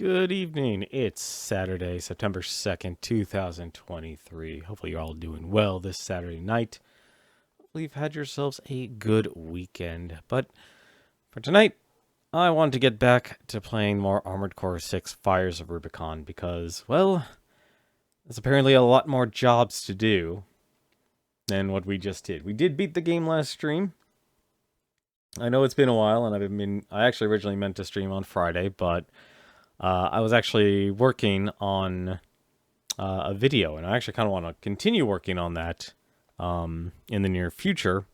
Good evening. It's Saturday, September 2nd, 2023. Hopefully you're all doing well this Saturday night. Hopefully you've had yourselves a good weekend. But for tonight, I wanted to get back to playing more Armored Core 6 Fires of Rubicon because, well, there's apparently a lot more jobs to do than what we just did. We did beat the game last stream. I know it's been a while, and I actually originally meant to stream on Friday, but I was actually working on a video, and I actually kind of want to continue working on that in the near future.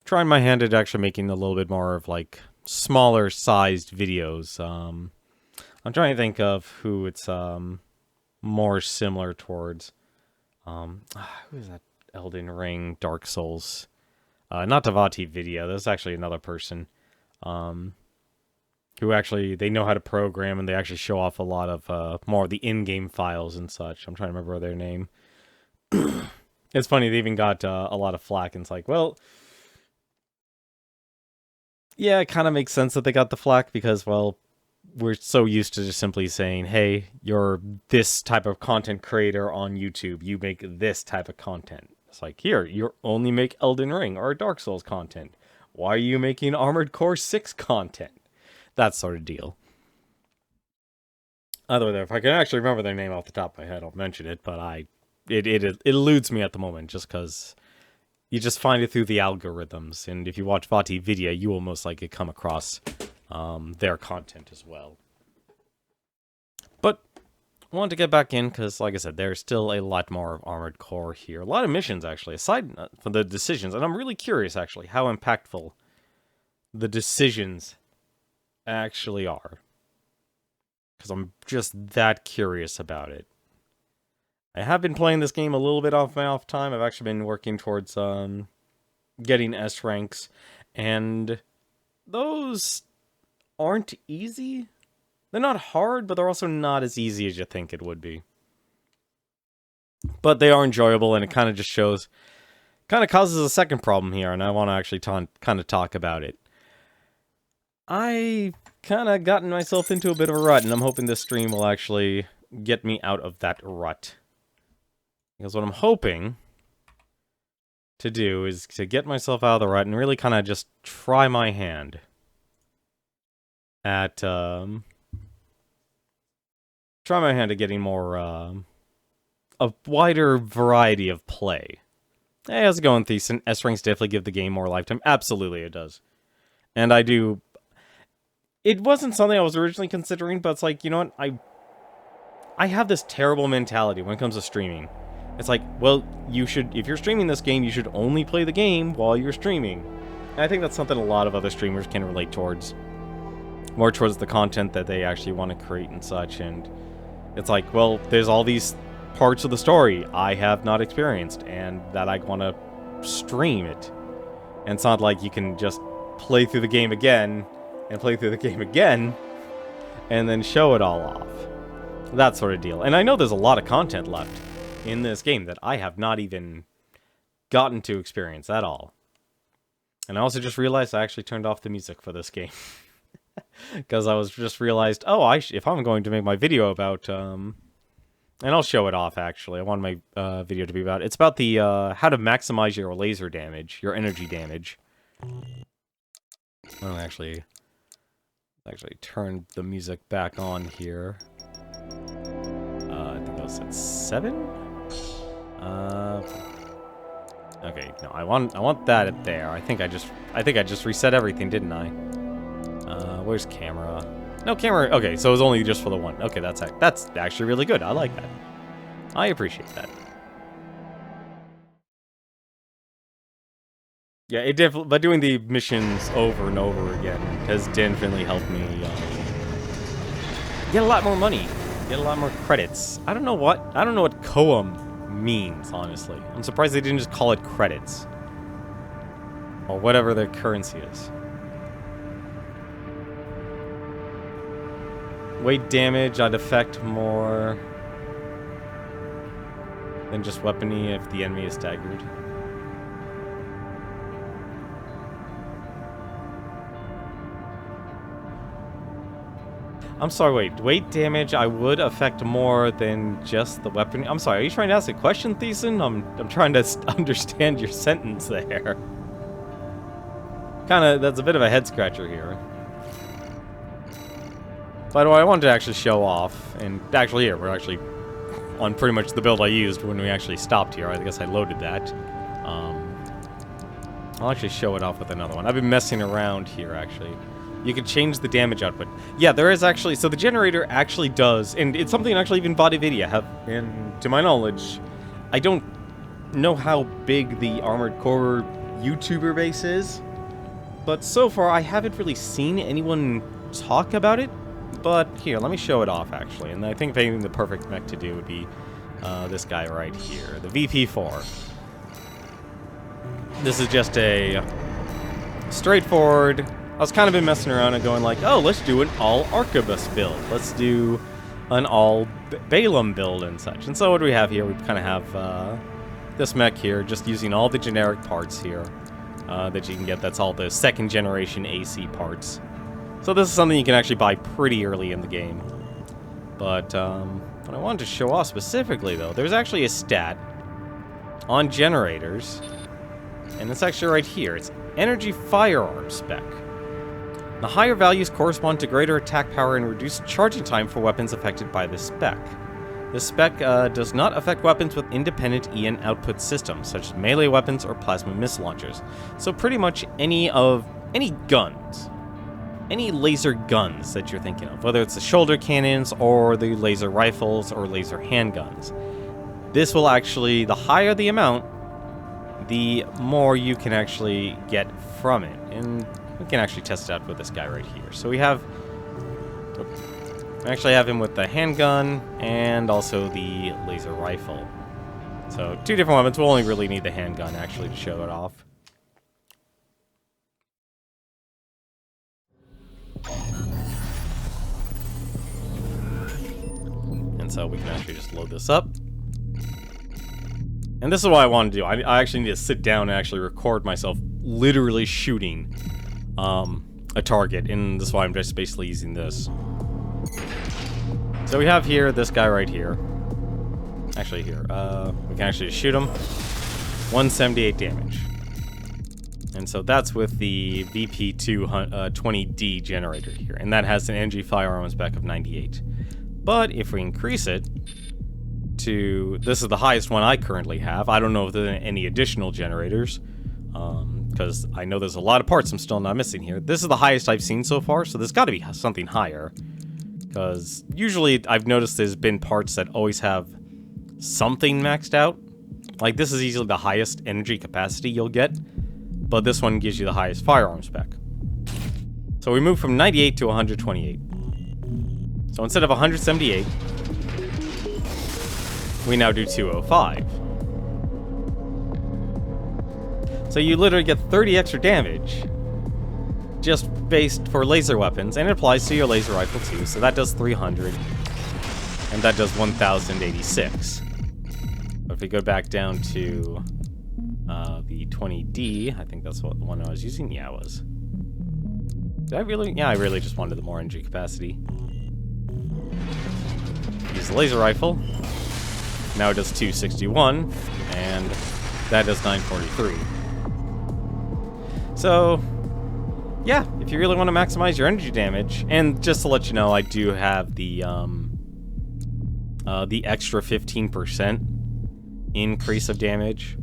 Trying my hand at actually making a little bit more of like smaller sized videos. I'm trying to think of who it's more similar towards. Who is that? Elden Ring, Dark Souls. Not Devati Video. That's actually another person. Who actually, they know how to program, and they actually show off a lot of more of the in-game files and such. I'm trying to remember their name. It's funny, they even got a lot of flack, and it's like, well, yeah, it kind of makes sense that they got the flack, because, well, we're so used to just simply saying, hey, you're this type of content creator on YouTube, you make this type of content. It's like, here, you only make Elden Ring or Dark Souls content. Why are you making Armored Core 6 content? That sort of deal. Other than if I can actually remember their name off the top of my head, I'll mention it, but it eludes me at the moment, just because you just find it through the algorithms, and if you watch Vati Video, you will most likely come across their content as well. But I wanted to get back in, because, like I said, there's still a lot more of Armored Core here. A lot of missions, actually, aside from the decisions, and I'm really curious, actually, how impactful the decisions actually are, because I'm just that curious about it. I have been playing this game a little bit off my off time. I've actually been working towards getting S ranks, and those aren't easy. They're not hard, but they're also not as easy as you think it would be. But they are enjoyable, and it kind of just shows, kind of causes a second problem here, and I want to actually kind of talk about it. I kind of gotten myself into a bit of a rut, and I'm hoping this stream will actually get me out of that rut. Because what I'm hoping to do is to get myself out of the rut and really kind of just try my hand at, try my hand at getting more, a wider variety of play. Hey, how's it going, Thiessen? S-Ranks definitely give the game more lifetime. Absolutely, it does. And I do. It wasn't something I was originally considering, but it's like, you know what, I have this terrible mentality when it comes to streaming. It's like, well, you should, if you're streaming this game, you should only play the game while you're streaming. And I think that's something a lot of other streamers can relate towards. More towards the content that they actually want to create and such, and it's like, well, there's all these parts of the story I have not experienced, and that I want to stream it. And it's not like you can just play through the game again, and play through the game again, and then show it all off. That sort of deal. And I know there's a lot of content left in this game that I have not even gotten to experience at all. And I also just realized I actually turned off the music for this game. Because I was just realized, oh, if I'm going to make my video about, and I'll show it off, actually. I want my video to be about, it's about the, how to maximize your laser damage, your energy damage. I'll actually turn the music back on here. I think that was at 7? Okay, no, I want that at there. I think I just reset everything, didn't I? Where's camera? No camera. Okay, so it was only just for the one. Okay, that's actually really good. I like that. I appreciate that. Yeah, it definitely. But doing the missions over and over again has definitely helped me get a lot more money, get a lot more credits. I don't know what Koum means, honestly. I'm surprised they didn't just call it credits or whatever their currency is. Weight damage, I'd affect more than just weaponry if the enemy is staggered. I'm sorry, wait. Weight damage I would affect more than just the weapon. I'm sorry, are you trying to ask a question, Thiessen? I'm trying to understand your sentence there. Kinda, that's a bit of a head scratcher here. But what I wanted to actually show off, and actually here, we're actually on pretty much the build I used when we actually stopped here. I guess I loaded that. I'll actually show it off with another one. I've been messing around here, actually. You can change the damage output. Yeah, there is actually... So the generator actually does... And it's something actually even VaatiVidya have... And to my knowledge, I don't know how big the Armored Core YouTuber base is. But so far, I haven't really seen anyone talk about it. But here, let me show it off, actually. And I think maybe the perfect mech to do would be this guy right here. The VP4. This is just a straightforward... I was kind of been messing around and going like, oh, let's do an all-Arquebus build. Let's do an all-Balaam build and such. And so what do we have here? We kind of have this mech here, just using all the generic parts here that you can get. That's all the second-generation AC parts. So this is something you can actually buy pretty early in the game. But what I wanted to show off specifically, though, there's actually a stat on generators, and it's actually right here. It's Energy Firearm spec. The higher values correspond to greater attack power and reduced charging time for weapons affected by this spec. This spec does not affect weapons with independent EN output systems, such as melee weapons or plasma missile launchers. So pretty much any guns, any laser guns that you're thinking of, whether it's the shoulder cannons or the laser rifles or laser handguns. This will actually, the higher the amount, the more you can actually get from it. And we can actually test it out with this guy right here. So we actually have him with the handgun and also the laser rifle. So two different weapons. We'll only really need the handgun actually to show it off. And so we can actually just load this up. And this is what I want to do. I actually need to sit down and actually record myself literally shooting a target, and this is why I'm just basically using this. So we have here this guy right here. Actually here, we can actually shoot him. 178 damage. And so that's with the VP20D generator here, and that has an energy firearm spec of 98. But if we increase it to... This is the highest one I currently have. I don't know if there are any additional generators, because I know there's a lot of parts I'm still not missing here. This is the highest I've seen so far, so there's got to be something higher. Because usually I've noticed there's been parts that always have something maxed out. Like this is easily the highest energy capacity you'll get, but this one gives you the highest firearm spec. So we move from 98 to 128. So instead of 178, we now do 205. So you literally get 30 extra damage just based for laser weapons, and it applies to your laser rifle too. So that does 300, and that does 1086. But if we go back down to the 20D, I think that's what the one I was using. Yeah, it was. Did I really? Yeah, I really just wanted the more energy capacity. Use the laser rifle. Now it does 261, and that does 943. So, yeah, if you really want to maximize your energy damage, and just to let you know, I do have the extra 15% increase of damage,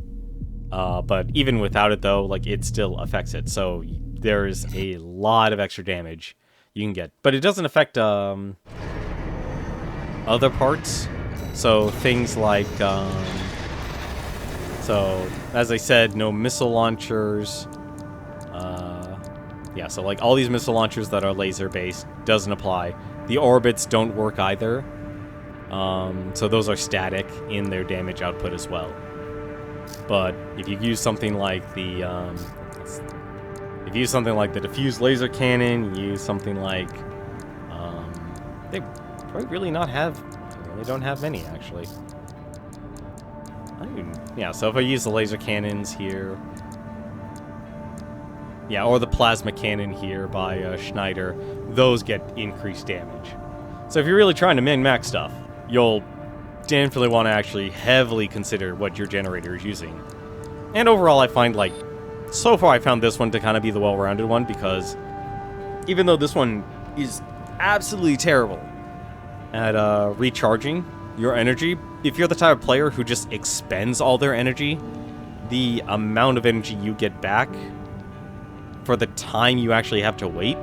but even without it though, like it still affects it. So there's a lot of extra damage you can get, but it doesn't affect other parts. So things like, so as I said, no missile launchers. Yeah, so like all these missile launchers that are laser based doesn't apply. The orbits don't work either. So those are static in their damage output as well. But if you use something like the, diffused laser cannon, you use something like, they probably really not have. They don't have many, actually. Yeah, so if I use the laser cannons here... Yeah, or the plasma cannon here by Schneider, those get increased damage. So if you're really trying to min-max stuff, you'll definitely want to actually heavily consider what your generator is using. And overall, I find, like, so far I found this one to kind of be the well-rounded one, because even though this one is absolutely terrible at recharging your energy, if you're the type of player who just expends all their energy, the amount of energy you get back for the time you actually have to wait,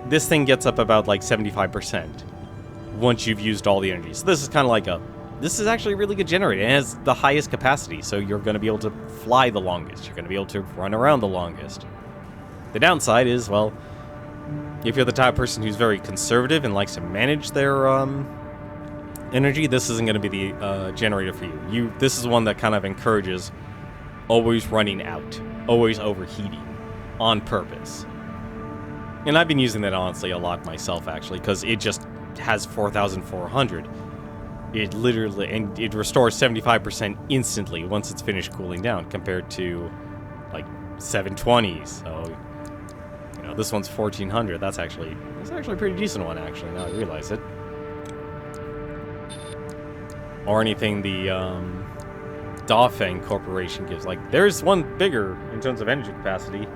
this thing gets up about like 75% once you've used all the energy. So this is kind of like this is actually a really good generator. It has the highest capacity, so you're going to be able to fly the longest. You're going to be able to run around the longest. The downside is, well, if you're the type of person who's very conservative and likes to manage their energy, this isn't going to be the generator for you. This is one that kind of encourages always running out, always overheating on purpose. And I've been using that honestly a lot myself, actually, because it just has 4,400. It literally, and it restores 75% instantly once it's finished cooling down, compared to like 720. So, you know, this one's 1,400. That's actually a pretty decent one, actually. Now I realize it. Or anything the Dafeng Corporation gives. Like, there's one bigger in terms of energy capacity.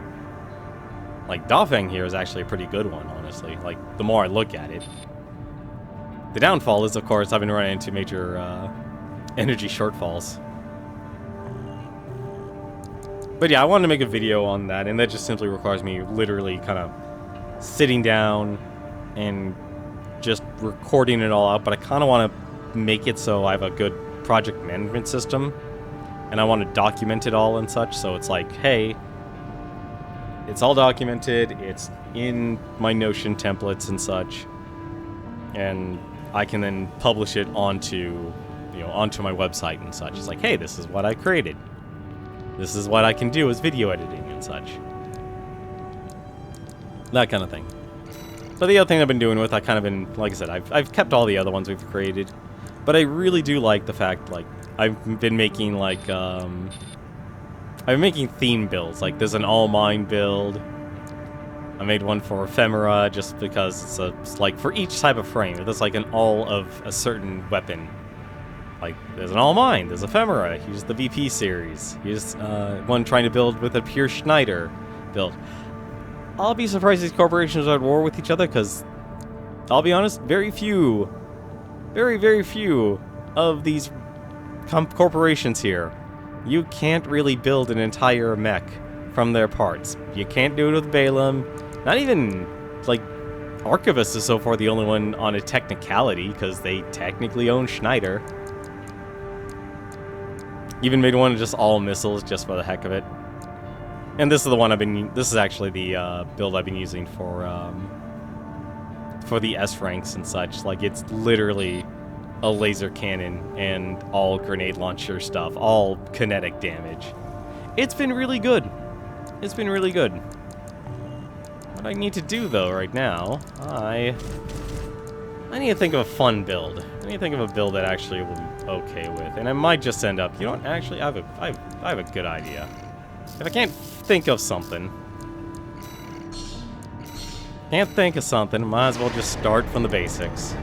Like, Dafeng here is actually a pretty good one, honestly. Like, the more I look at it. The downfall is, of course, I've been running into major energy shortfalls. But yeah, I wanted to make a video on that, and that just simply requires me literally kind of sitting down and just recording it all out. But I kind of want to make it so I have a good project management system, and I want to document it all and such, so it's like, hey, it's all documented, it's in my Notion templates and such, and I can then publish it onto my website and such. It's like, hey, this is what I created. This is what I can do as video editing and such. That kind of thing. But the other thing I've been doing with, I kind of been, like I said, I've kept all the other ones we've created, but I really do like the fact, like, I've been making, like, I'm making theme builds. Like, there's an all mine build. I made one for Ephemera just because it's like for each type of frame. There's like an all of a certain weapon. Like, there's an all mine. There's Ephemera. Here's the VP series. Here's one trying to build with a pure Schneider build. I'll be surprised these corporations are at war with each other, because I'll be honest, very few, very, very few of these corporations here, you can't really build an entire mech from their parts. You can't do it with Balaam. Not even, like, Archivist is so far the only one on a technicality, because they technically own Schneider. Even made one of just all missiles, just for the heck of it. And this is the one this is actually the build I've been using for the S ranks and such. Like, it's literally a laser cannon and all grenade launcher stuff, all kinetic damage. It's been really good. It's been really good. What I need to do, though, right now, I need to think of a fun build. I need to think of a build that actually will be okay with. And I might just end up, you know what, actually, I have a good idea. If I can't think of something, might as well just start from the basics.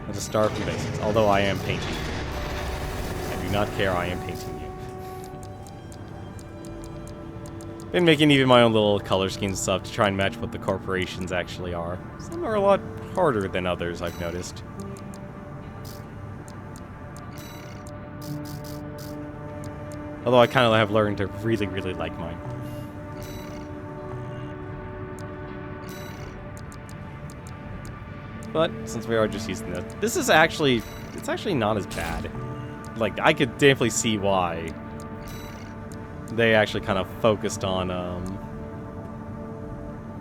I'll just start from the basics, although I am painting you. I do not care, I am painting you. Been making even my own little color schemes and stuff to try and match what the corporations actually are. Some are a lot harder than others, I've noticed. Although I kind of have learned to really, really like mine. But since we are just using this is actually, it's actually not as bad. Like, I could definitely see why they actually kind of focused on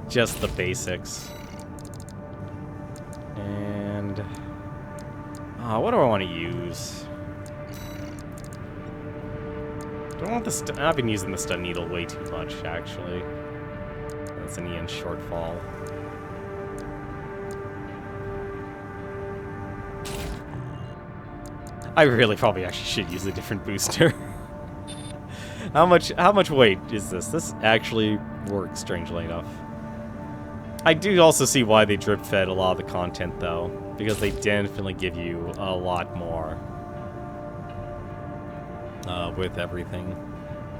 just the basics. And what do I want to use? Do I want the I've been using the stun needle way too much, actually. That's an Ian shortfall. I really probably actually should use a different booster. How much weight is this? This actually works, strangely enough. I do also see why they drip-fed a lot of the content, though, because they definitely give you a lot more with everything.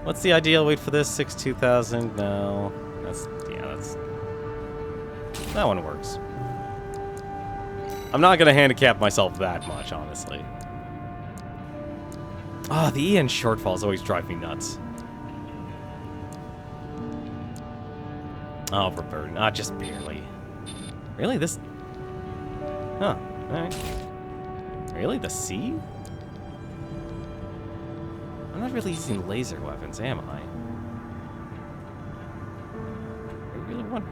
What's the ideal weight for this? 6,200? No. That's... That one works. I'm not going to handicap myself that much, honestly. Ah, the EN shortfalls always drive me nuts. Oh, for burden. Ah, just barely. Really? This... Huh. Alright. Really? The sea? I'm not really using laser weapons, am I? I really want...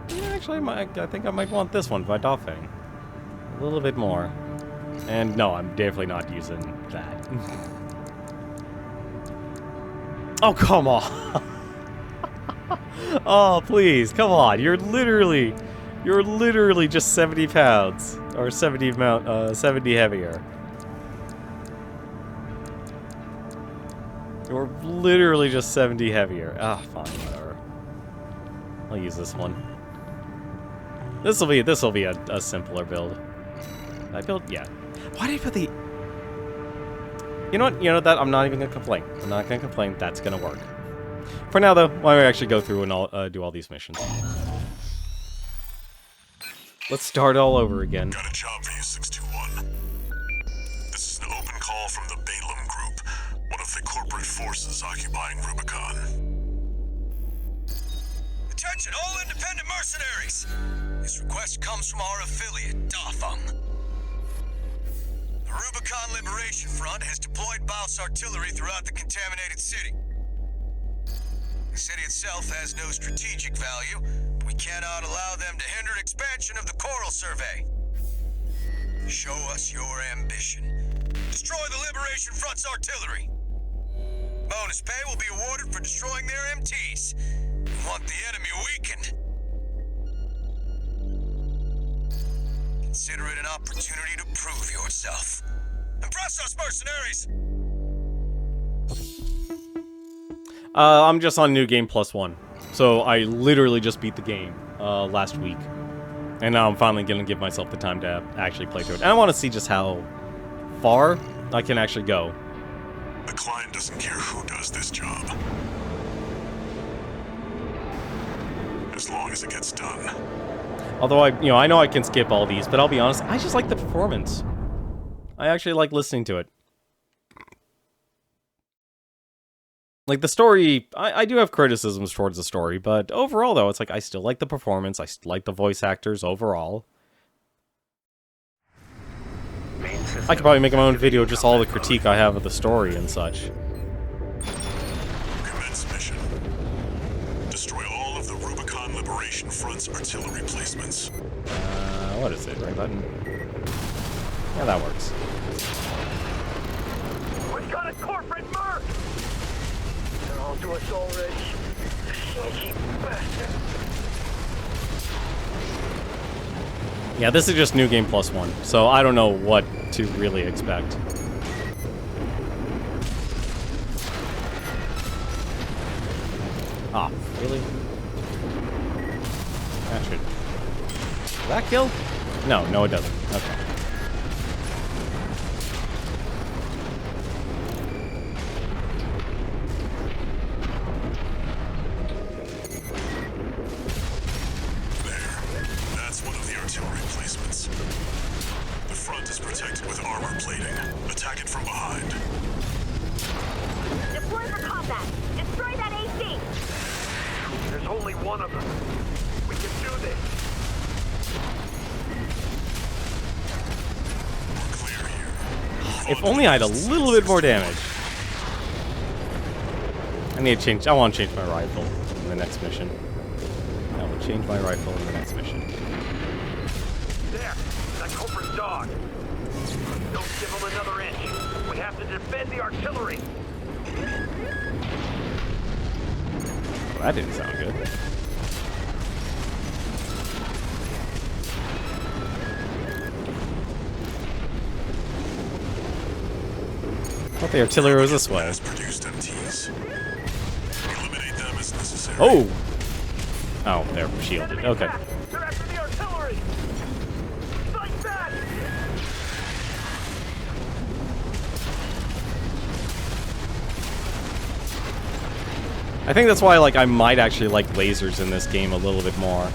Yeah, actually, I think I might want this one by Dolphin. A little bit more. And no, I'm definitely not using that. Oh, come on! Oh, please, come on. You're literally just 70 pounds. Or 70 heavier. You're literally just 70 heavier. Ah, fine, whatever. I'll use this one. This'll be a simpler build. Did I build? Yeah. Why did I put the... You know what? You know that? I'm not even gonna complain. I'm not gonna complain. That's gonna work. For now, though, why don't we actually go through and do all these missions? Let's start all over again. Got a job for you, 621. This is an open call from the Balaam Group, one of the corporate forces occupying Rubicon. Attention, all independent mercenaries! This request comes from our affiliate, Dafeng. The Rubicon Liberation Front has deployed Baus artillery throughout the contaminated city. The city itself has no strategic value, but we cannot allow them to hinder expansion of the Coral Survey. Show us your ambition. Destroy the Liberation Front's artillery. Bonus pay will be awarded for destroying their MTs. We want the enemy weakened. Consider it an opportunity to prove yourself. Impress us, mercenaries! I'm just on New Game +1. So I literally just beat the game last week. And now I'm finally going to give myself the time to actually play through it. And I want to see just how far I can actually go. The client doesn't care who does this job, as long as it gets done. Although I know I can skip all these, but I'll be honest, I just like the performance. I actually like listening to it. Like, the story, I do have criticisms towards the story, but overall, though, it's like, I still like the performance, I still like the voice actors overall. I could probably make my own video just all the critique I have of the story and such. Commence mission. Destroy all of the Rubicon Liberation Front's artillery placements. What is it? Right button? Yeah, that works. We've got a corporate merc! They're all to us already. Sneaky bastard. Yeah, this is just New Game +1, so I don't know what to really expect. Ah, really? That should... Did that kill? No, it doesn't. Okay. If only I had a little bit more damage. I want to change my rifle in the next mission. I will change my rifle in the next mission. There! That corporate dog! Don't give him another inch. We have to defend the artillery! Well, that didn't sound good. I thought the artillery was this way. Oh! Oh, they're shielded. Okay. I think that's why, like, I might actually like lasers in this game a little bit more.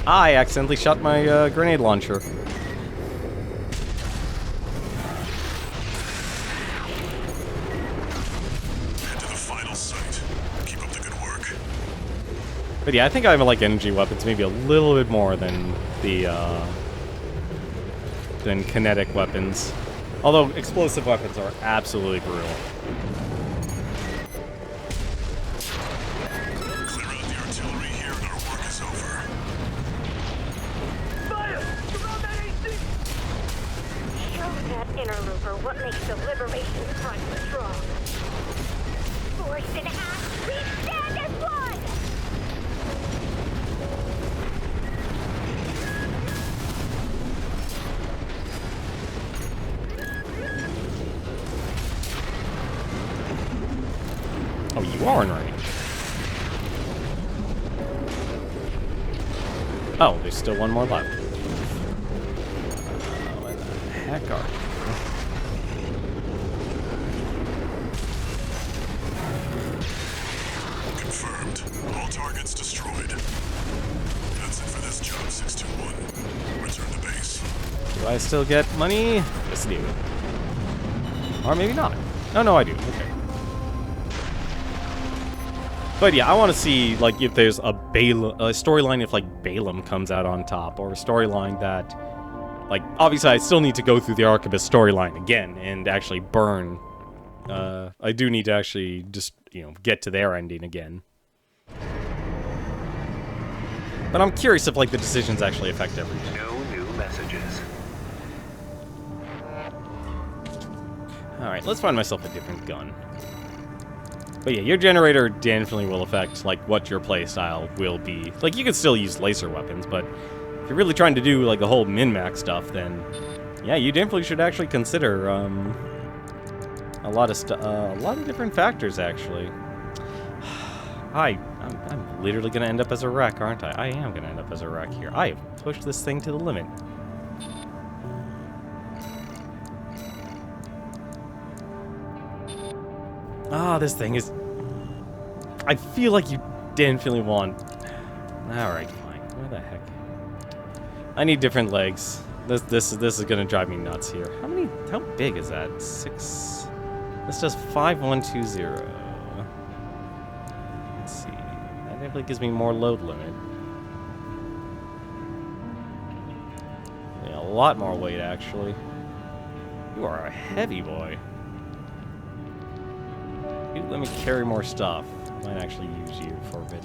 I accidentally shot my grenade launcher. Head to the final site. Keep up the good work. But yeah, I think I like energy weapons maybe a little bit more than the than kinetic weapons. Although explosive weapons are absolutely brutal. Clear out the artillery here and our work is over. Fire! Surround that AC! Show that interloper what makes the Liberation Front strong. Force and act, we stand as one! Oh, you are in range. Oh, there's still one more left. Where the heck are you? Confirmed. All targets destroyed. That's it for this job, 621. Return to base. Do I still get money? Yes, I do. Or maybe not. No, I do. Okay. But yeah, I want to see, like, if there's a storyline if, like, Balaam comes out on top, or a storyline that, like, obviously I still need to go through the Arquebus storyline again and actually burn. I do need to actually just, get to their ending again. But I'm curious if, like, the decisions actually affect everything. No new messages. Alright, let's find myself a different gun. But yeah, your generator definitely will affect, like, what your playstyle will be. Like, you can still use laser weapons, but if you're really trying to do, like, the whole min-max stuff, then, yeah, you definitely should actually consider, a lot of different factors, actually. I'm literally gonna end up as a wreck, aren't I? I am gonna end up as a wreck here. I have pushed this thing to the limit. Ah, this thing is... I feel like you definitely want... Alright, fine. Where the heck? I need different legs. This is gonna drive me nuts here. How big is that? 6... This does 5120. Let's see. That definitely gives me more load limit. Yeah, a lot more weight, actually. You are a heavy boy. You let me carry more stuff. I might actually use you for a bit.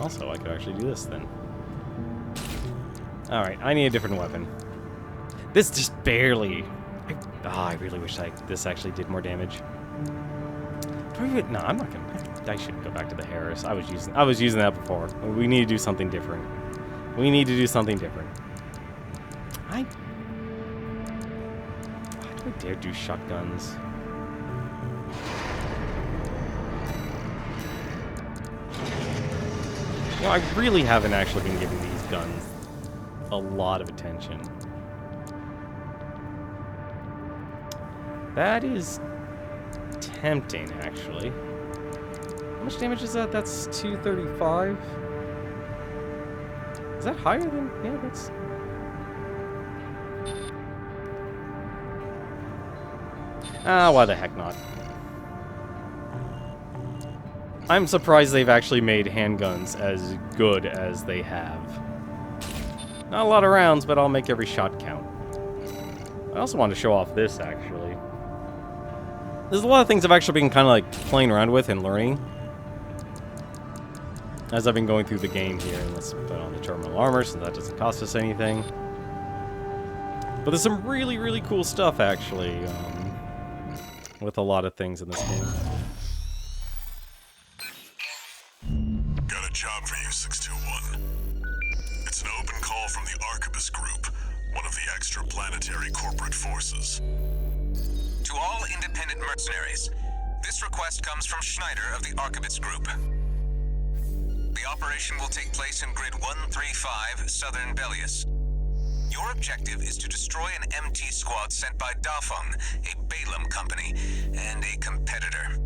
Also, I could actually do this then. Alright, I need a different weapon. This just barely... I really wish this actually did more damage. No, I'm not gonna... I shouldn't go back to the Harris. I was using that before. We need to do something different. We need to do something different. Why do I dare do shotguns? I really haven't actually been giving these guns a lot of attention. That is tempting, actually. How much damage is that? That's 235? Is that higher than... Yeah, that's... why the heck not? I'm surprised they've actually made handguns as good as they have. Not a lot of rounds, but I'll make every shot count. I also want to show off this, actually. There's a lot of things I've actually been kind of like playing around with and learning as I've been going through the game here. Let's put on the terminal armor so that doesn't cost us anything. But there's some really, really cool stuff, actually, with a lot of things in this game. Got a job for you, 621. It's an open call from the Arquebus Group, one of the extraplanetary corporate forces. To all independent mercenaries, this request comes from Schneider of the Arquebus Group. The operation will take place in Grid 135, Southern Bellius. Your objective is to destroy an MT squad sent by Dafeng, a Balaam company, and a competitor.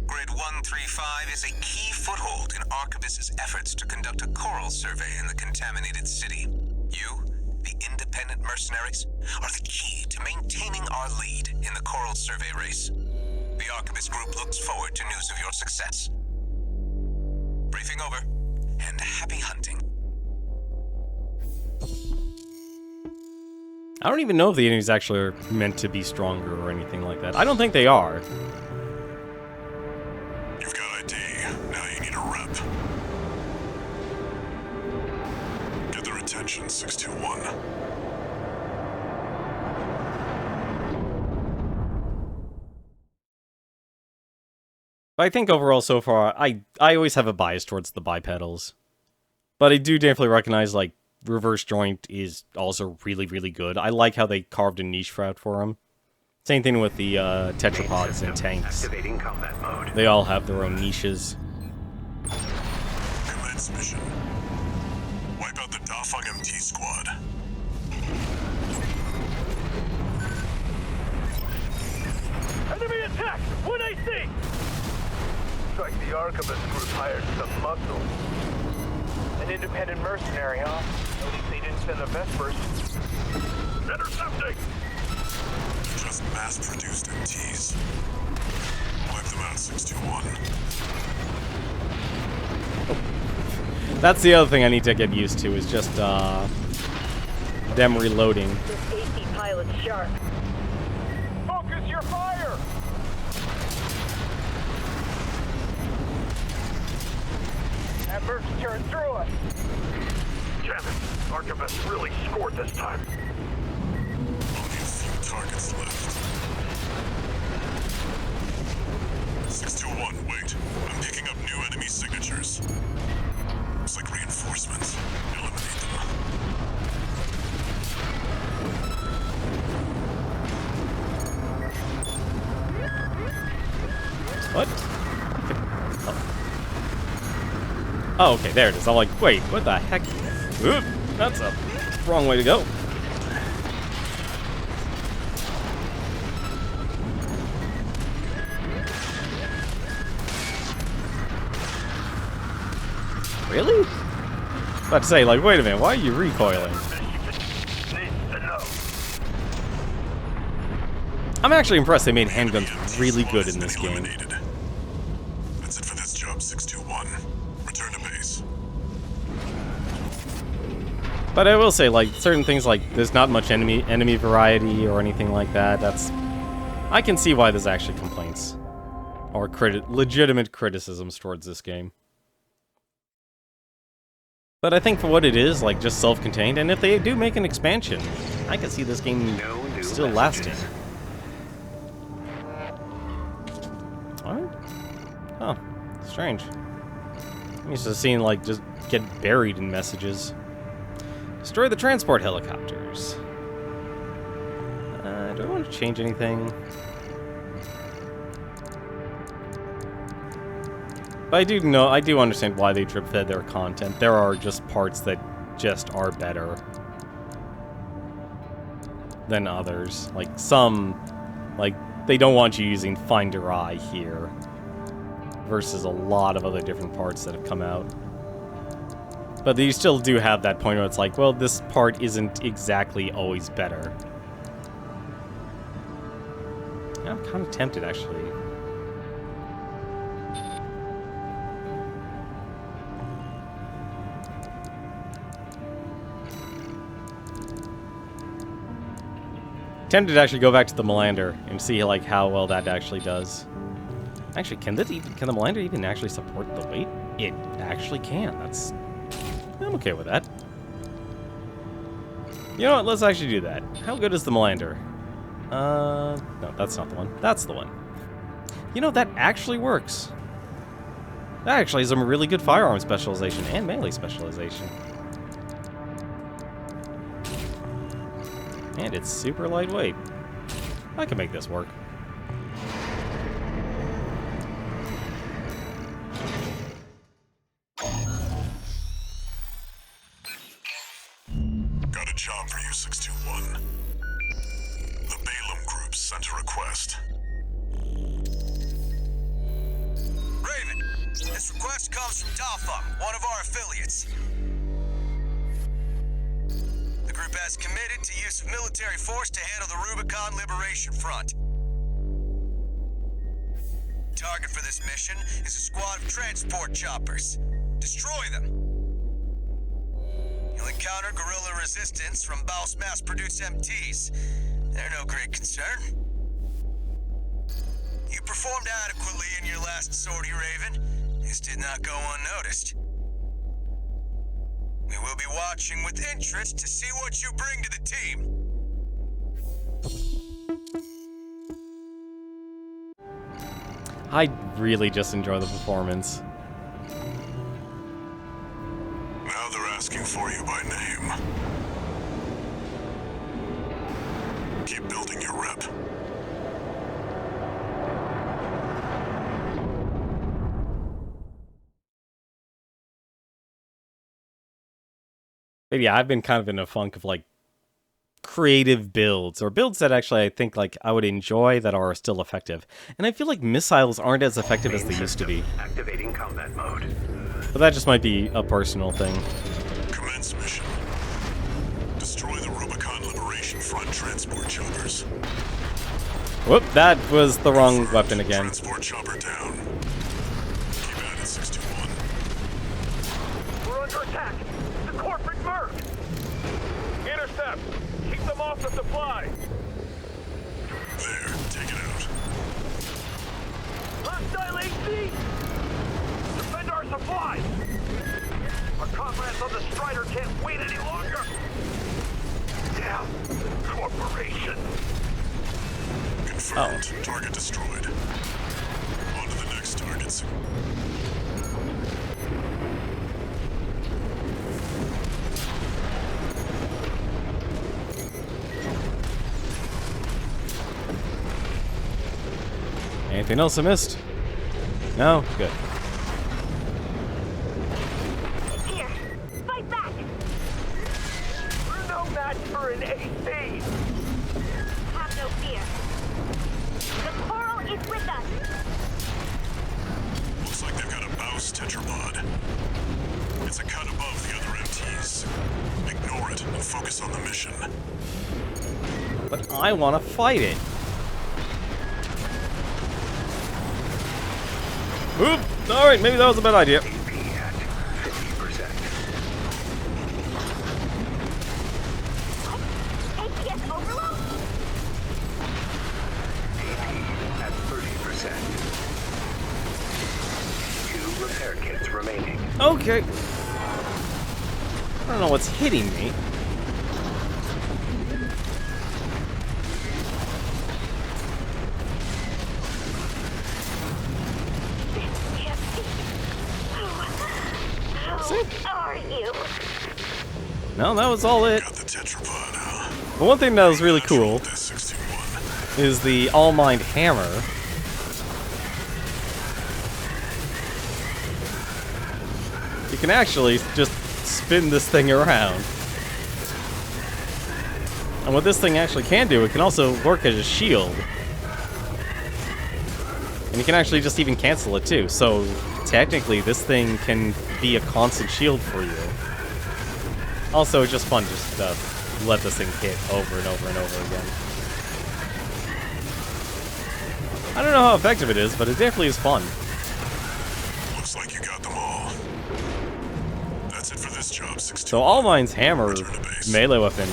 Grid 135 is a key foothold in Arquebus's efforts to conduct a coral survey in the contaminated city. You, the independent mercenaries, are the key to maintaining our lead in the coral survey race. The Arquebus Group looks forward to news of your success. Briefing over, and happy hunting. I don't even know if the enemies actually are meant to be stronger or anything like that. I don't think they are. You've got ID. Now you need a rep. Get their attention, 621. I think overall so far, I always have a bias towards the bipedals. But I do definitely recognize, like, reverse joint is also really, really good. I like how they carved a niche route for them. Same thing with the tetrapods and tanks. Activating combat mode. They all have their own niches. Commence mission. Wipe out the Dafeng MT squad. Enemy attack! 1 AC! Strike the Arquebus Group hired some muscle. An independent mercenary, huh? At least they didn't send the Vespers. Intercepting! Just mass-produced MTs. Wipe them out, 621. That's the other thing I need to get used to, is just, them reloading. This AC pilot's sharp. Focus your fire! That merc turned through us. Damn it. Arquebus really scored this time. Only a few targets left. 621, wait. I'm picking up new enemy signatures. Looks like reinforcements. Eliminate them. What? Oh, okay, there it is. I'm like, wait, what the heck? Oop, that's a wrong way to go. Really? About to say, like, wait a minute, why are you recoiling? I'm actually impressed they made handguns really good in this game. Eliminated. That's it for this job, 621. Return to base. But I will say, like, certain things like there's not much enemy variety or anything like that. That's, I can see why there's actually complaints or legitimate criticisms towards this game. But I think for what it is, like, just self-contained, and if they do make an expansion, I can see this game still lasting. Alright. Oh, strange. I'm used to seeing, like, just get buried in messages. Destroy the transport helicopters. Do I want to change anything? But I do understand why they drip-fed their content. There are just parts that just are better than others. Like, some, like, they don't want you using Find Your Eye here versus a lot of other different parts that have come out. But you still do have that point where it's like, well, this part isn't exactly always better. Yeah, I'm kind of tempted, actually. Tempted to actually go back to the Melander and see, like, how well that actually does. Actually, can the Melander even actually support the weight? It actually can. I'm okay with that. You know what? Let's actually do that. How good is the Melander? No, that's not the one. That's the one. You know, that actually works. That actually has some really good firearm specialization and melee specialization. And it's super lightweight. I can make this work. Got a job for you, 621. The Balaam Group sent a request. Raven, this request comes from Dalfa, one of our affiliates. The group has committed to use of military force to handle the Rubicon Liberation Front. Target for this mission is a squad of transport choppers. Destroy them. You'll encounter guerrilla resistance from Baus mass-produced MTs. They're no great concern. You performed adequately in your last sortie, Raven. This did not go unnoticed. We will be watching with interest to see what you bring to the team. I really just enjoy the performance. Now they're asking for you by name. Keep building your rep. But yeah, I've been kind of in a funk of like creative builds, or builds that actually I think like I would enjoy that are still effective. And I feel like missiles aren't as effective as they used to be. Activating combat mode. But that just might be a personal thing. Commence mission. Destroy the Rubicon Liberation Front transport choppers. Whoop, that was the wrong weapon again. Transport chopper down. Keep at it, 621. We're under attack. The corporate merc. Intercept. Keep them off the supply. There, take it out. Hostile AC. Defend our supply. Our comrades on the Strider can't wait any longer. Down. Corporation. Confirmed. Target destroyed. On to the next targets. Anything else I missed? No? Good. Here, fight back! We're no match for an AC. Have no fear. The coral is with us. Looks like they've got a Baus tetrapod. It's a cut above the other MTs. Ignore it and focus on the mission. But I want to fight it. Oop! Alright, maybe that was a bad idea. AP at 50%. APS overload? AP at 30%. 2 repair kits remaining. Okay. I don't know what's hitting me. How are you? No, that was all it. Got the tetrapod, huh? The one thing that was really cool That's 61. is the All Mind Hammer. You can actually just spin this thing around. And what this thing actually can do, it can also work as a shield. And you can actually just even cancel it too. So technically this thing can be a constant shield for you. Also, it's just fun just to let this thing hit over and over and over again. I don't know how effective it is, but it definitely is fun. Looks like you got them all. That's it for this job, 62. So All Mind's hammer Return to base. melee weapon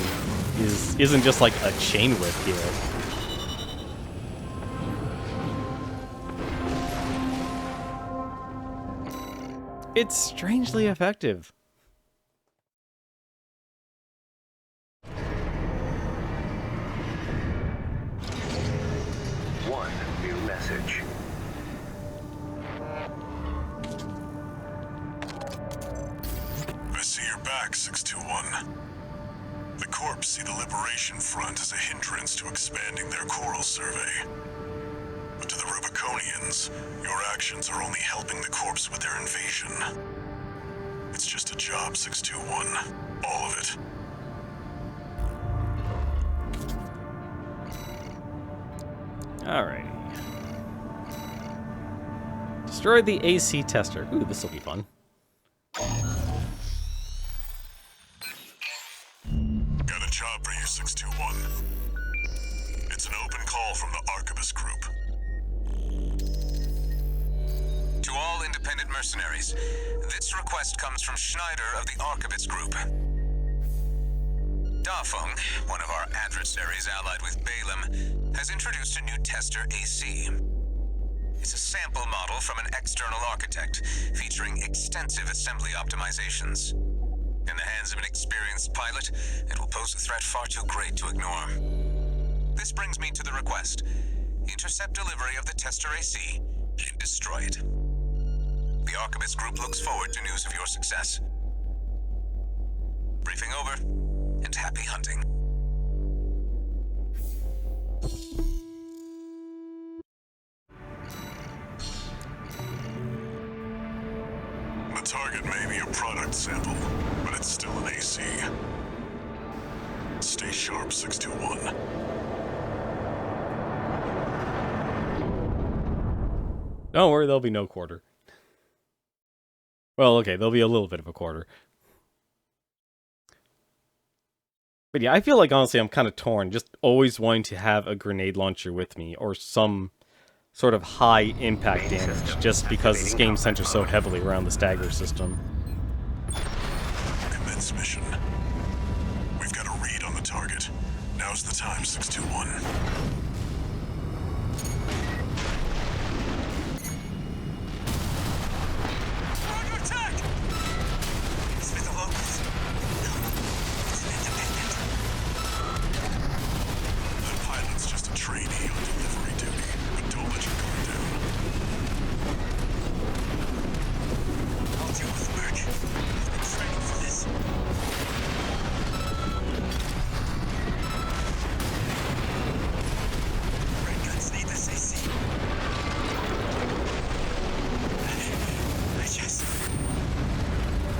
isn't just like a chain whip here. It's strangely effective. One new message. I see you're back, 621. The Corps see the Liberation Front as a hindrance to expanding their coral survey. But to the Rubiconians, your actions are only helping the Corps with their invasion. It's just a job, 621. All of it. Alrighty. Destroy the AC tester. Ooh, this will be fun. Got a job for you, 621. It's an open call from the Arquebus Group. To all independent mercenaries, this request comes from Schneider of the Arquebus Group. Dafeng, one of our adversaries allied with Balaam, has introduced a new tester AC. It's a sample model from an external architect, featuring extensive assembly optimizations. In the hands of an experienced pilot, it will pose a threat far too great to ignore. This brings me to the request. Intercept delivery of the tester AC and destroy it. The Arquebus Group looks forward to news of your success. Briefing over, and happy hunting. The target may be a product sample, but it's still an AC. Stay sharp, 621. Don't worry, there'll be no quarter. Well, okay, there'll be a little bit of a quarter. But yeah, I feel like, honestly, I'm kind of torn. Just always wanting to have a grenade launcher with me, or some sort of high impact damage, just because this game centers so heavily around the stagger system. Commence mission. We've got a read on the target. Now's the time, 621. Under attack! It's with the locals. No, it's an independent. That pilot's just a trainee on delivery duty, but don't let your guard down. I'll deal with the merc. I've been training for this. Red guns need this AC.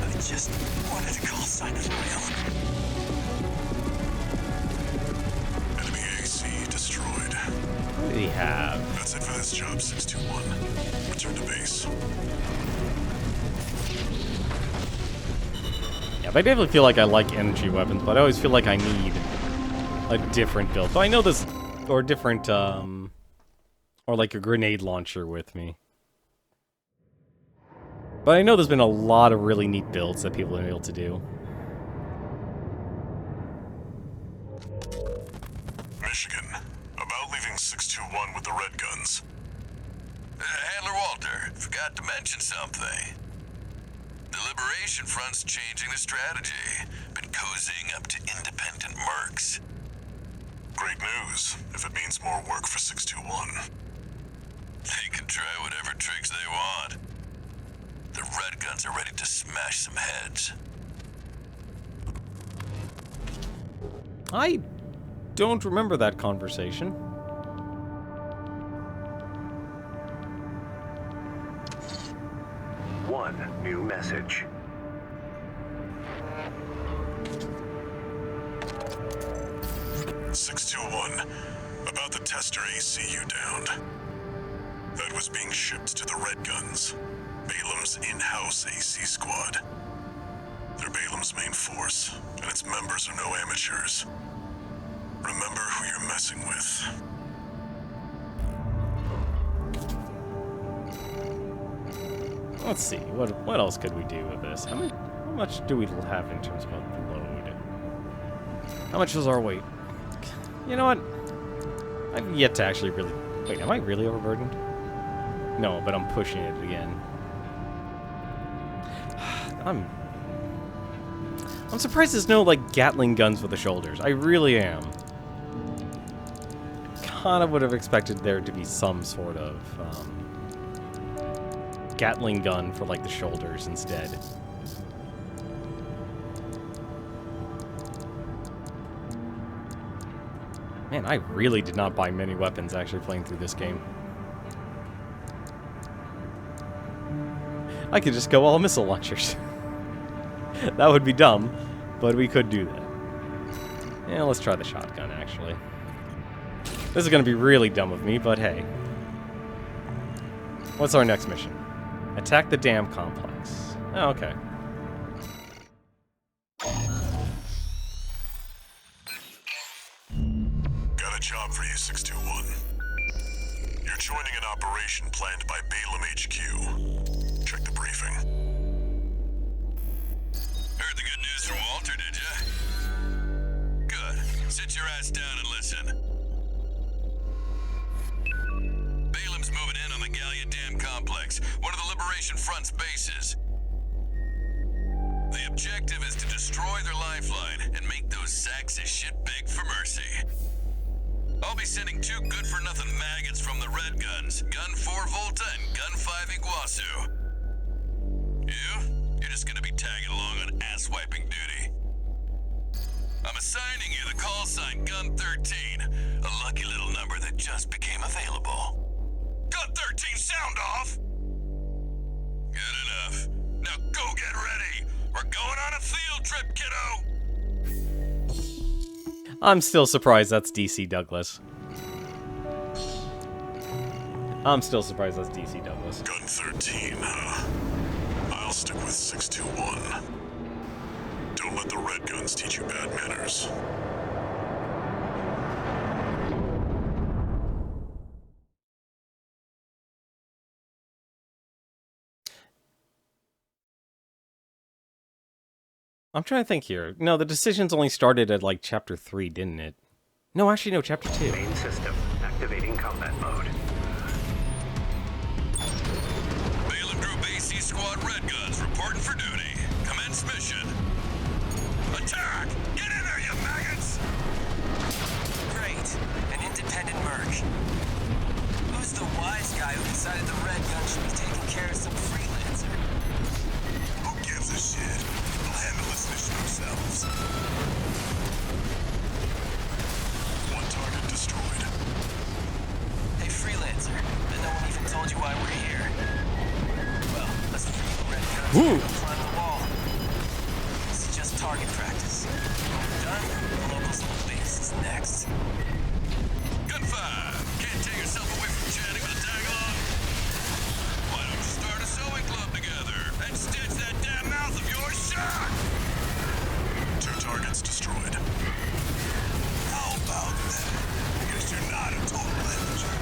I just wanted a call sign of my own. Enemy AC destroyed. What do we have? That's it for this job, 621. Return to base. Yeah, but I definitely feel like I like energy weapons, but I always feel like I need a different build. So I know this, or different, or like a grenade launcher with me. But I know there's been a lot of really neat builds that people have been able to do. Michigan. About leaving 621 with the red guns. Handler Walter, forgot to mention something. The Liberation Front's changing the strategy. Been cozying up to independent mercs. Great news, if it means more work for 621. They can try whatever tricks they want. The Red Guns are ready to smash some heads. I don't remember that conversation. One new message. About the tester AC you downed. That was being shipped to the Red Guns, Balaam's in-house AC squad. They're Balaam's main force, and its members are no amateurs. Remember who you're messing with. Let's see, what else could we do with this? How much do we have in terms of load? How much is our weight? You know what? I've yet to actually really... Wait, am I really overburdened? No, but I'm pushing it again. I'm surprised there's no, like, Gatling guns for the shoulders. I really am. Kind of would have expected there to be some sort of, Gatling gun for, like, the shoulders instead. Man, I really did not buy many weapons actually playing through this game. I could just go all missile launchers. That would be dumb, but we could do that. Yeah, let's try the shotgun, actually. This is gonna be really dumb of me, but hey. What's our next mission? Attack the dam complex. Oh, okay. Got a job for you, 621. You're joining an operation planned by Balaam HQ. Check the briefing. Heard the good news from Walter, did ya? Good. Sit your ass down and listen. Balaam's moving in on the Gallia Dam Complex, one of the Liberation Front's bases. The objective is to destroy their lifeline and make those sacks of shit beg for mercy. I'll be sending 2 good-for-nothing maggots from the Red Guns, Gun 4 Volta and Gun 5 Iguazu. You're just gonna be tagging along on ass-wiping duty. I'm assigning you the call sign Gun 13, a lucky little number that just became available. Gun 13, sound off! Good enough. Now go get ready! We're going on a field trip, kiddo! I'm still surprised that's DC Douglas. I'm still surprised that's DC Douglas. Gun 13, huh? I'll stick with 621. Don't let the Red Guns teach you bad manners. I'm trying to think here. No, the decisions only started at like chapter 3, didn't it? No, actually, no, chapter 2. Main system activating combat mode. Balaam Group AC Squad Red Guns reporting for duty. Commence mission. Attack! Get in there, you maggots! Great. An independent merc. Who's the wise guy who decided the Red Gun should be taking care of some freelancer? Who gives a shit? We'll handle this mission ourselves. One target destroyed. Hey, freelancer. But no one even told you why we're here. Well, let's free the Red Guns and go climb the wall. This is just target practice. Done? The locals' little base is next. Gun 5! Can't take yourself away from chatting with a tag-along? Why don't you start a sewing club together and stitch that damn mouth of yours shut? 2 targets destroyed. How about that? I guess you're not a total amateur.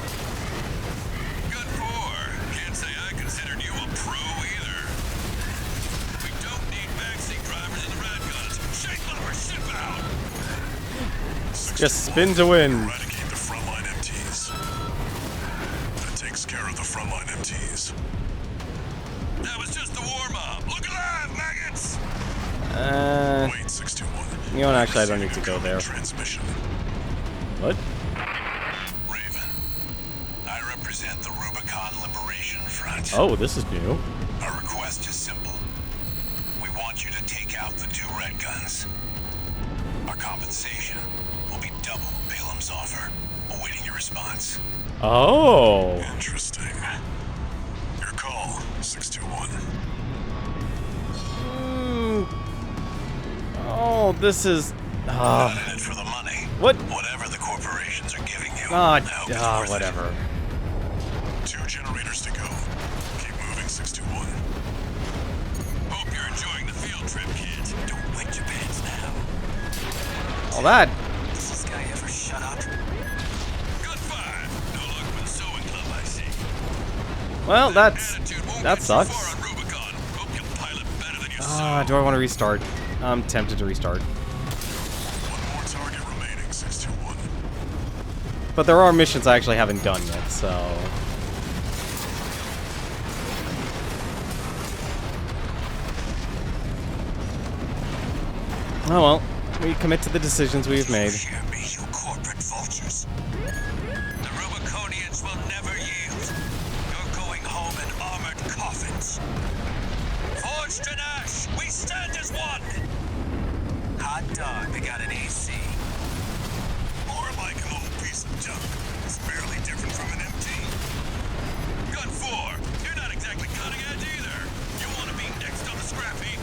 Gun 4. Can't say I considered you a pro either. We don't need backseat drivers in the Red Guns. Shake up or ship out! Just spin to win. Eradicate the frontline MTs. That takes care of the frontline MTs. That was just the warm-up. Look alive, maggots! Wait, 621. You know what, actually, I don't need to go there. Transmission. What? Raven, I represent the Rubicon Liberation Front. Oh, this is new. Our request is simple. We want you to take out the 2 Red Guns. Our compensation will be double Balaam's offer. Awaiting your response. Oh. Interesting. Your call, 621. Oh, this is... Not in it for the money. What? Whatever the corporations are giving you. Ah, I hope it's worth it. whatever. 2 generators to go. Keep moving, 621. Hope you're enjoying the field trip, kids. Don't wet your pants now. All that. Does this guy ever shut up? Good 5. No luck with the sewing club, I see. Well, that Attitude won't that get you sucks. far on Rubicon. Hope you pilot better than you Ah, sew. do I want to restart? I'm tempted to restart. 1 more target remaining, 621. But there are missions I actually haven't done yet, so... Oh well, we commit to the decisions we've made. Hear me, you corporate vultures. The Rubiconians will never yield. You're going home in armored coffins. Forged in ash, we stand as one. Hot dog, they got an AC. More like an old piece of junk. It's barely different from an MT. Gun 4, you're not exactly cutting edge either. You want to be next on the scrap heap?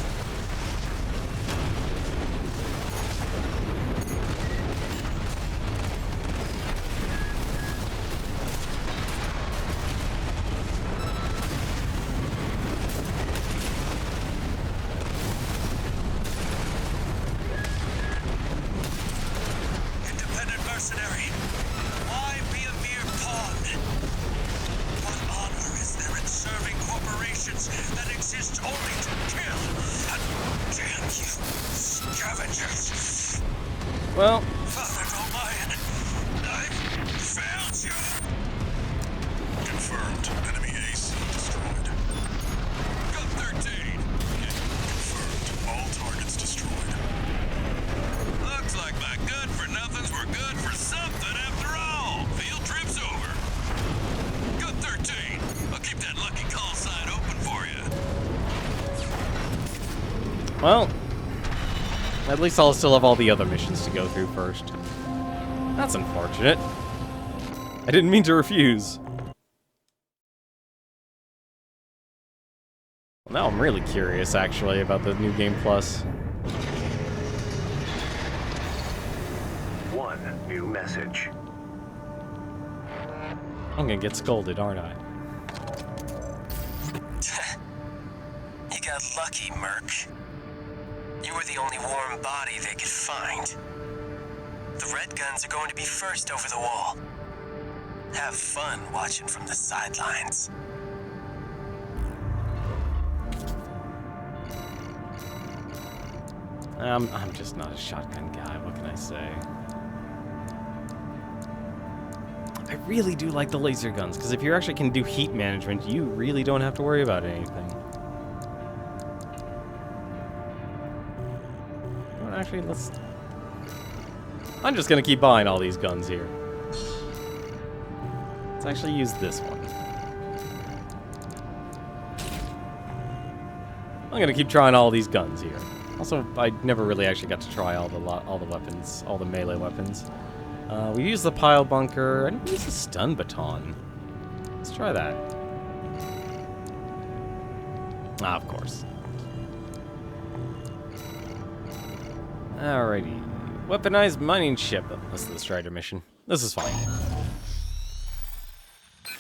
Well, Father Almighty, I found you. Confirmed. Enemy AC destroyed. Gun 13. Confirmed. All targets destroyed. Looks like my good-for-nothings were good for something after all. Field trip's over. Gun 13. I'll keep that lucky call sign open for you. well. At least I'll still have all the other missions to go through first. That's unfortunate. I didn't mean to refuse. Well, now I'm really curious, actually, about the new Game Plus. One new message. I'm gonna get scolded, aren't I? You got lucky, Merc. You were the only warm body they could find. The Red Guns are going to be first over the wall. Have fun watching from the sidelines. I'm just not a shotgun guy, what can I say? I really do like the laser guns, because if you actually can do heat management, you really don't have to worry about anything. Actually, I'm just gonna keep buying all these guns here. Let's actually use this one. I'm gonna keep trying all these guns here. Also, I never really actually got to try all the weapons, all the melee weapons. We used the pile bunker. I didn't use the stun baton. Let's try that. Ah, of course. Alrighty. Weaponized mining ship. Oh, this is the Strider mission. This is fine.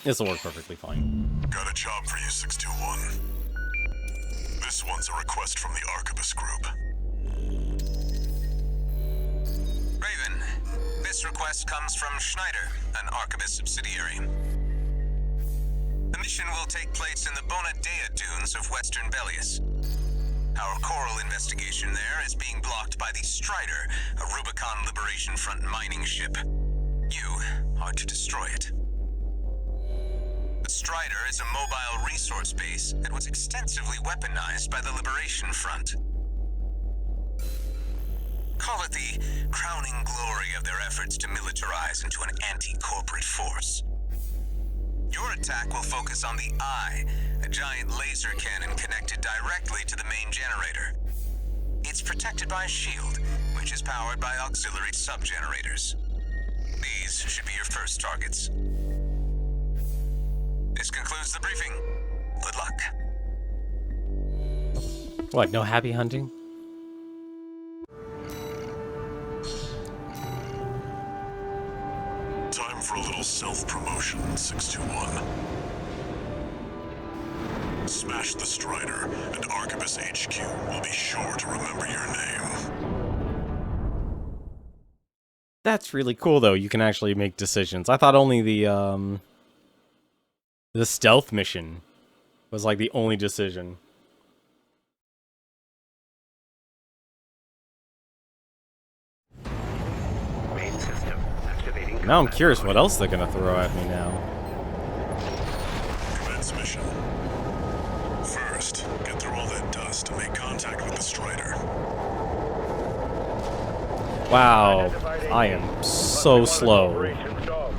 This will work perfectly fine. Got a job for you, 621. This one's a request from the Arquebus Group. Raven, this request comes from Schneider, an Arquebus subsidiary. The mission will take place in the Bonadea dunes of Western Belius. Our coral investigation there is being blocked by the Strider, a Rubicon Liberation Front mining ship. You are to destroy it. The Strider is a mobile resource base that was extensively weaponized by the Liberation Front. Call it the crowning glory of their efforts to militarize into an anti-corporate force. Your attack will focus on the Eye, a giant laser cannon connected directly to the main generator. It's protected by a shield, which is powered by auxiliary sub-generators. These should be your first targets. This concludes the briefing. Good luck. What, no happy hunting? Time for a little self-promotion, 621. Smash the Strider, and Arquebus HQ will be sure to remember your name. That's really cool, though. You can actually make decisions. I thought only the stealth mission was like the only decision. Main system activating. Now I'm combat curious mode. what else they're gonna throw at me now. Commence mission. First, get through all that dust and make contact with the Strider. Wow, I am so slow. Operations dogs.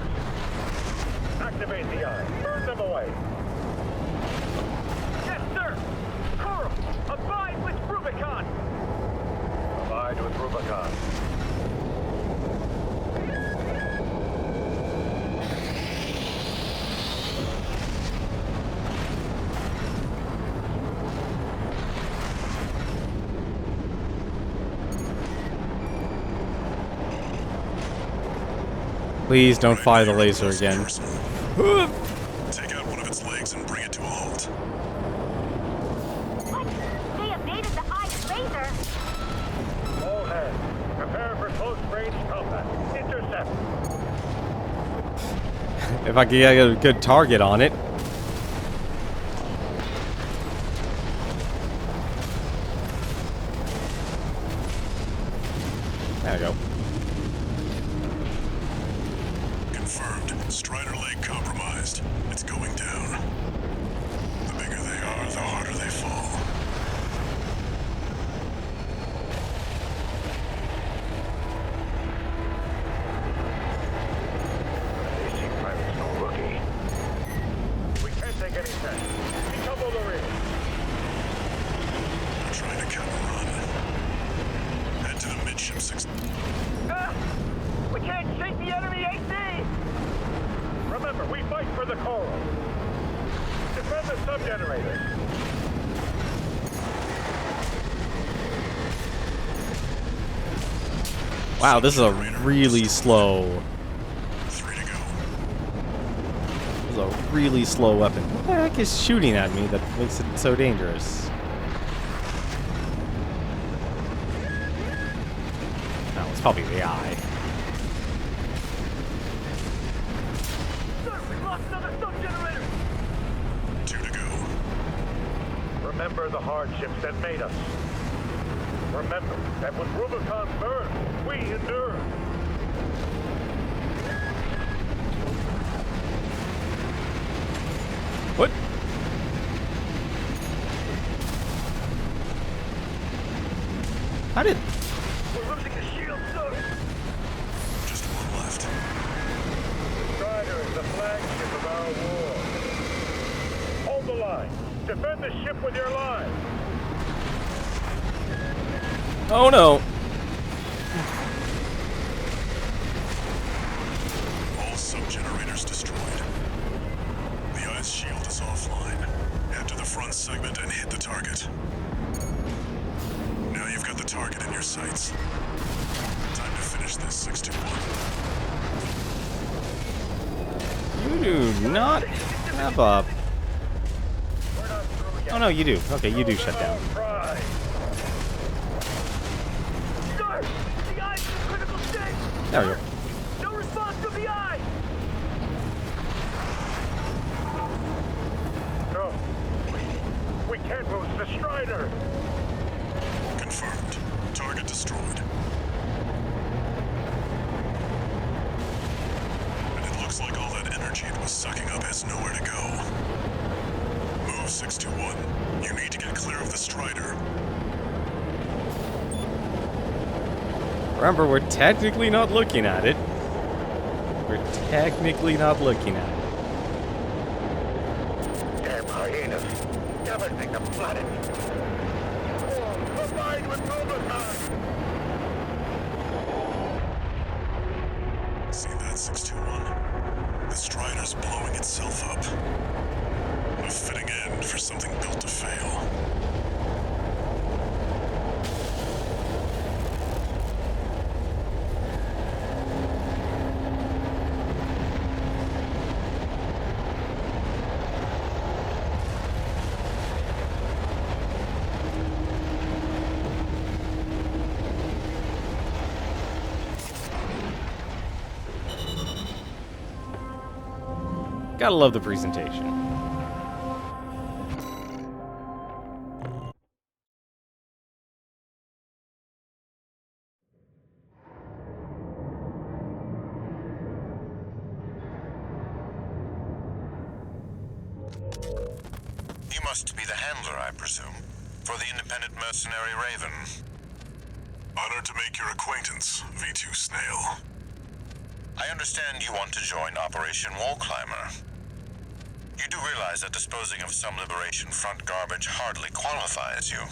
Activate the Eye. Burn them away. Yes, sir. Coral, abide with Rubicon. Abide with Rubicon. Please don't fire the laser again. Take out one of its legs and bring it to a halt. What? They evaded the Eye's laser? All hands, prepare for close-range combat. Intercept. If I can get a good target on it. There we go. Strider Lake compromised. It's going down. The bigger they are, the harder they fall. AC pilot's no rookie. We can't take any chances. Become over here. They're trying to counter-run. Head to the midship 6. We can't shake the enemy AC! Remember, we fight for the coral. Defend the sub-generator. Wow, this is a really slow. 3 to go. This is a really slow weapon. What the heck is shooting at me that makes it so dangerous? Oh, it's probably the eye. Sir, we lost another sub-generator! 2 to go. Remember the hardships that made us. Remember that when Rubicon burned, we endured. What? How did... We're losing the shield, sir! Just one left. Strider is the flagship of our war. Hold the line. Defend the ship with your lives. Oh no! All sub-generators destroyed. The ice shield is offline. Head to the front segment and hit the target. Now you've got the target in your sights. Time to finish this 621. You do not have a... We're not through yet. Oh no, you do. Okay, you do shut down. Pride. Sir, the eye's in critical state. There we go. No response to the eye. No, we can't lose the Strider. Confirmed. Target destroyed. And it looks like all that energy it was sucking up has nowhere to go. Move 621. You need to get clear of the Strider. Remember, we're technically not looking at it. We're technically not looking at it. Damn hyenas. Devastating the planet. Combined with Rubicon. See that 621? The Strider's blowing itself up. A fitting end for something built to fail. Gotta love the presentation. You must be the handler, I presume, for the independent mercenary Raven. Honored to make your acquaintance, V2 Snail. I understand you want to join Operation Wall Climber. You do realize that disposing of some Liberation Front garbage hardly qualifies you.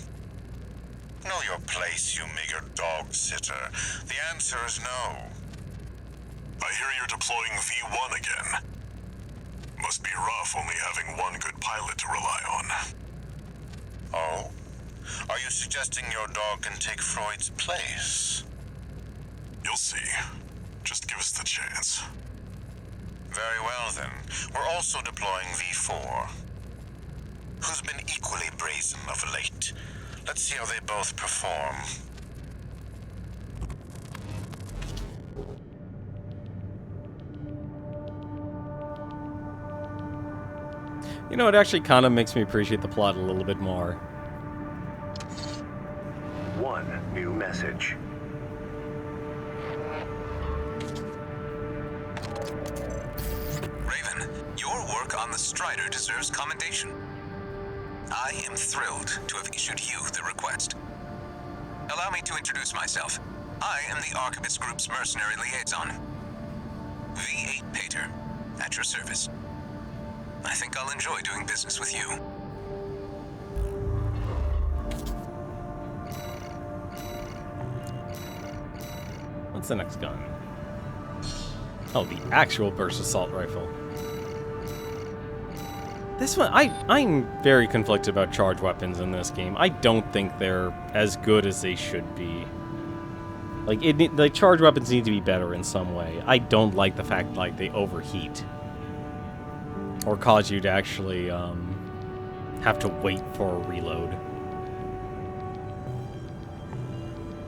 Know your place, you meager dog sitter. The answer is no. I hear you're deploying V1 again. Must be rough only having one good pilot to rely on. Oh? Are you suggesting your dog can take Freud's place? You'll see. Just give us the chance. Very well, then. We're also deploying V4, who's been equally brazen of late. Let's see how they both perform. You know, it actually kind of makes me appreciate the plot a little bit more. One new message. work on the Strider deserves commendation. I am thrilled to have issued you the request. Allow me to introduce myself. I am the Arquebus Group's mercenary liaison. V8 Pater, at your service. I think I'll enjoy doing business with you. What's the next gun? Oh, the actual burst assault rifle. This one, I'm very conflicted about charge weapons in this game. I don't think they're as good as they should be. Like, charge weapons need to be better in some way. I don't like the fact, like, they overheat. Or cause you to actually, have to wait for a reload.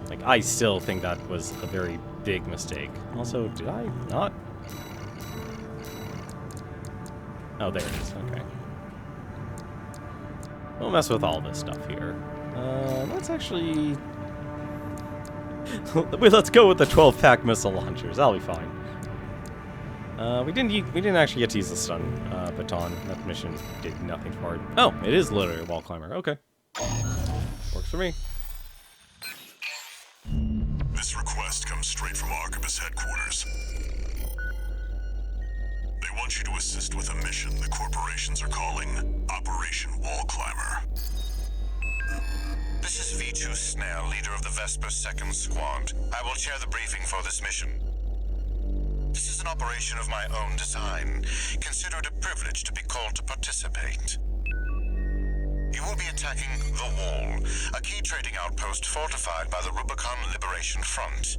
Like, I still think that was a very big mistake. Also, did I not? Oh, there it is. Okay. We'll mess with all this stuff here. Let's actually... let's go with the 12-pack missile launchers. That'll be fine. We didn't actually get to use the stun baton. That mission did nothing for it. Oh, it is literally a wall climber. Okay. Works for me. This request comes straight from Arquebus headquarters. They want you to assist with a mission the corporations are calling Operation Wall Climber. This is V2 Snell, leader of the Vesper 2nd Squad. I will chair the briefing for this mission. This is an operation of my own design. Consider it a privilege to be called to participate. You will be attacking The Wall, a key trading outpost fortified by the Rubicon Liberation Front.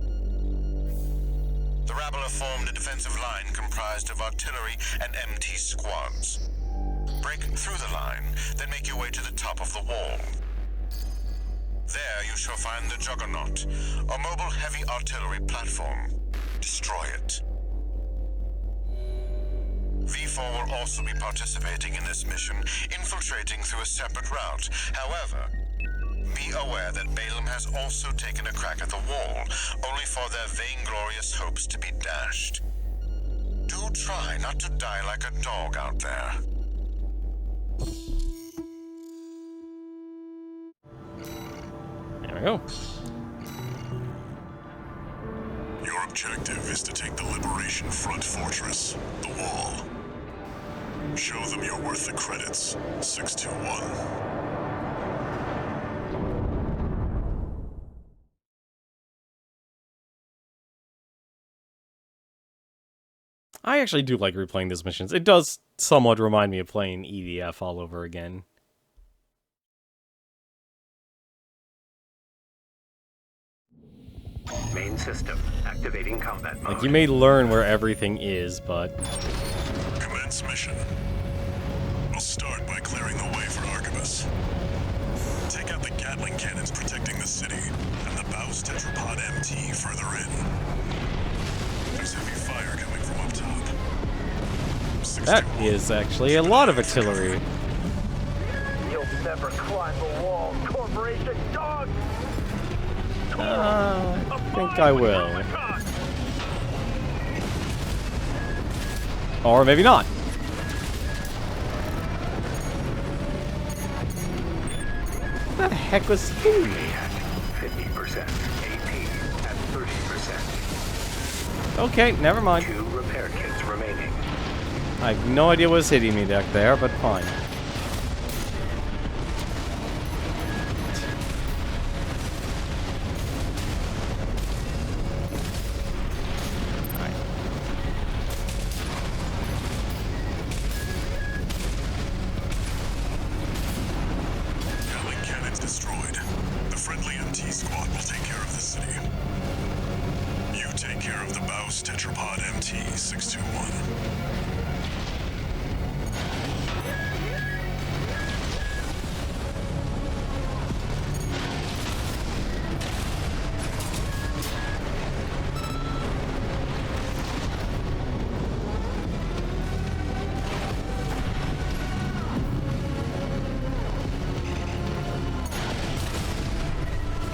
The rabble have formed a defensive line comprised of artillery and MT squads. Break through the line, then make your way to the top of the wall. There you shall find the Juggernaut, a mobile heavy artillery platform. Destroy it. V4 will also be participating in this mission, infiltrating through a separate route. However, be aware that Balaam has also taken a crack at the wall, only for their vainglorious hopes to be dashed. Do try not to die like a dog out there. There we go. Your objective is to take the Liberation Front fortress, the Wall. Show them you're worth the credits. 621. I actually do like replaying these missions. It does somewhat remind me of playing EDF all over again. Main system activating combat mode. Like, you may learn where everything is, but... Commence mission. We'll start by clearing the way for Arquebus. Take out the Gatling cannons protecting the city, and the Baus Tetrapod MT further in. There's heavy fire coming from up top. That is actually a lot of artillery. You'll never climb the wall, corporation dog! I think I will. Or maybe not. What the heck was hitting me? 50%. AP at 30%. Okay, never mind. 2 repair kits remaining. I have no idea what's hitting me back there, but fine. Gatling cannons destroyed. The friendly MT squad will take care of the city. You take care of the Baus Tetrapod MT 621.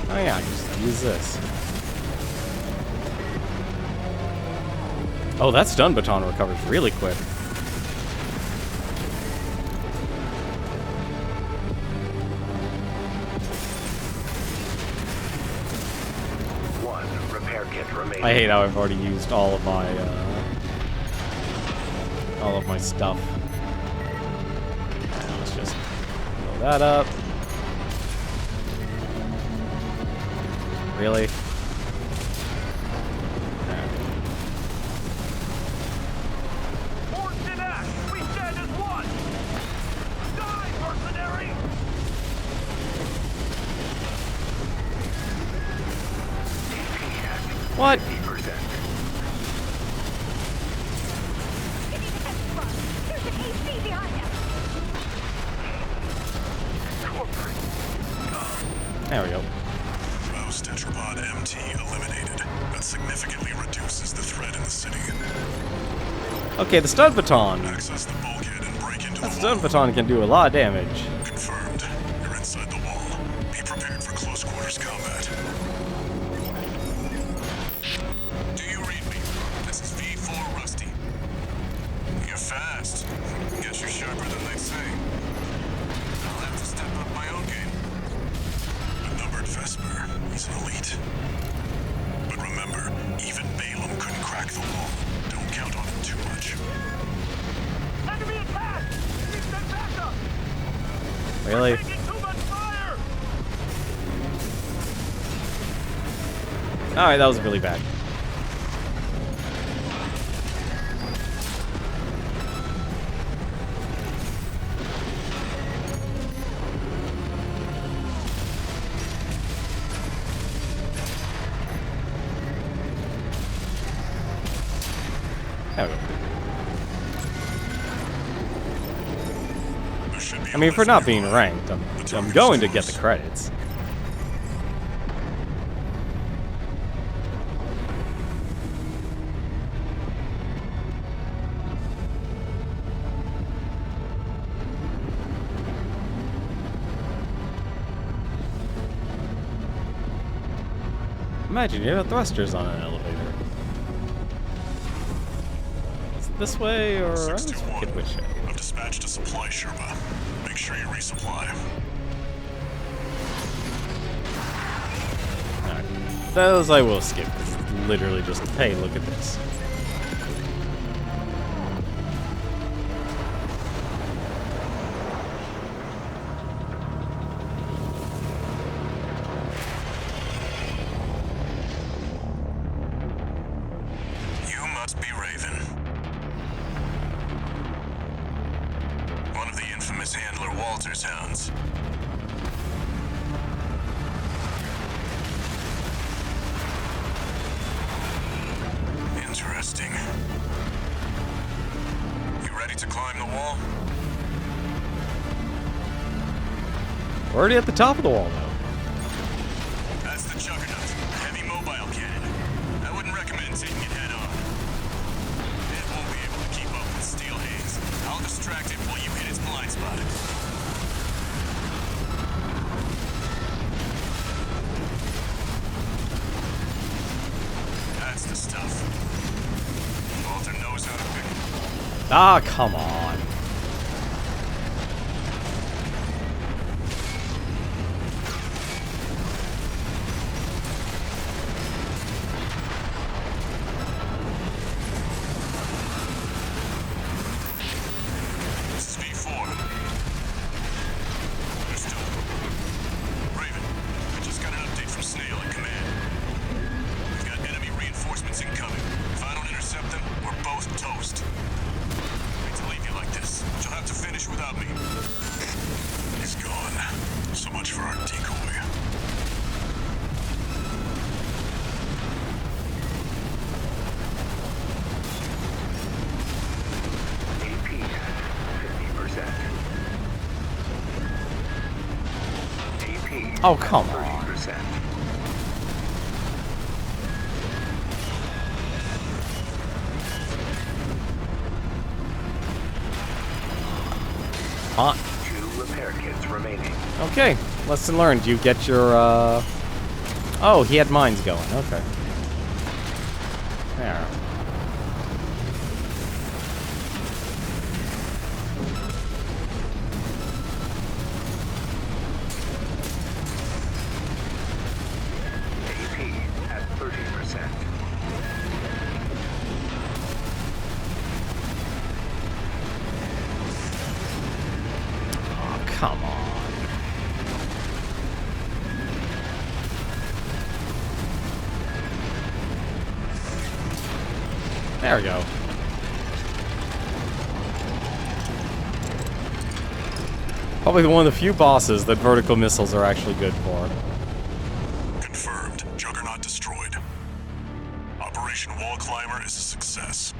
Oh yeah, just use this. Oh, that stun baton recovers really quick. kit remaining. I hate how I've already used all of my stuff. Now let's just blow that up. Really? Forged in act! We stand as one! Die, mercenary! What? 50%. Give me the head front. There's an AC behind us. There we go. Mouse Tetrapod MT eliminated. That significantly reduces the threat in the city. Okay, the stun baton. Access the bulkhead and break into That the stun wall. baton can do a lot of damage. Confirmed. You're inside the wall. Be prepared for close quarters combat. Do you read me? This is V4 Rusty. You're fast. Guess you're sharper than they say. I'll have to step up my own game. A numbered Vesper. He's an elite. But remember, even Balaam couldn't crack the wall. Don't count on him too much. Enemy attack! We send backup! Really? Taking too much fire! Alright, that was really bad. There we go. There should be I mean, a for not lift being nearby. ranked, I'm going to get the credits. Imagine you have thrusters on an elevator. Is it this way, or I always 621. forget which way. I've dispatched a supply Sherpa. Make sure you resupply. Alright. Those I will skip. It's literally just, hey, look at this. You must be Raven. One of the infamous handler Walter's hounds. Interesting. You ready to climb the wall? We're already at the top of the wall, though. That's the Juggernaut, a heavy mobile cannon. I wouldn't recommend taking it head on. It won't be able to keep up with Steel Haze. I'll distract it while you hit its blind spot. That's the stuff. Walter knows how to pick it. Ah, come on. This is V4. Understood. Raven, I just got an update from Snail at command. We've got enemy reinforcements incoming. If I don't intercept them, we're both toast. I hate to leave you like this, but you'll have to finish without me. He's gone. So much for our decoy. AP at 50%. AP Oh, come on. 30%. Hot. 2 repair kits remaining. Okay, lesson learned. You get your, Oh, he had mines going. Okay. There. AP at 30%. There we go. Probably one of the few bosses that vertical missiles are actually good for. Confirmed. Juggernaut destroyed. Operation Wall Climber is a success.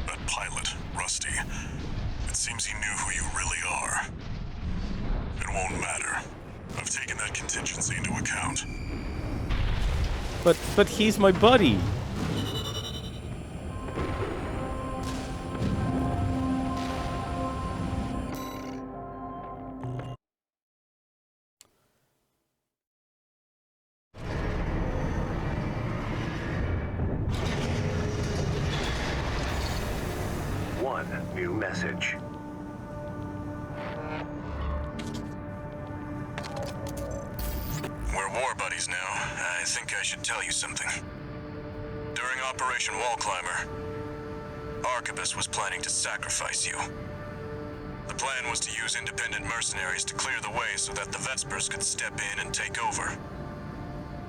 That pilot, Rusty, it seems he knew who you really are. It won't matter. I've taken that contingency into account. But he's my buddy. One new message. We're war buddies now. I think I should tell you something. During Operation Wall Climber, Arquebus was planning to sacrifice you. The plan was to use independent mercenaries to clear the way so that the Vespers could step in and take over.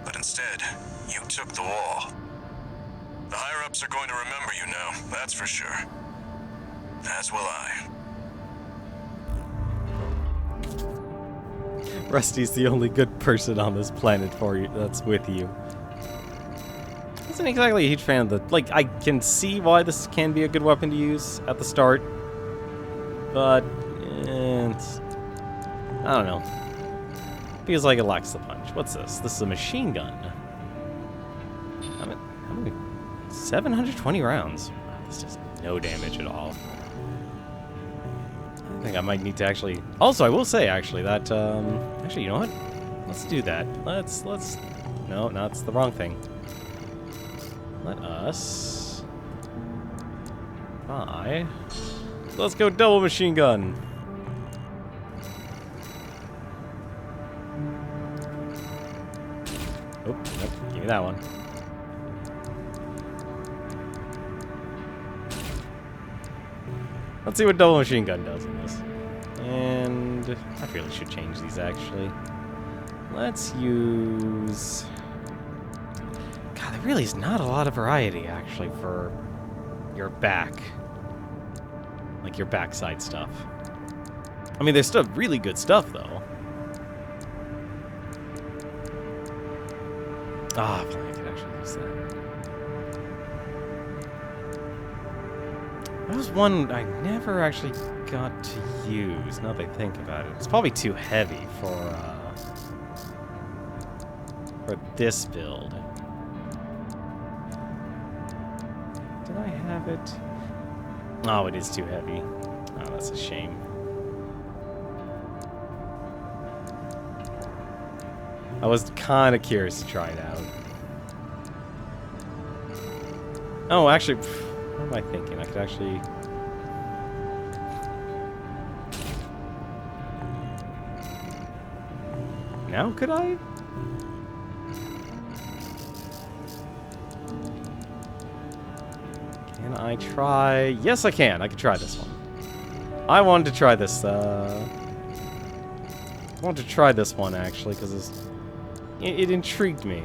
But instead, you took the wall. The higher-ups are going to remember you now, that's for sure. As will I. Rusty's the only good person on this planet for you that's with you. Isn't exactly a huge fan of the... Like, I can see why this can be a good weapon to use at the start. But... it's... I don't know. Feels like it lacks the punch. What's this? This is a machine gun. How many... 720 rounds. Wow, this does no damage at all. I think I might need to actually... Also, I will say, actually, that, Actually, you know what? Let's do that. Let's... No, that's the wrong thing. Let us... buy... Let's go double machine gun! Oh, nope. Give me that one. Let's see what double machine gun does in this. And I really should change these, actually. Let's use... God, there really is not a lot of variety, actually, for your back. Like, your backside stuff. I mean, there's still really good stuff, though. Ah, I could actually use that. That was one I never actually got to use, now that I think about it. It's probably too heavy for this build. Did I have it? Oh, it is too heavy. Oh, that's a shame. I was kind of curious to try it out. Oh, actually, what am I thinking? I could actually... Now could I? Can I try? Yes, I can. I can try this one. I wanted to try this, I wanted to try this one, actually, because it intrigued me.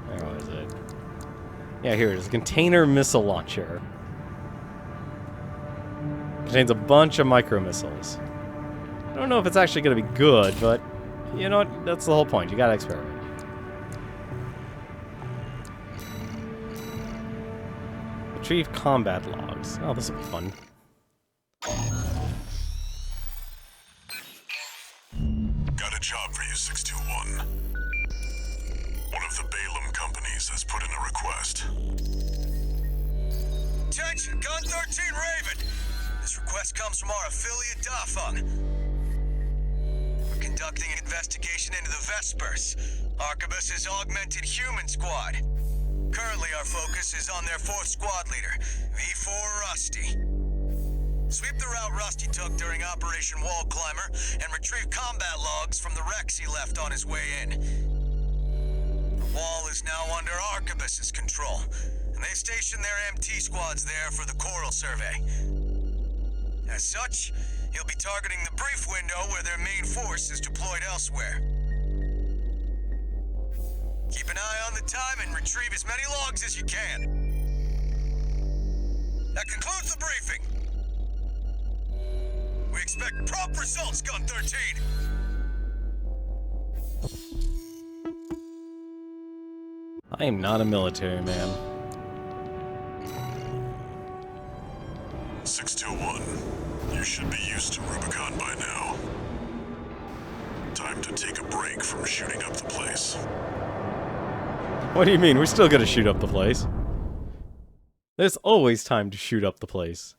Where was it? Yeah, here it is. Container missile launcher. Contains a bunch of micro missiles. I don't know if it's actually going to be good, but you know what? That's the whole point. You gotta experiment. Retrieve combat logs. Oh, this will be fun. Got a job for you, 621. One of the Balaam companies has put in a request. Attention, Gun 13 Raven! This request comes from our affiliate Dafeng. We're conducting an investigation into the Vespers, Arquebus's augmented human squad. Currently, our focus is on their 4th squad leader, V4 Rusty. Sweep the route Rusty took during Operation Wall Climber and retrieve combat logs from the wrecks he left on his way in. The wall is now under Arquebus's control, and they stationed their MT squads there for the Coral Survey. As such, he'll be targeting the brief window where their main force is deployed elsewhere. Keep an eye on the time and retrieve as many logs as you can. That concludes the briefing. We expect prompt results, Gun 13. I am not a military man. 621. You should be used to Rubicon by now. Time to take a break from shooting up the place. What do you mean? We're still gonna shoot up the place. There's always time to shoot up the place.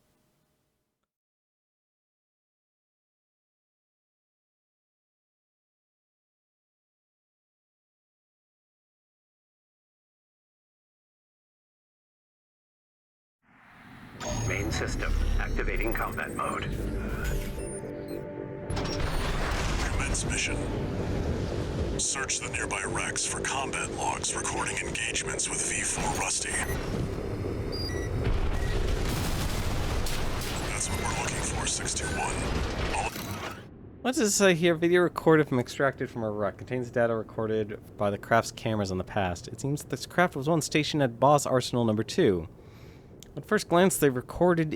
Main system activating combat mode. Commence mission. Search the nearby wrecks for combat logs recording engagements with V4 Rusty. That's what we're looking for, 621. All What does it say here? Video recorded from extracted from a wreck. Contains data recorded by the craft's cameras in the past. It seems this craft was once stationed at Boss Arsenal number 2. At first glance, the recovered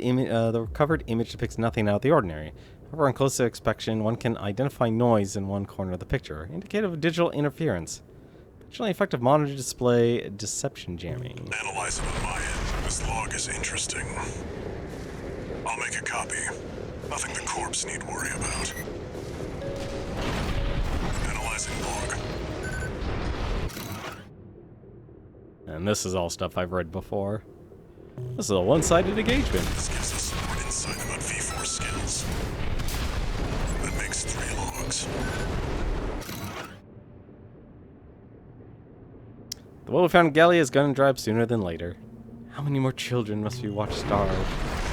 image depicts nothing out of the ordinary. However, on closer inspection, one can identify noise in one corner of the picture, indicative of digital interference. Potentially effective monitor display deception jamming. analyze it on my end. This log is interesting. I'll make a copy. Nothing the corpse need worry about. Analyzing log. And this is all stuff I've read before. This is a one-sided engagement. This gives us some more insight about V4 skills. That makes 3 logs. The well we found Gallia is gonna drive sooner than later. How many more children must we watch starve?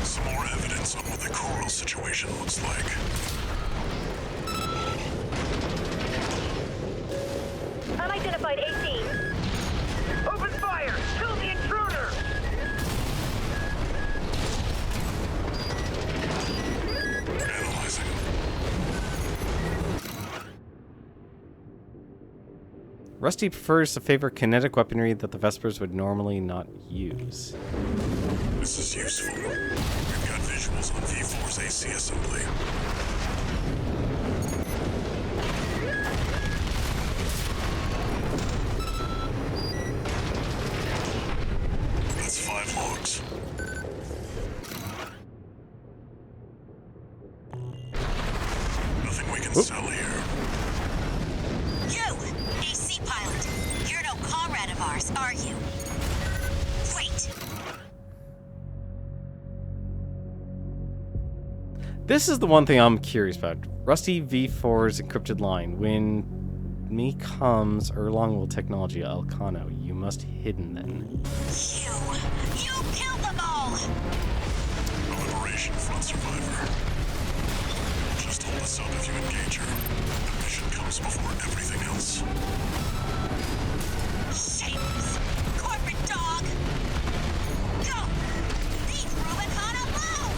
Some more evidence on what the coral situation looks like. Unidentified AC. Open fire! Kill the intruder! Analyzing. Rusty prefers to favor kinetic weaponry that the Vespers would normally not use. This is useful. We've got visuals on V4's AC assembly. That's 5 logs. Nothing we can sell here. You, AC pilot. You're no comrade of ours, are you? Wait. This is the one thing I'm curious about. Rusty V4's encrypted line. When me comes Erlong will technology Elcano. You must hidden then. You killed them all. A Liberation Front survivor. Just hold us up if you engage her. The mission comes before everything else. Shameless corporate dog. Go. Leave Rubicon alone.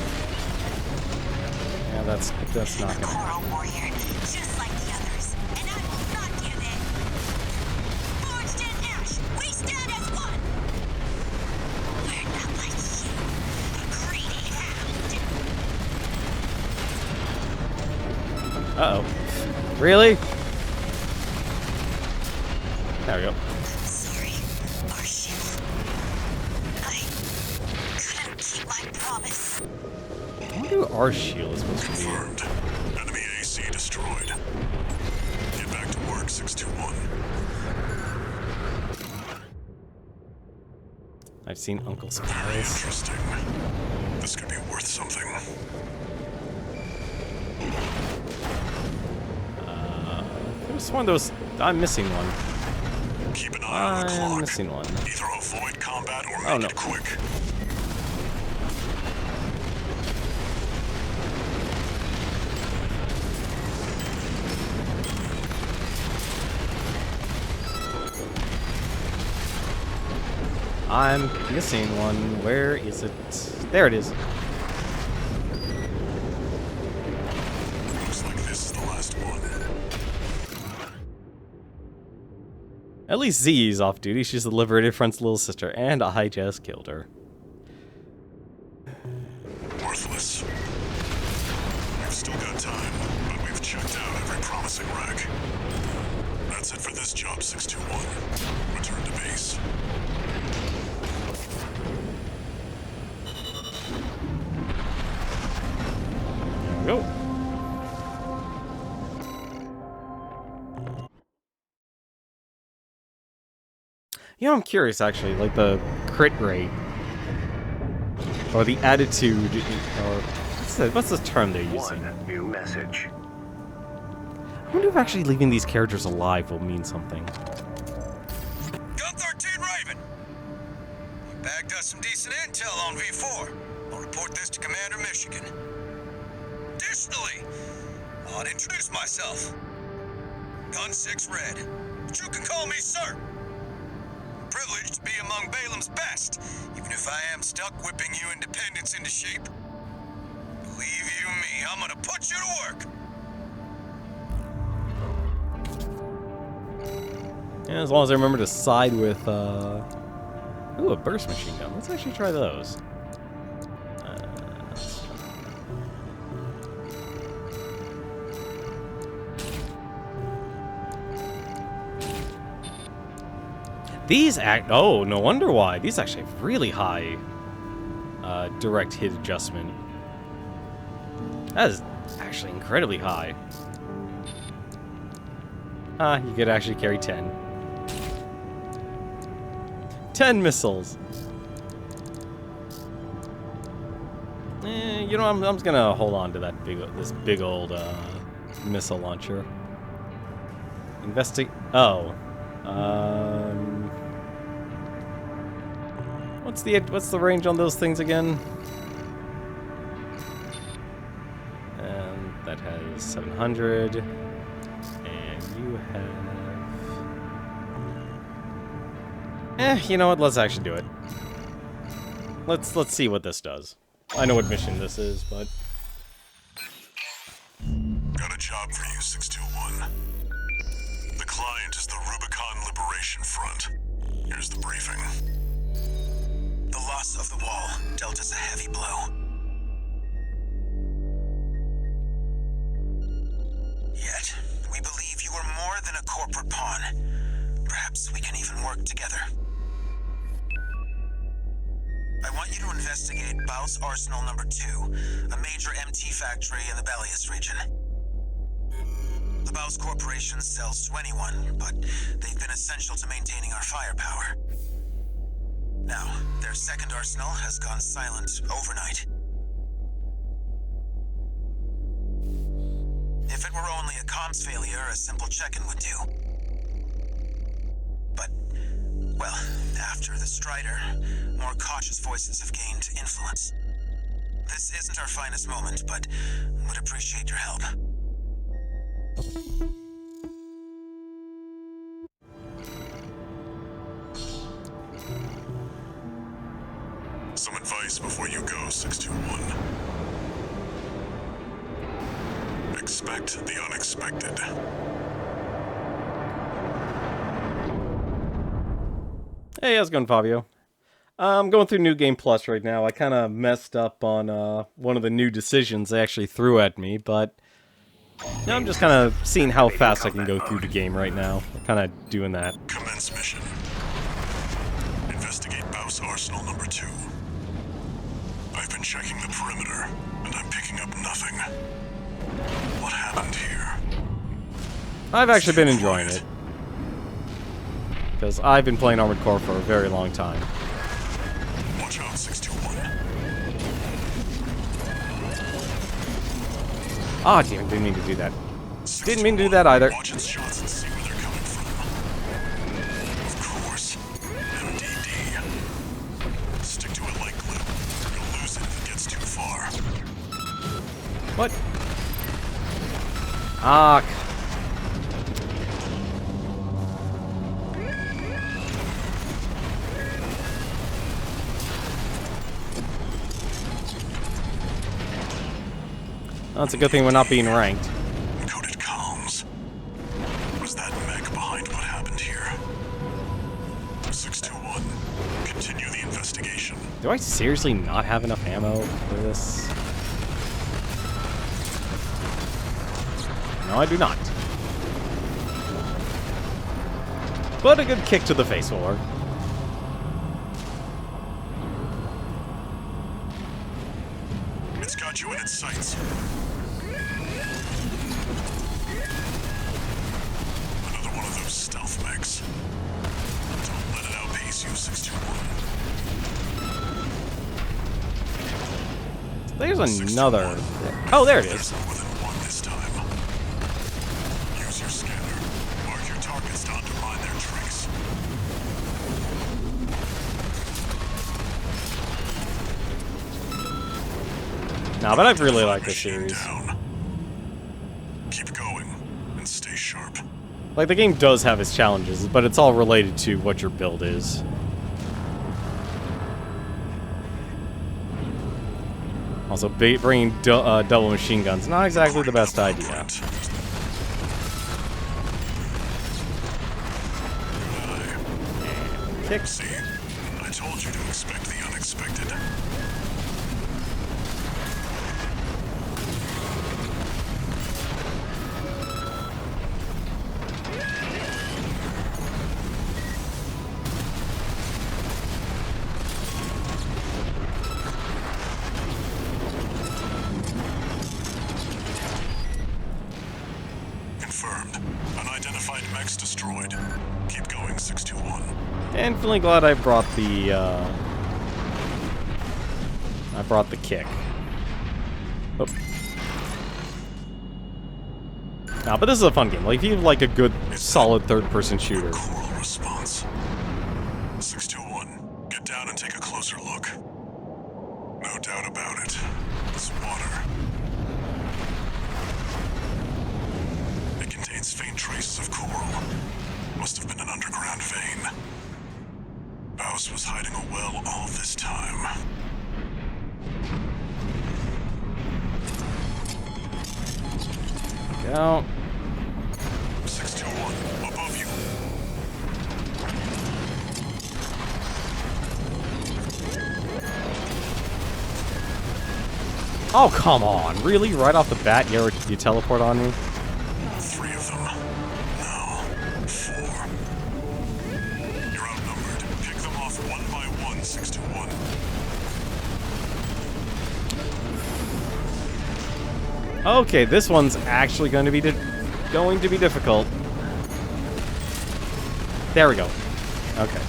Yeah, that's not gonna happen. Coral warrior, just like the others, and I will not give in. Forged in ash, we stand as one. We're not like you, a greedy hound. Uh-oh. Really? There we go. Sorry, Arshil. I couldn't keep my promise. I wonder who our shield is supposed to be. Confirmed. Enemy AC destroyed. Get back to work, 621. I've seen Uncle Very Spies. interesting. This could be worth something. There was one of those. I'm missing one. Keep an eye on the clock. I'm missing one. Either avoid combat or Oh, make no. it quick. I'm missing one. Where is it? There it is. Looks like this is the last one. At least Z's off duty. She's the liberated front's little sister, and I just killed her. Worthless. We've still got time, but we've checked out every promising wreck. That's it for this job, 621. Return to base. There we go. You know, I'm curious actually, like the crit rate or the attitude, or what's the term they're using? One new message. I wonder if actually leaving these characters alive will mean something. Gun 13 Raven. We bagged us some decent intel on V4. I'll report this to Commander Michigan. Additionally, I'll introduce myself. Gun 6 Red, but you can call me Sir. Privileged to be among Balaam's best, even if I am stuck whipping you independents into shape. Believe you me, I'm gonna put you to work. Yeah, as long as I remember to side with, ooh, a burst machine gun. Let's actually try those. These oh, no wonder why. These actually have really high direct hit adjustment. That is actually incredibly high. You could actually carry 10. 10 missiles. You know, I'm just gonna hold on to that this big old missile launcher. Oh. What's the range on those things again? And that has 700. And you have. You know what? Let's actually do it. Let's see what this does. I know what mission this is, but Got a job for you, 621. The client is the Rubicon Liberation Front. Here's the briefing. The loss of the wall dealt us a heavy blow. Yet, we believe you are more than a corporate pawn. Perhaps we can even work together. I want you to investigate Baus Arsenal number 2, a major MT factory in the Belius region. The Baus Corporation sells to anyone, but they've been essential to maintaining our firepower. Now, their second arsenal has gone silent overnight. If it were only a comms failure, a simple check-in would do. But, well, after the Strider, more cautious voices have gained influence. This isn't our finest moment, but would appreciate your help. Some advice before you go, 621. Expect the unexpected. hey, how's it going, Fabio? I'm going through New Game Plus right now. I kind of messed up on one of the new decisions they actually threw at me, but now I'm just kind of seeing how fast I can go through the game right now. I'm kind of doing that. Commence mission. Investigate Baus Arsenal number 2. I've been checking the perimeter, and I'm picking up nothing. What happened here? I've actually been enjoying it, because I've been playing Armored Core for a very long time. Watch out, 621. Ah, damn it, didn't mean to do that. Didn't mean to do that either. Watch its shots and see where they're coming from. Of course, MDD. Stick to it like glue. You'll lose it if it gets too far. What? Ah. Well, it's a good thing we're not being ranked. Encoded comms. Was that mech behind what happened here? Do I seriously not have enough ammo for this? No, I do not. But a good kick to the face will work. It's got you in its sights. Another one of those stealth mechs. Don't let it outpace you, 621. There's another... Oh, there it is. More than one this time. Use your scanner. Mark your targets to undermine their tricks. Nah, but I really like this Machine series. down. Keep going and stay sharp. Like, the game does have its challenges, but it's all related to what your build is. Also, bringing double machine guns, not exactly the best idea. Kick. See, I told you to expect the unexpected. Confirmed. Unidentified mechs destroyed. Keep going, 621. And feeling glad I brought the, kick. Oh. Nah, but this is a fun game. Like, if you like a good, solid third-person shooter. Coral response. 621, get down and take a closer look. No doubt about it. It's water. It contains faint traces of coral. Must have been an underground vein. Baus was hiding a well all this time. Go. 621, above you. Oh, come on. Really? Right off the bat, you teleport on me? 3 of them. No, 4. You're outnumbered. Pick them off one by one, 621. Okay, this one's actually going to be difficult. There we go. Okay.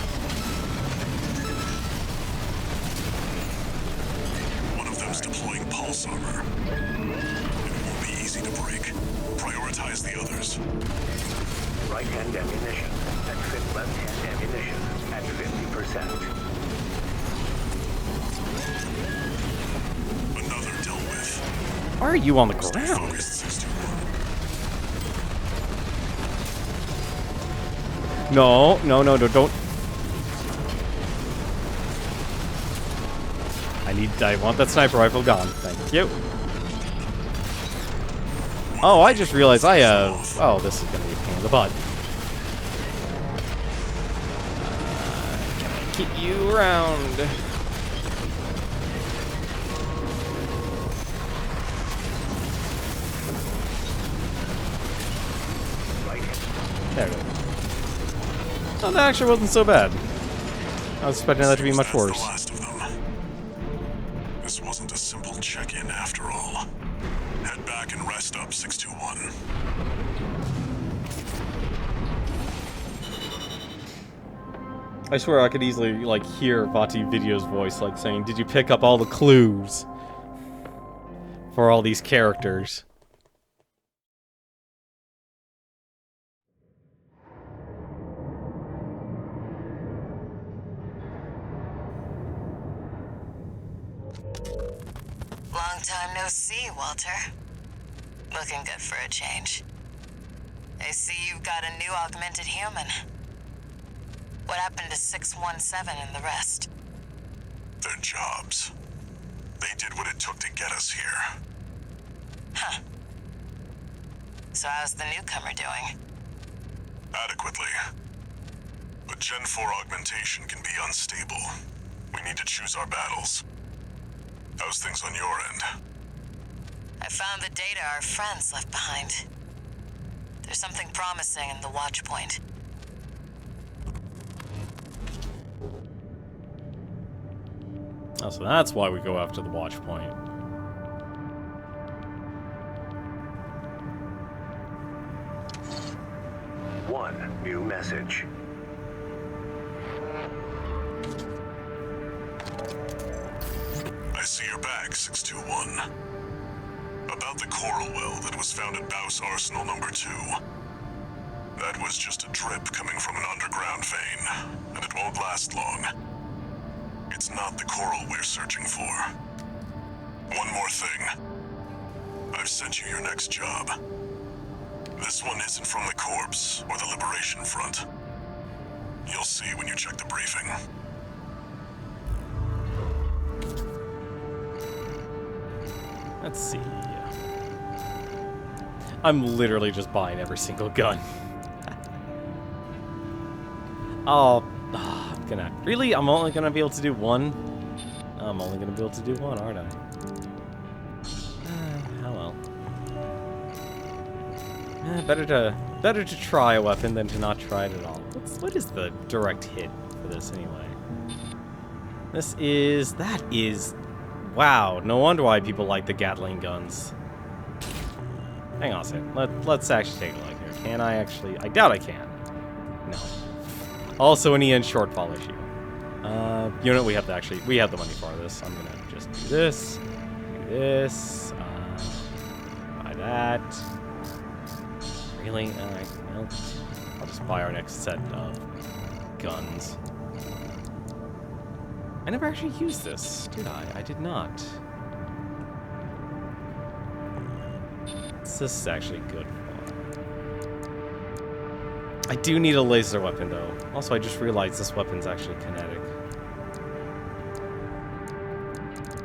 One of them's deploying pulse armor. It won't be easy to break. Prioritize the others. Right-hand ammunition. Exit left-hand ammunition at 50%. Another dealt with. Why are you on the Stay ground? focused, 621. No, don't. I want that sniper rifle gone. Thank you. Oh, I just realized I have... Oh, this is going to be a pain in the butt. Get you around. There we go. Oh, that actually wasn't so bad. I was expecting that to be Seems much that's the worse. last of them. This wasn't a simple check-in after all. Head back and rest up, 621. I swear I could easily, like, hear Vati Video's voice, like, saying, "Did you pick up all the clues for all these characters?" Long time no see, Walter. Looking good for a change. I see you've got a new augmented human. What happened to 617 and the rest? Their jobs. They did what it took to get us here. Huh. So how's the newcomer doing? Adequately. But Gen 4 augmentation can be unstable. We need to choose our battles. How's things on your end? I found the data our friends left behind. There's something promising in the watch point. Oh, so that's why we go after the watch point. One new message. I see you're back, 621. About the coral well that was found at Baus Arsenal number 2. That was just a drip coming from an underground vein, and it won't last long. It's not the coral we're searching for. One more thing. I've sent you your next job. This one isn't from the Corps or the Liberation Front. You'll see when you check the briefing. Let's see. I'm literally just buying every single gun. I'm gonna... Really? I'm only gonna be able to do one? I'm only gonna be able to do one, aren't I? Oh well. Better to try a weapon than to not try it at all. What is the direct hit for this anyway? That is... Wow, no wonder why people like the Gatling guns. Hang on a second. Let's actually take a look here. Can I actually... I doubt I can. No. Also an EN shortfall issue. You know, we have the money for this. I'm gonna just do this. Do this. Buy that. Really? Alright, well, I'll just buy our next set of guns. I never actually used this, did I? I did not. What's this actually good for? I do need a laser weapon, though. Also, I just realized this weapon's actually kinetic.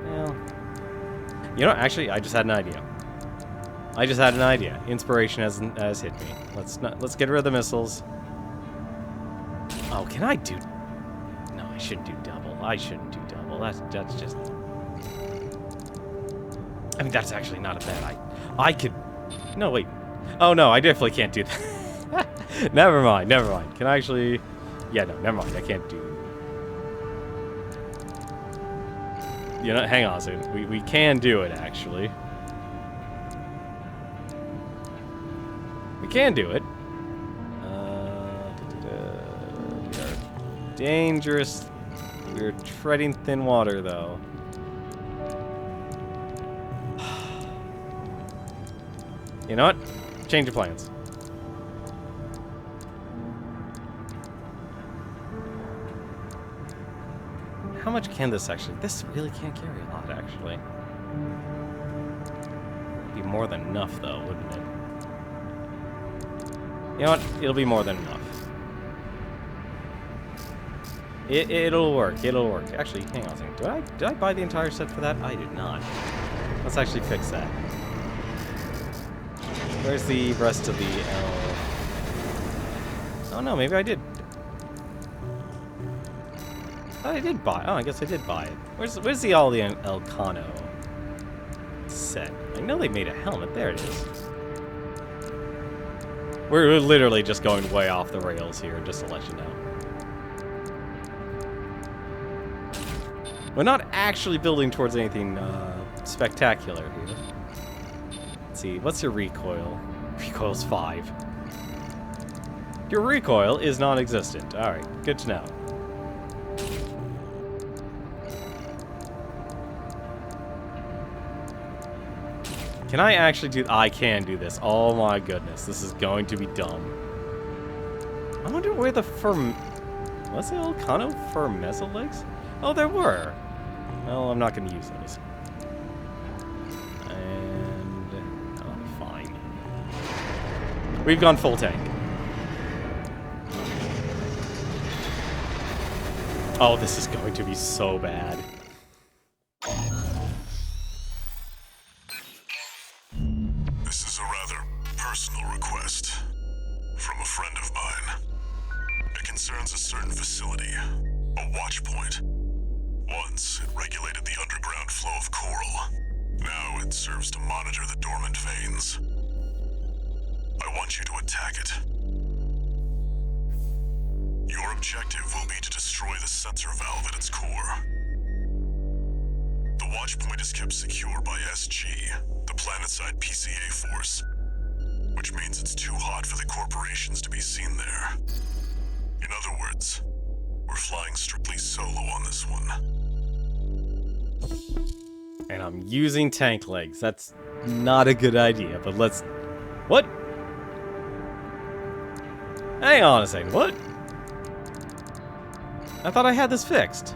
Well... You know, actually, I just had an idea. Inspiration has hit me. Let's get rid of the missiles. Oh, can I do... No, I shouldn't do double. I shouldn't do double. That's just... I mean, that's actually not a bad... I could... No, wait. Oh, no, I definitely can't do that. Never mind. Can I actually... Yeah, no, never mind. I can't do... You know, hang on a second. We can do it, actually. We can do it. We are dangerous. We're treading thin water, though. You know what? Change of plans. How much can this actually? This really can't carry a lot, actually. It'd be more than enough, though, wouldn't it? You know what? It'll be more than enough. It'll work. Actually, hang on a second. Did I buy the entire set for that? I did not. Let's actually fix that. Where's the rest of the L? Oh no, maybe I did. I did buy. Oh, I guess I did buy it. Where's the Elcano set? I know they made a helmet. There it is. We're literally just going way off the rails here, just to let you know. We're not actually building towards anything spectacular here. Let's see, what's your recoil? Recoil's 5. Your recoil is non-existent. Alright, good to know. Can I actually do... I can do this. Oh my goodness, this is going to be dumb. I wonder where the Was it Elcano Firmeza legs? Oh, there were. Well, I'm not going to use those. And... Oh, fine. We've gone full tank. Oh, this is going to be so bad. This is a rather personal request from a friend of mine. It concerns a certain facility, a watch point. Once, it regulated the underground flow of coral. Now it serves to monitor the dormant veins. I want you to attack it. Your objective will be to destroy the sensor valve at its core. The watch point is kept secure by SG, the planetside PCA force, which means it's too hot for the corporations to be seen there. In other words, we're flying strictly solo on this one. And I'm using tank legs. That's not a good idea, but let's... What? Hang on a second, what? I thought I had this fixed.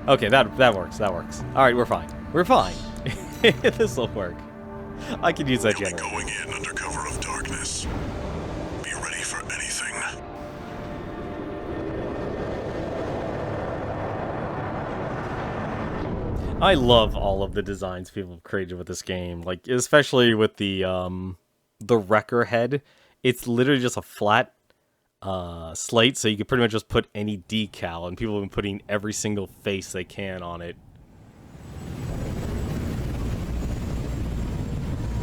Okay, that works, that works. Alright, we're fine. We're fine. This'll work. I could use that You'll be generator. going in under cover of darkness. Be ready for anything. I love all of the designs people have created with this game, like especially with the wrecker head. It's literally just a flat slate, so you can pretty much just put any decal, and people have been putting every single face they can on it.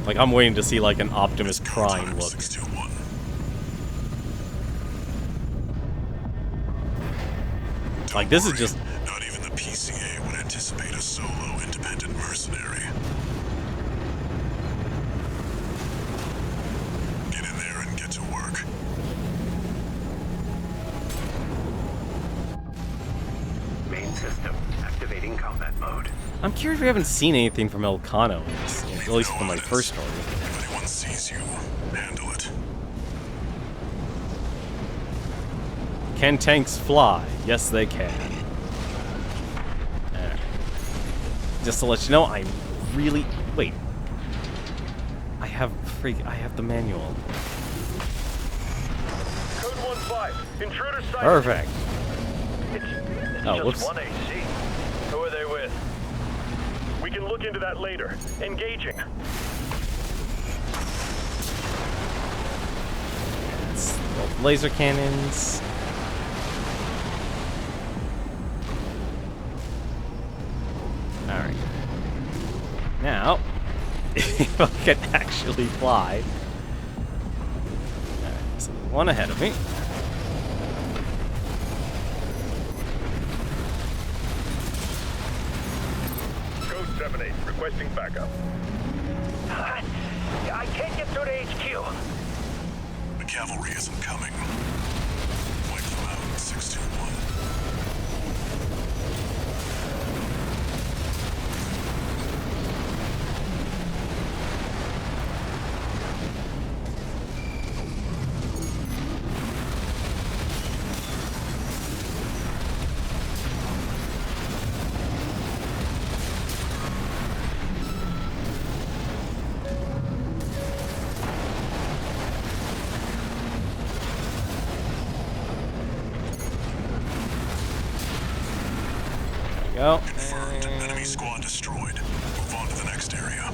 Like I'm waiting to see like an Optimus Prime look. 621. Like this is just Not even the PCA would anticipate a solo independent mercenary. Get in there and get to work. Main system activating combat mode. I'm curious if we haven't seen anything from Elcano in this, at least from my first story. If anyone sees you, handle it. Can tanks fly? Yes, they can. Alright. Just to let you know, I'm really... Wait. I have the manual. Code 1-5. Intruder sighted. Perfect. It's Oh, just whoops. one AC. Who are they with? We can look into that later. Engaging. It's both laser cannons. Alright. Now, if I can actually fly. Alright, so one ahead of me. Code 7-8. Requesting backup. I can't get through to HQ. The cavalry isn't coming. Wipe them out, 621. Go. Confirmed. Enemy And squad destroyed. Move on to the next area.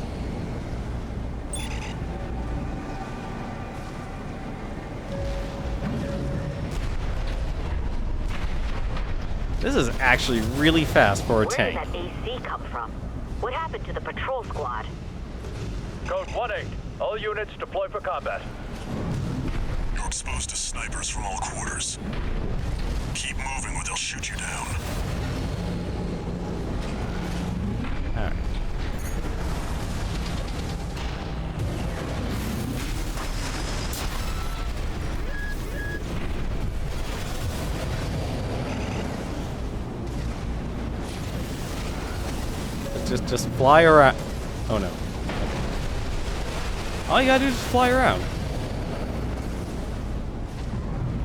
this is actually really fast for a Where tank. did that AC come from? What happened to the patrol squad? Code 1-8. All units deploy for combat. You're exposed to snipers from all quarters. Keep moving or they'll shoot you down. Alright. Just fly around. Oh no. All you gotta do is just fly around.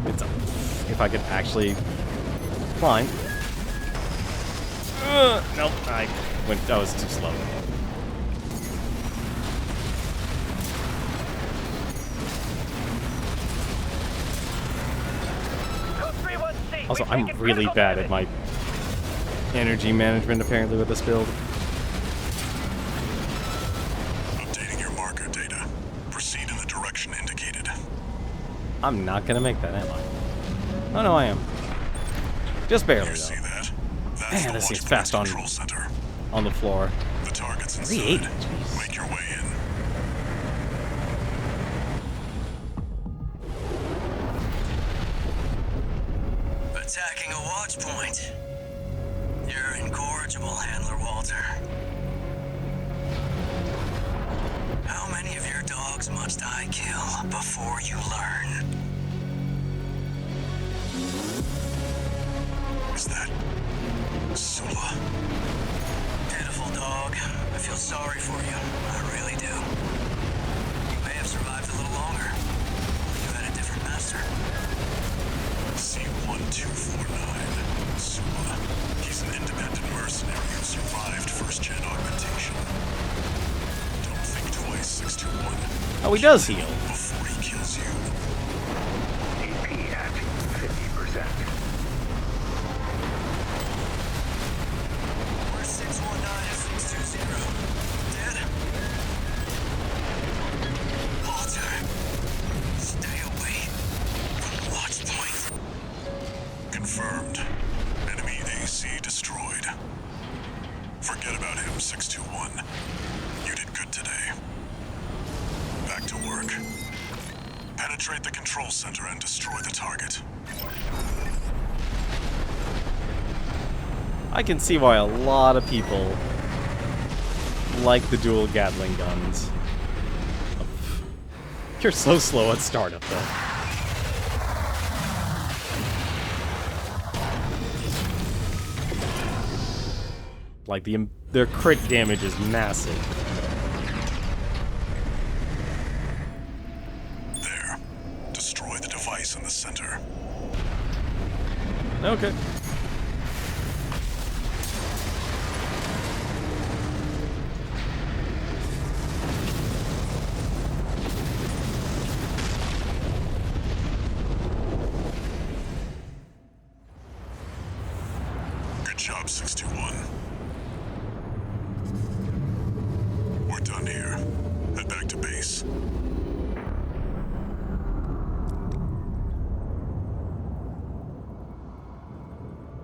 It's if I could actually climb. Nope, I was too slow. Code 3-1-C. Also, We've I'm taken really critical bad at damage. my energy management apparently with this build. Updating your marker data. Proceed in the direction indicated. I'm not gonna make that, am I? Oh no, I am. Just barely, You see though. that? That's Man, the this seems Watchpoint fast on- control center. On the floor. The target's inside. 380, jeez. Make your way in. Attacking a watch point. You're incorrigible, Handler Walter. How many of your dogs must I kill before you learn? Is that Sula? Pitiful dog. I feel sorry for you. I really do. You may have survived a little longer. You had a different master. C-1249. Sula. He's an independent mercenary who survived first-gen augmentation. Don't think twice, 621. Oh, he does heal. Before he kills you. AP at 50%. Where's 619 and 620? Dead? Walter, stay away from watch point. Confirmed. Enemy AC destroyed. Forget about him, 621. You did good today. Back to work. Penetrate the control center and destroy the target. I can see why a lot of people like the dual Gatling guns. You're so slow at startup, though. Like, their crit damage is massive. There. Destroy the device in the center. Okay. Good job, 621. We're done here. Head back to base.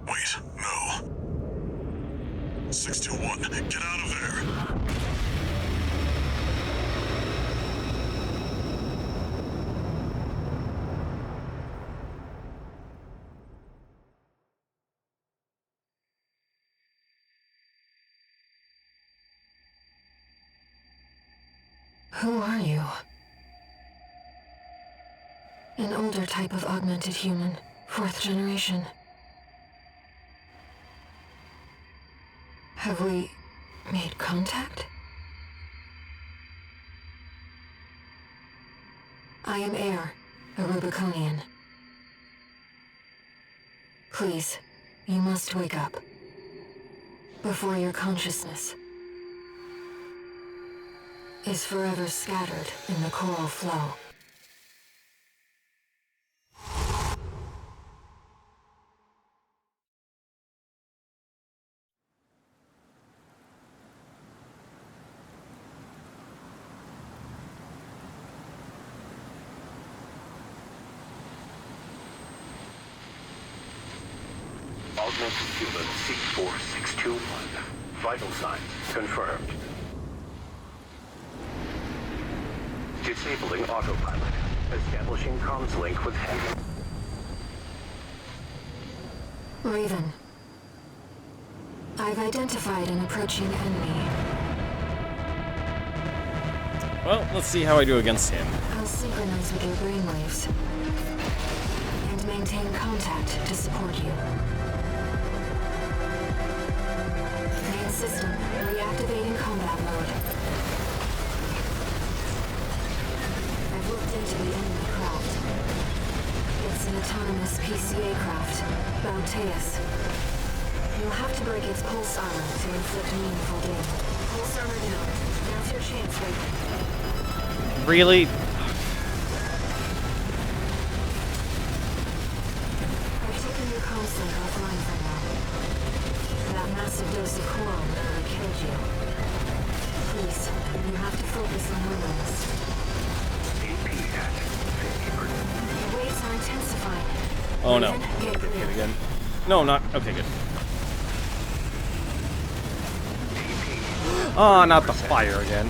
Wait, no. 621, get out of there! Who are you? An older type of augmented human, 4th generation. Have we made contact? I am Air, a Rubiconian. Please, you must wake up. Before your consciousness is forever scattered in the coral flow. Augmented human C4621. Vital signs confirmed. Disabling autopilot. Establishing comms link with Handler. Raven. I've identified an approaching enemy. Well, let's see how I do against him. I'll synchronize with your brainwaves and maintain contact to support you. Main system reactivating combat mode. I've looked into the enemy craft. It's an autonomous PCA craft, Bauteus. You'll have to break its pulse armor to inflict meaningful damage. Pulse armor down. Now's your chance, Raven. Really? I've taken your console offline for now. That massive dose of coral nearly killed you. Please, you have to focus on Ruins. AP at 50%. The waves are intensifying. Oh no. Raven, get Hit clear. again. No, not... Okay, good. Oh, not the fire again.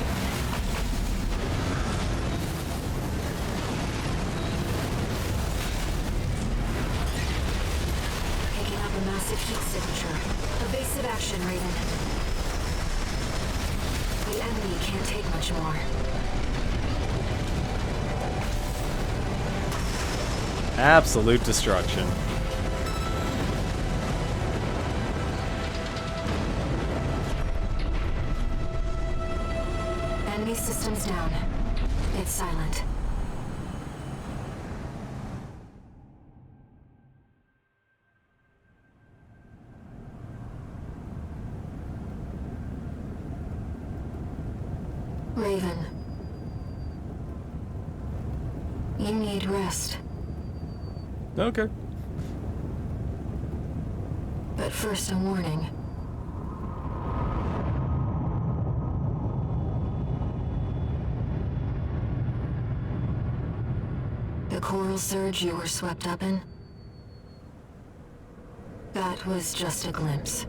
Picking up a massive heat signature. Evasive action, Raven. The enemy can't take much more. Absolute destruction. Enemy systems down. It's silent. Raven. You need rest. Okay. But first, a warning. The coral surge you were swept up in? That was just a glimpse.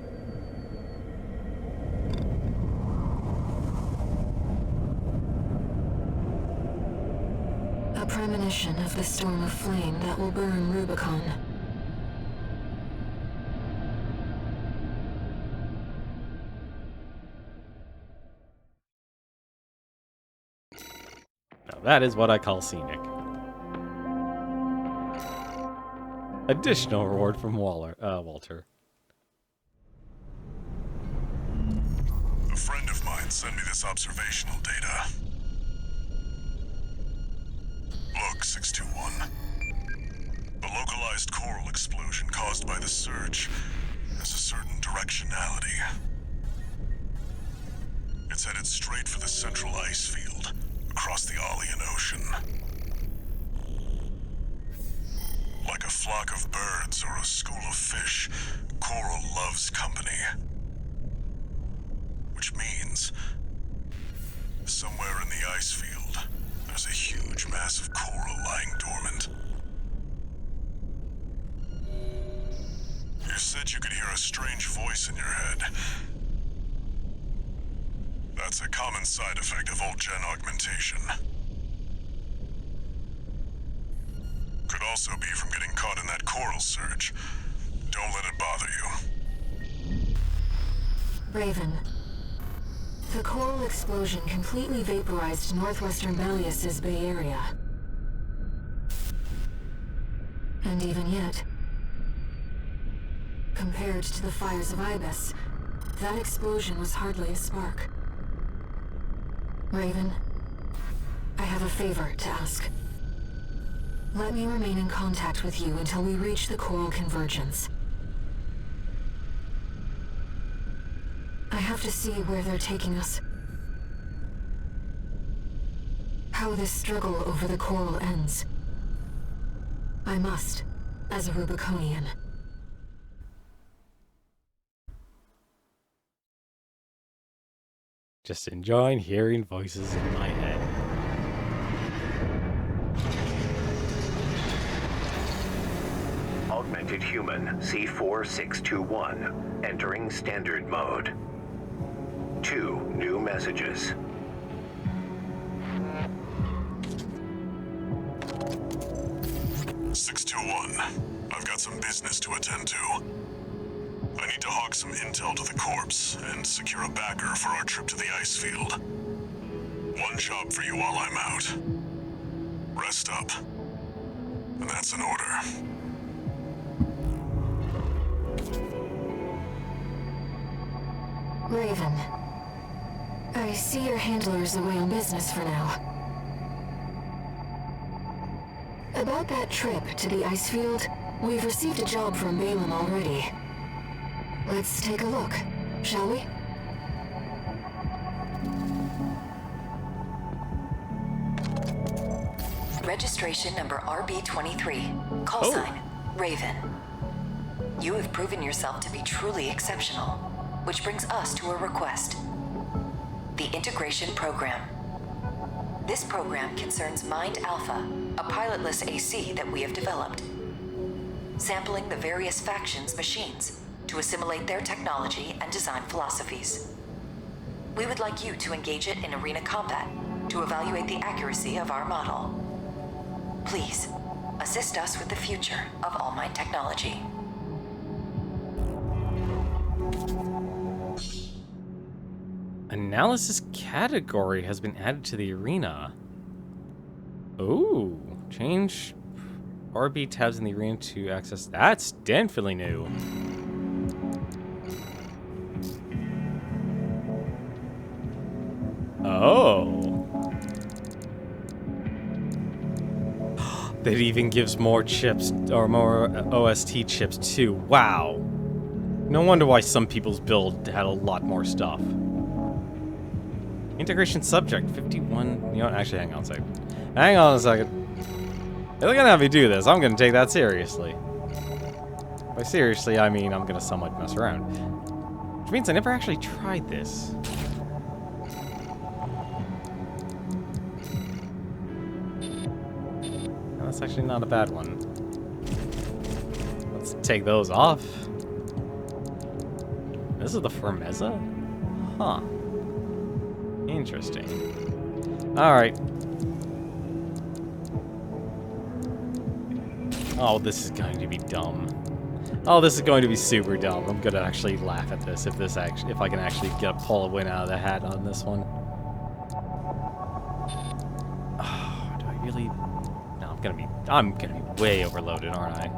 A premonition of the storm of flame that will burn Rubicon. Now that is what I call scenic. Additional reward from Walter. A friend of mine sent me this observational data. Look, 621. The localized coral explosion caused by the surge has a certain directionality. It's headed straight for the central ice field, across the Alian Ocean. Like a flock of birds or a school of fish, coral loves company. Which means, somewhere in the ice field, there's a huge mass of coral lying dormant. You said you could hear a strange voice in your head. That's a common side effect of old gen augmentation. Could also be from getting caught in that coral surge. Don't let it bother you. Raven. The coral explosion completely vaporized northwestern Belius's Bay Area. And even yet, compared to the fires of Ibis, that explosion was hardly a spark. Raven, I have a favor to ask. Let me remain in contact with you until we reach the coral convergence. I have to see where they're taking us. How this struggle over the coral ends. I must, as a Rubiconian. Just enjoying hearing voices in my head. Augmented human C4621 entering standard mode. 2 new messages. I've got some business to attend to. I need to hawk some intel to the corpse and secure a backer for our trip to the ice field. One job for you while I'm out. Rest up. And that's an order. Raven, I see your handler's away on business for now. About that trip to the ice field, we've received a job from Balaam already. Let's take a look, shall we? Registration number RB23. Call sign, Raven. You have proven yourself to be truly exceptional, which brings us to a request. The Integration Program. This program concerns Mind Alpha, a pilotless AC that we have developed. sampling the various factions' machines to assimilate their technology and design philosophies. We would like you to engage it in arena combat to evaluate the accuracy of our model. Please, assist us with the future of All Might technology. Analysis category has been added to the arena. Ooh, change RB tabs in the arena to access. That's definitely new. Oh. That even gives more chips, or more OST chips too. Wow. No wonder why some people's build had a lot more stuff. Integration subject, 51. You know what? Actually, hang on a second. Hang on a second. If they're gonna have me do this, I'm gonna take that seriously. By seriously, I mean I'm gonna somewhat mess around. Which means I never actually tried this. That's actually not a bad one. Let's take those off. This is the Firmeza? Huh. Interesting. Alright. Oh, this is going to be dumb. Oh, this is going to be super dumb. I'm gonna actually laugh at this if I can actually pull a win out of the hat on this one. Oh, do I really? No, I'm gonna be way overloaded, aren't I?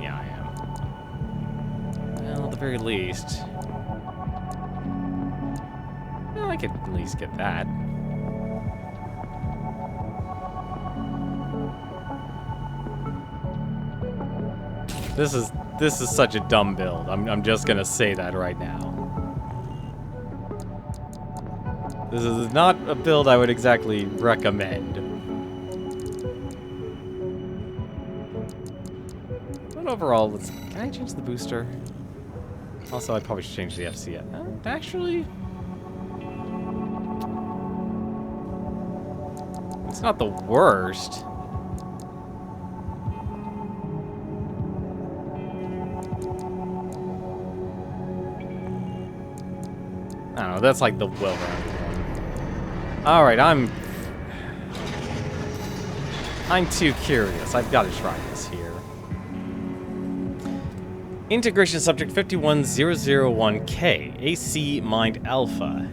Yeah, I am. Well, at the very least, well, I could at least get that. This is such a dumb build. I'm just gonna say that right now. This is not a build I would exactly recommend. But overall, can I change the booster? Also, I probably should change the FCS. Actually, it's not the worst. I don't know, that's like the well-rounded one. Alright, I'm too curious. I've got to try this here. Integration subject 51001K, AC Mind Alpha.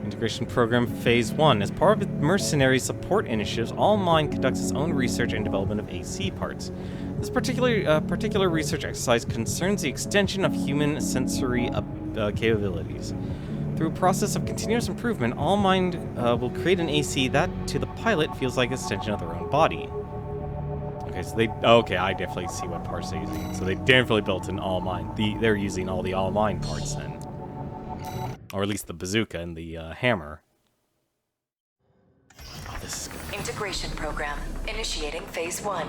Integration program phase 1. As part of its mercenary support initiatives, All Mind conducts its own research and development of AC parts. This particular research exercise concerns the extension of human sensory capabilities. Through a process of continuous improvement, All Mind will create an AC that, to the pilot, feels like an extension of their own body. Okay, so okay, I definitely see what parts they're using. So they definitely built an All Mind. They're using all the All Mind parts then. Or at least the bazooka and the hammer. Oh, this is good. Integration program initiating phase 1.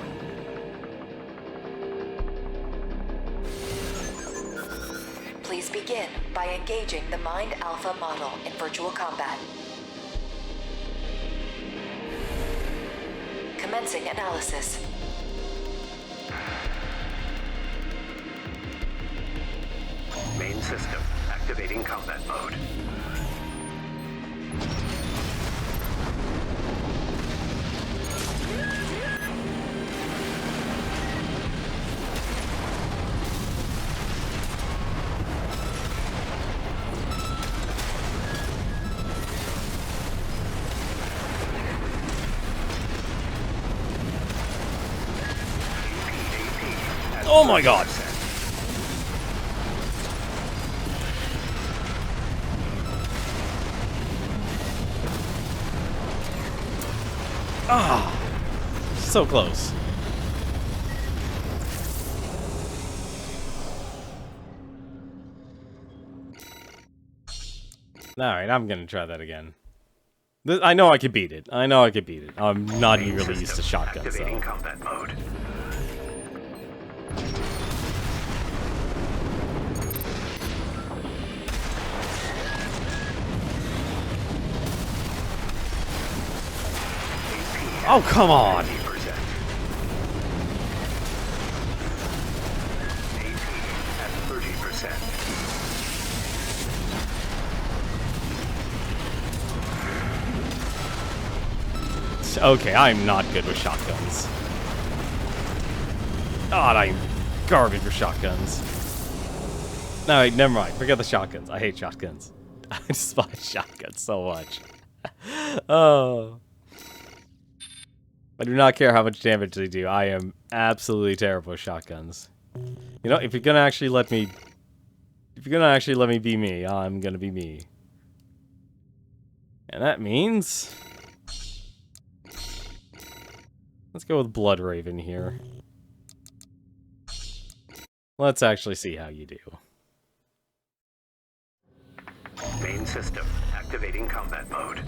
Please begin by engaging the Mind Alpha model in virtual combat. Commencing analysis. Main system activating combat mode. Oh my god! Ah! So close. Alright, I'm gonna try that again. I know I could beat it. I'm not even really used to shotguns, activating so. combat mode. Oh, come on! Okay, I'm not good with shotguns. God, I'm garbage with shotguns. No, wait, never mind. Forget the shotguns. I hate shotguns. I despise shotguns so much. Oh. I do not care how much damage they do. I am absolutely terrible with shotguns. You know, if you're gonna actually let me... If you're gonna actually let me be me, I'm gonna be me. And that means... Let's go with Blood Raven here. Let's actually see how you do. Main system. Activating combat mode.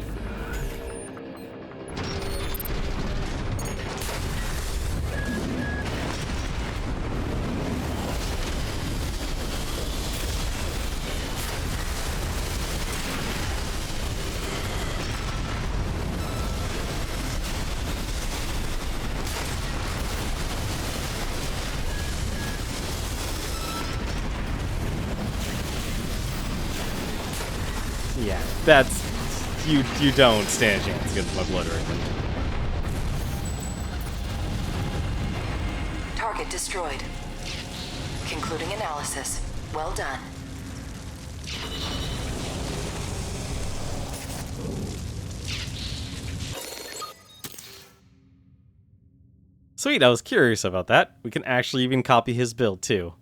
Yeah, that's... You don't stand a chance against my Blood Raven. Target destroyed. Concluding analysis. Well done. Sweet, I was curious about that. We can actually even copy his build, too.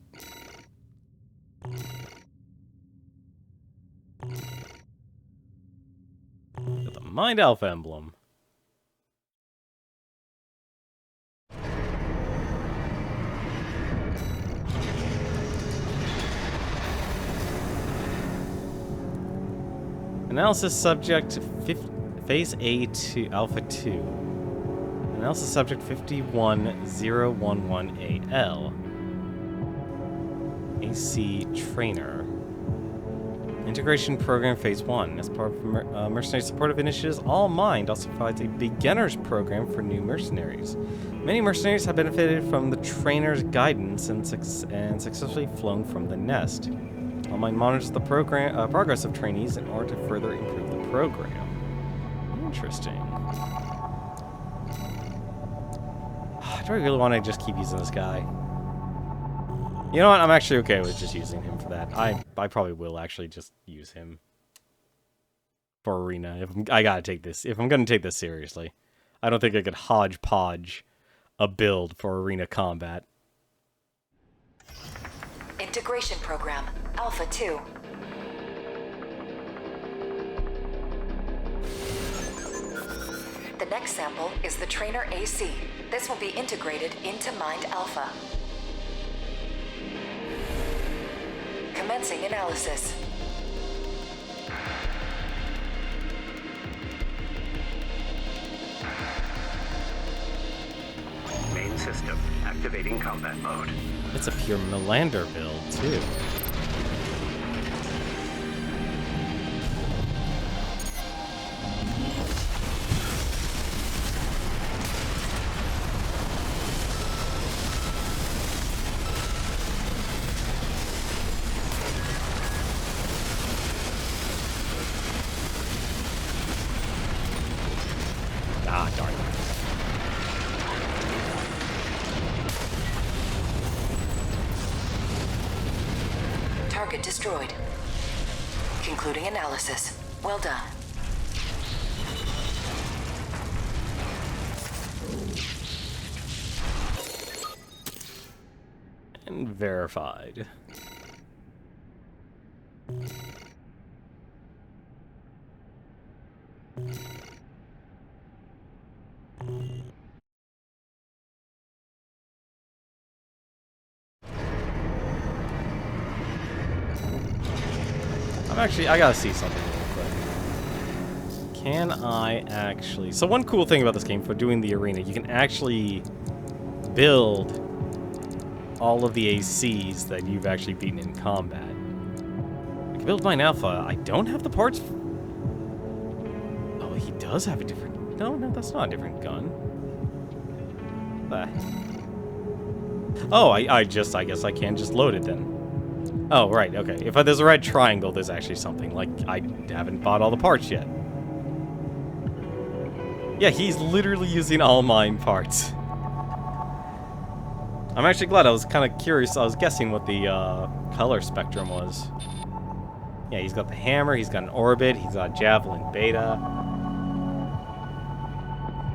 With the Mind Alpha emblem. Analysis subject phase A to Alpha 2. Analysis subject 51011AL. AC trainer. Integration program phase 1. As part of mercenary supportive initiatives, All Mind also provides a beginner's program for new mercenaries. Many mercenaries have benefited from the trainer's guidance and successfully flown from the nest. All Mind monitors the program progress of trainees in order to further improve the program. Interesting. Do I really want to just keep using this guy? You know what? I'm actually okay with just using him for that. I probably will actually just use him for arena. I gotta take this. If I'm gonna take this seriously, I don't think I could hodgepodge a build for arena combat. Integration program. Alpha 2. The next sample is the Trainer AC. This will be integrated into Mind Alpha. Commencing analysis. Main system. Activating combat mode. It's a pure Melander build, too. Ah, darn it. Target destroyed. Concluding analysis. Well done. And verified. I gotta see something real quick. Can I actually... So one cool thing about this game for doing the arena, you can actually build all of the ACs that you've actually beaten in combat. I can build Mind Alpha. I don't have the parts... Oh, he does have a different... No, that's not a different gun. Oh, I guess I can just load it then. Oh, right, okay. If there's a red triangle, there's actually something. Like, I haven't bought all the parts yet. Yeah, he's literally using all mine parts. I'm actually glad. I was kind of curious. I was guessing what the color spectrum was. Yeah, he's got the hammer, he's got an orbit, he's got javelin beta.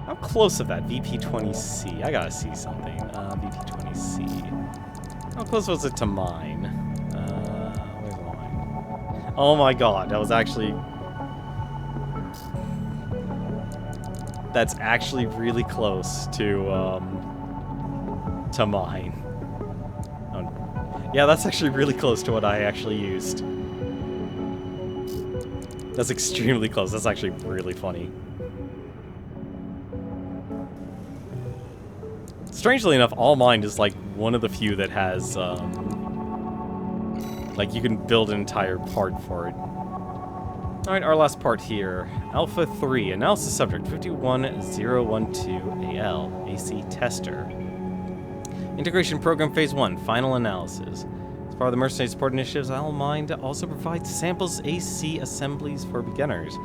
How close of that VP-20C? I gotta see something. VP-20C. How close was it to mine? Where's mine? Oh my god, that was actually... That's actually really close to mine. Oh, yeah, that's actually really close to what I actually used. That's extremely close. That's actually really funny. Strangely enough, All Mind is like one of the few that has, like you can build an entire part for it. Alright, our last part here. Alpha 3, Analysis Subject 51012AL, AC Tester. Integration Program Phase 1, Final Analysis. As part of the Mercenary Support Initiatives, All Mind also provides samples AC assemblies for beginners.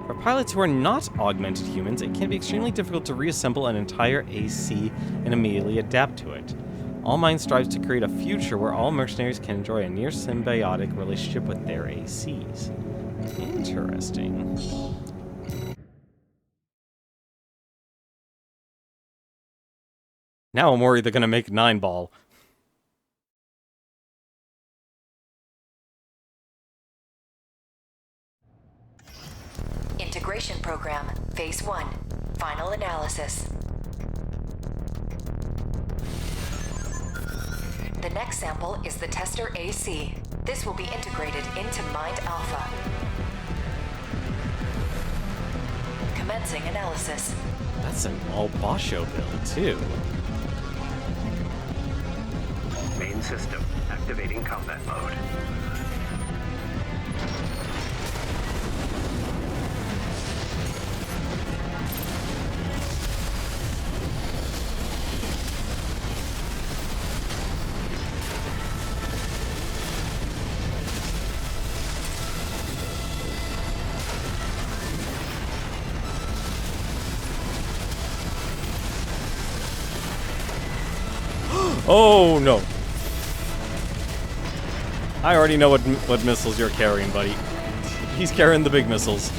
For pilots who are not augmented humans, it can be extremely difficult to reassemble an entire AC and immediately adapt to it. All Mind strives to create a future where all mercenaries can enjoy a near symbiotic relationship with their ACs. Interesting. Now I'm worried they're gonna make 9-ball. Integration Program, Phase 1, Final Analysis. The next sample is the Tester AC. This will be integrated into Mind Alpha. Commencing analysis. That's an all Basho build, too. Main system activating combat mode. Oh no! I already know what missiles you're carrying, buddy. He's carrying the big missiles.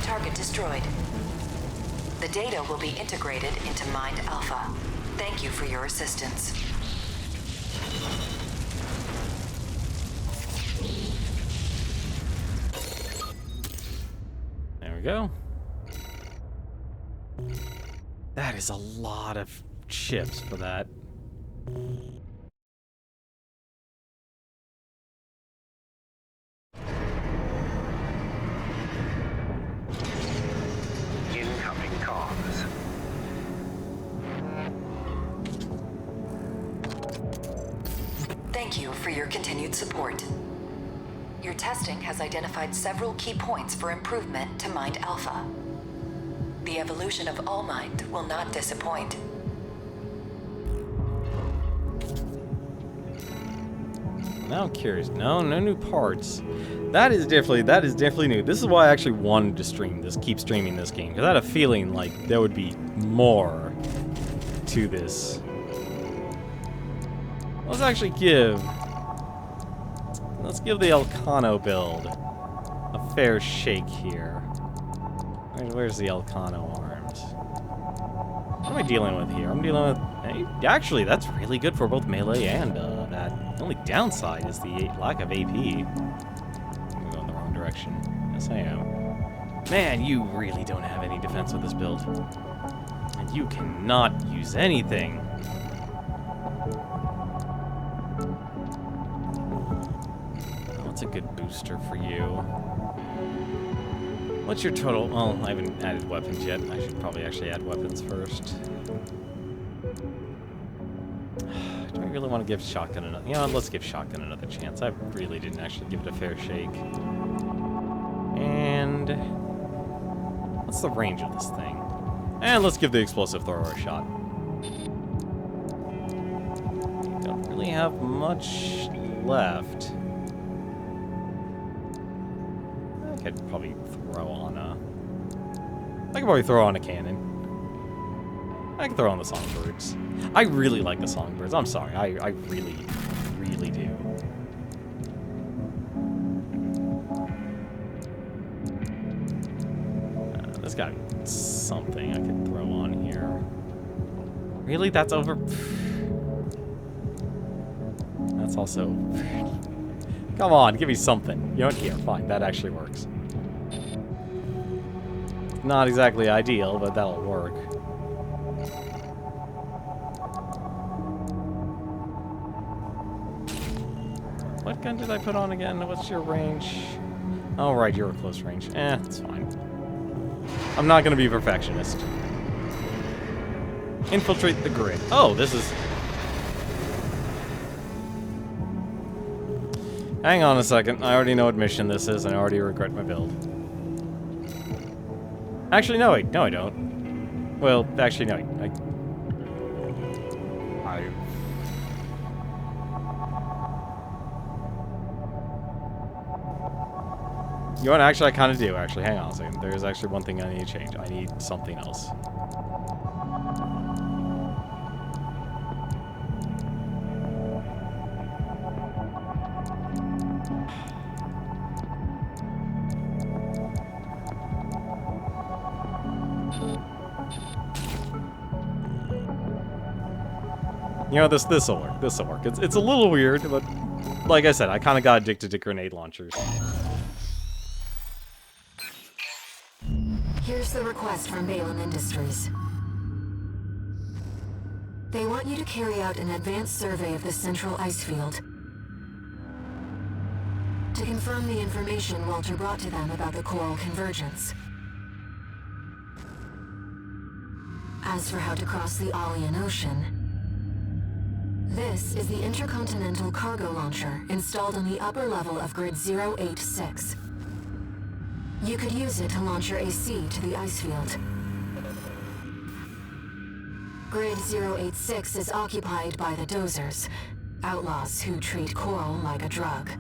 Target destroyed. The data will be integrated into Mind Alpha. Thank you for your assistance. There we go. That is a lot of chips for that. Incoming comms. Thank you for your continued support. Your testing has identified several key points for improvement to Mind Alpha. The evolution of All Mind will not disappoint. Now I'm curious. No new parts. That is definitely new. This is why I actually wanted to keep streaming this game, because I had a feeling like there would be more to this. Let's actually give the Elcano build a fair shake here. Where's the Elcano arms? What am I dealing with here? I'm dealing with... Actually, that's really good for both melee and that. The only downside is the lack of AP. I'm going the wrong direction. Yes, I am. Man, you really don't have any defense with this build. And you cannot use anything. What's a good booster for you? What's your total? Well, I haven't added weapons yet. I should probably actually add weapons first. Do I really want to give shotgun another? You know, let's give shotgun another chance. I really didn't actually give it a fair shake. And what's the range of this thing? And let's give the explosive thrower a shot. Don't really have much left. I could probably throw on a... I could probably throw on a cannon. I can throw on the songbirds. I really like the songbirds. I'm sorry. I really, really do. There's gotta be something I could throw on here. Really? That's over... That's also... Come on, give me something. You know what? Here, fine. That actually works. Not exactly ideal, but that'll work. What gun did I put on again? What's your range? Oh, right, you're a close range. It's fine. I'm not gonna be a perfectionist. Infiltrate the grid. Oh, this is... Hang on a second. I already know what mission this is, and I already regret my build. Actually, no, wait. No, I don't. Well, actually, no. You know what? Actually, I kind of do, actually. Hang on a second. There's actually one thing I need to change. I need something else. You know, this'll work. This'll work. It's a little weird, but like I said, I kind of got addicted to grenade launchers. Here's the request from Balin Industries. They want you to carry out an advanced survey of the central ice field to confirm the information Walter brought to them about the coral convergence. As for how to cross the Alian Ocean, this is the intercontinental cargo launcher installed on the upper level of Grid 086. You could use it to launch your AC to the ice field. Grid 086 is occupied by the Dozers, outlaws who treat coral like a drug.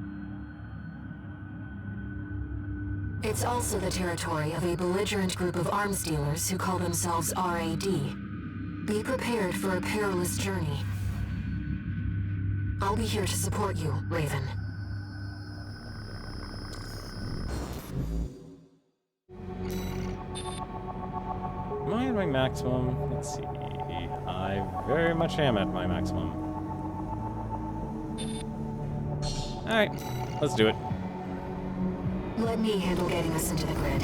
It's also the territory of a belligerent group of arms dealers who call themselves RAD. Be prepared for a perilous journey. I'll be here to support you, Raven. Am I at my maximum? Let's see. I very much am at my maximum. Alright, let's do it. Let me handle getting us into the grid.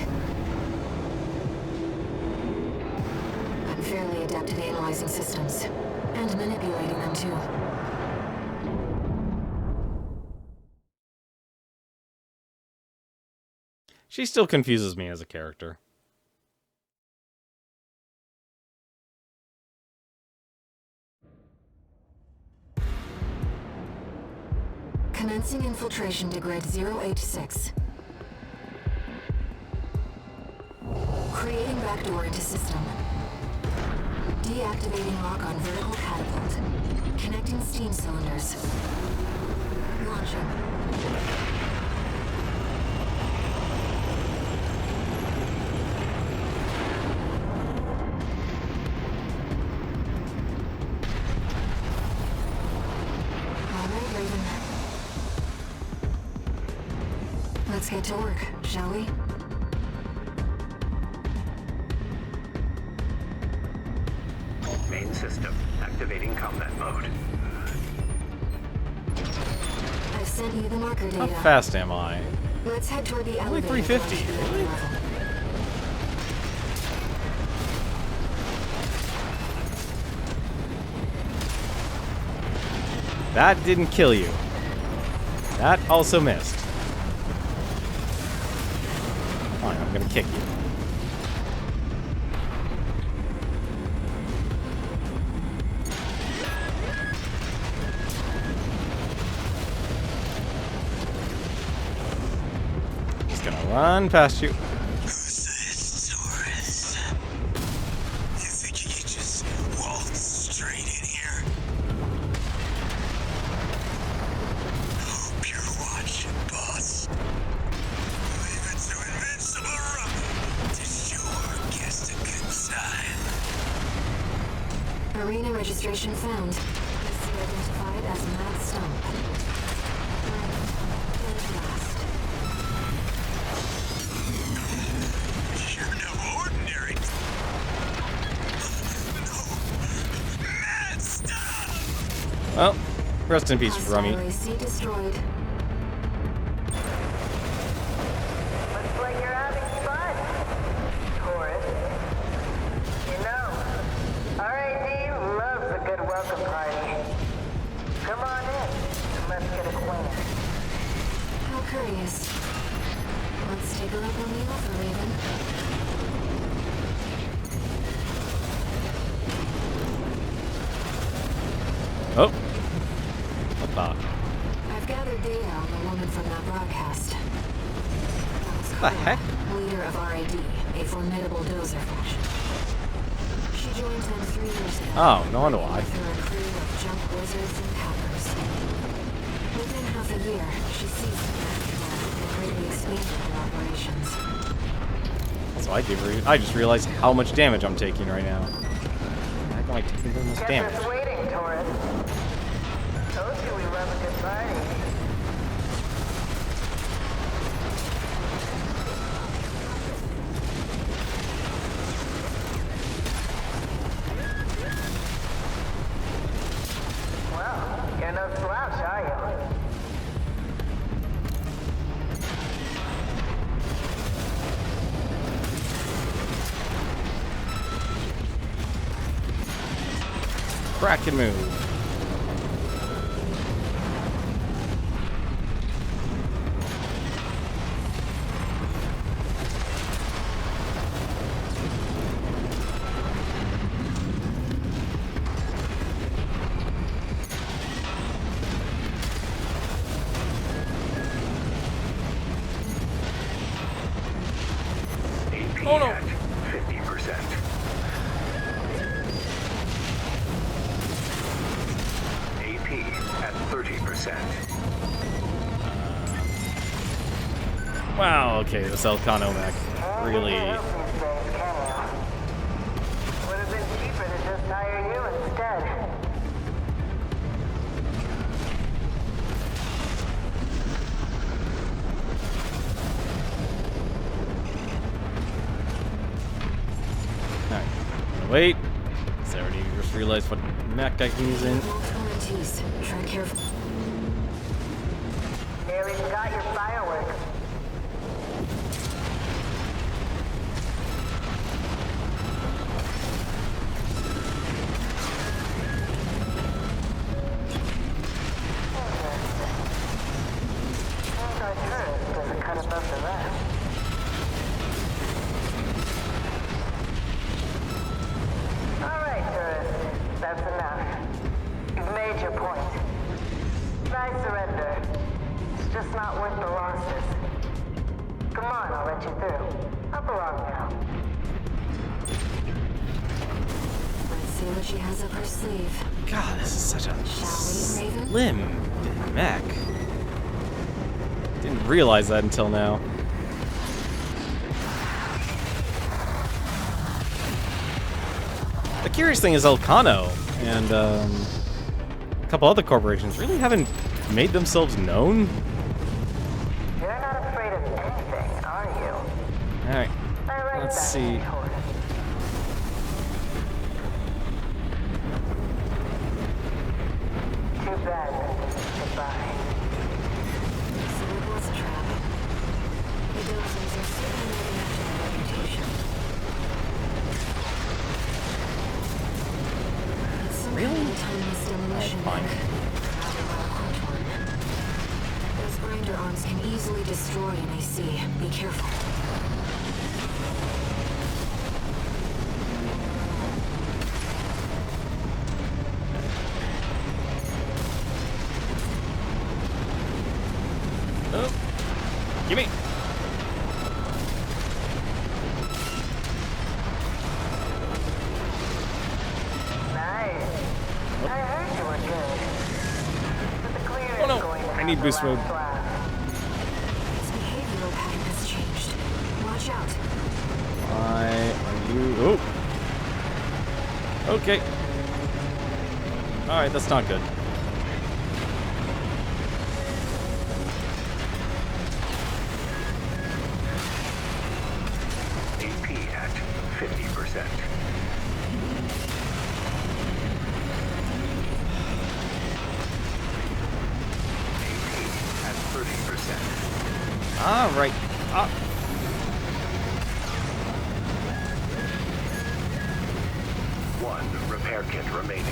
I'm fairly adept at analyzing systems, and manipulating them too. She still confuses me as a character. Commencing infiltration to Grid 086. Creating backdoor into system. Deactivating lock on vertical catapult. Connecting steam cylinders. Launching. Let's get to work, shall we? Main system activating combat mode. I've sent you the marker data. How fast am I? Let's head toward the Only elevator. 350. Really? That didn't kill you. That also missed. Fine, I'm gonna kick you. Just gonna run past you. Who's this, tourist? You think you could just waltz straight in here? Hope you're watching, boss. Leave it to Invincible Rocket. Arena registration found. PC identified as Matt Stump. And last. You're no ordinary. No. Mad stuff! Well, rest in peace, Rummy. Hostile AC destroyed. Looks like you're having fun, Taurus. You know, RAD loves a good welcome party. Come on in, and let's get acquainted. How curious. Let's take a look on the offer, Raven. Oh. What the? I've gathered data on the woman from that broadcast. That was The Kara, heck? leader of RAD, a formidable dozer faction. She joined them 3 years ago. Oh, no wonder why. With her crew of junk wizards and hackers. Within half a year, she seized the Mac and greatly expanded her operations. So I just realized how much damage I'm taking right now. How am I taking this much Kept damage? us waiting, Taurus. Told you we love a good party. Well, you're no slouch, are you? Kraken move. AP Oh, no. at 50%. AP at 30%. Wow, okay, this Elcano mech really... Would have been cheaper to just hire you instead. Alright, wait. So I already just realized what mech I can use in. Ortiz, tread careful. Nearly forgot your fireworks. Our tourist doesn't cut above the rest. All right, tourist. That's enough. You've made your point. Nice surrender. It's just not worth the losses. Come on, I'll let you through. Up along now. Let's see what she has up her sleeve. God, this is such a Shall we, Raven? slim mech. Didn't realize that until now. The curious thing is Elcano and a couple other corporations really haven't made themselves known. You're not afraid of anything, are you? Alright, I like let's that, see. Taurus. Too bad. Goodbye. So it was a trap. The dozers are certainly living up to their reputation. It's some kind of timeless demolition fine. mech. Rather well-equipped one. Those grinder arms can easily destroy an AC. Be careful. Oh, gimme. Nice. I heard you were good. But the cleaner's Oh, no. going to I need have the boost mode. last laugh. Its behavioral pattern has changed. Watch out. Why are you... Oh. Okay. Alright, that's not good. AP at 50%. AP at 30%. Alright. One repair kit remaining.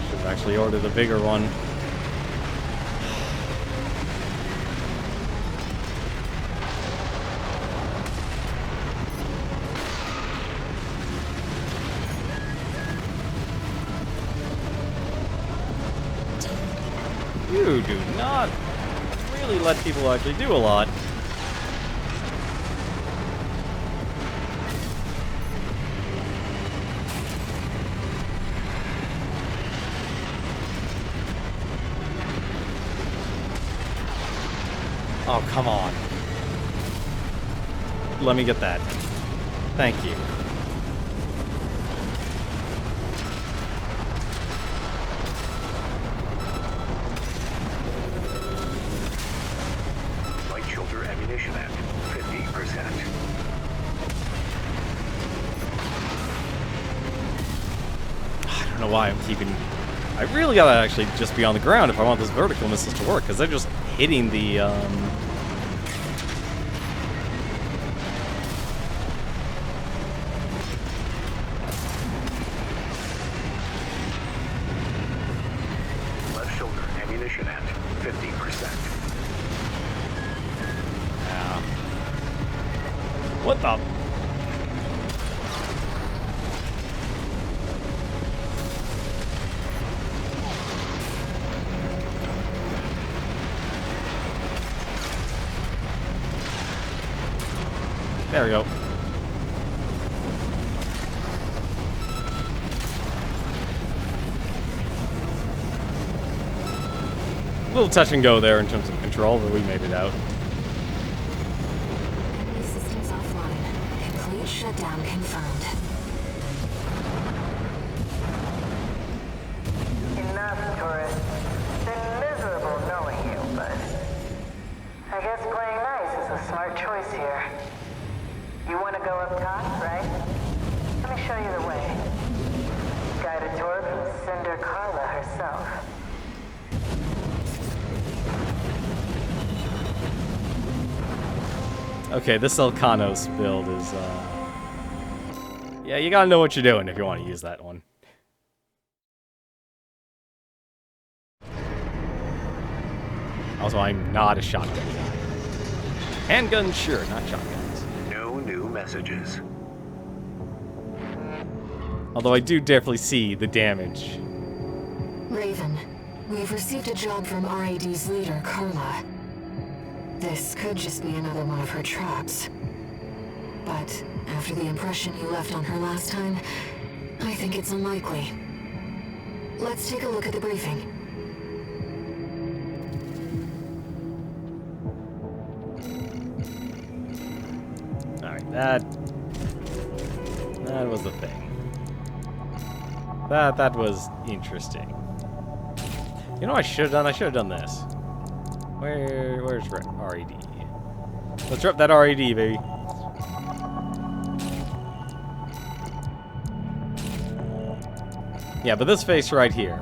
Should have actually ordered a bigger one. You do not really let people actually do a lot. Oh, come on. Let me get that. Thank you. Light shoulder ammunition at 50%. I don't know why I'm keeping... I really gotta actually just be on the ground if I want this vertical missiles to work, because they're just hitting the, Left shoulder ammunition at 50%. What the... There we go. A little touch and go there in terms of control, but we made it out. Enemy systems offline. Complete shutdown confirmed. Enough, tourists. Been miserable knowing you, but I guess playing nice is a smart choice here. You want to go up top, right? Let me show you the way. Guided tour from Cinder Carla herself. Okay, this Elkanos build is, yeah, you gotta know what you're doing if you want to use that one. Also, I'm not a shotgun guy. Handguns, sure, not shotguns. No new messages. Although I do definitely see the damage. Raven, we've received a job from RAD's leader, Carla. This could just be another one of her traps. But after the impression you left on her last time, I think it's unlikely. Let's take a look at the briefing. Alright, that was the thing. That was interesting. You know what I should have done? I should have done this. Where's RAD? Let's rep that RAD, baby. Yeah, but this face right here.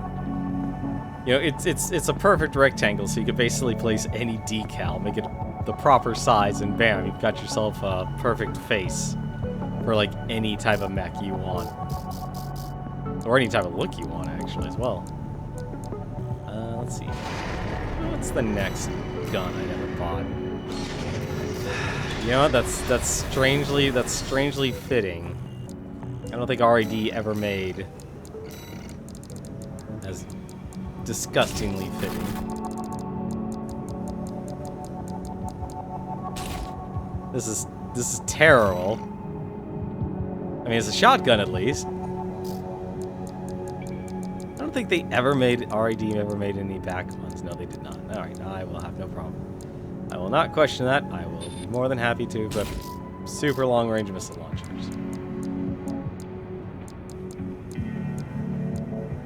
You know, it's a perfect rectangle, so you can basically place any decal, make it the proper size, and bam, you've got yourself a perfect face for like any type of mech you want. Or any type of look you want, actually, as well. Let's see. What's the next gun I never bought? You know what? That's strangely fitting. I don't think RAD ever made as disgustingly fitting. This is terrible. I mean, it's a shotgun at least. I don't think they ever made, RAD ever made any back ones. No, they did not. Alright, I will have no problem. I will not question that. I will be more than happy to equip super long-range missile launchers.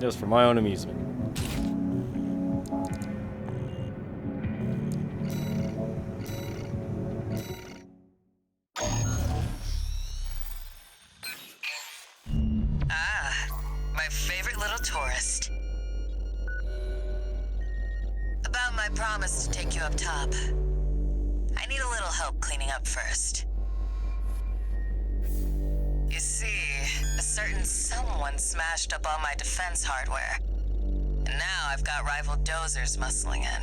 Just for my own amusement. My favorite little tourist. About my promise to take you up top. I need a little help cleaning up first. You see, a certain someone smashed up all my defense hardware. And now I've got rival dozers muscling in.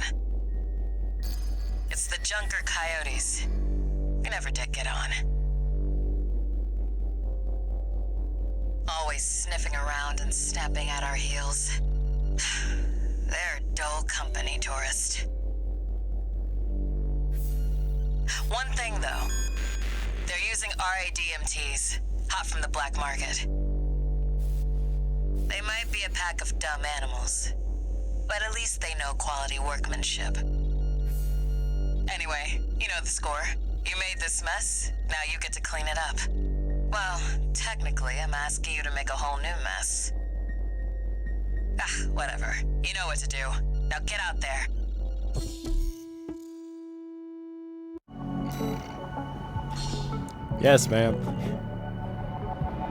It's the Junker Coyotes. We never did get on. Always sniffing around and snapping at our heels. They're dull company, tourist. One thing, though. They're using RADMTs, hot from the black market. They might be a pack of dumb animals, but at least they know quality workmanship. Anyway, you know the score. You made this mess, now you get to clean it up. Well, technically, I'm asking you to make a whole new mess. Ah, whatever. You know what to do. Now get out there. Yes, ma'am.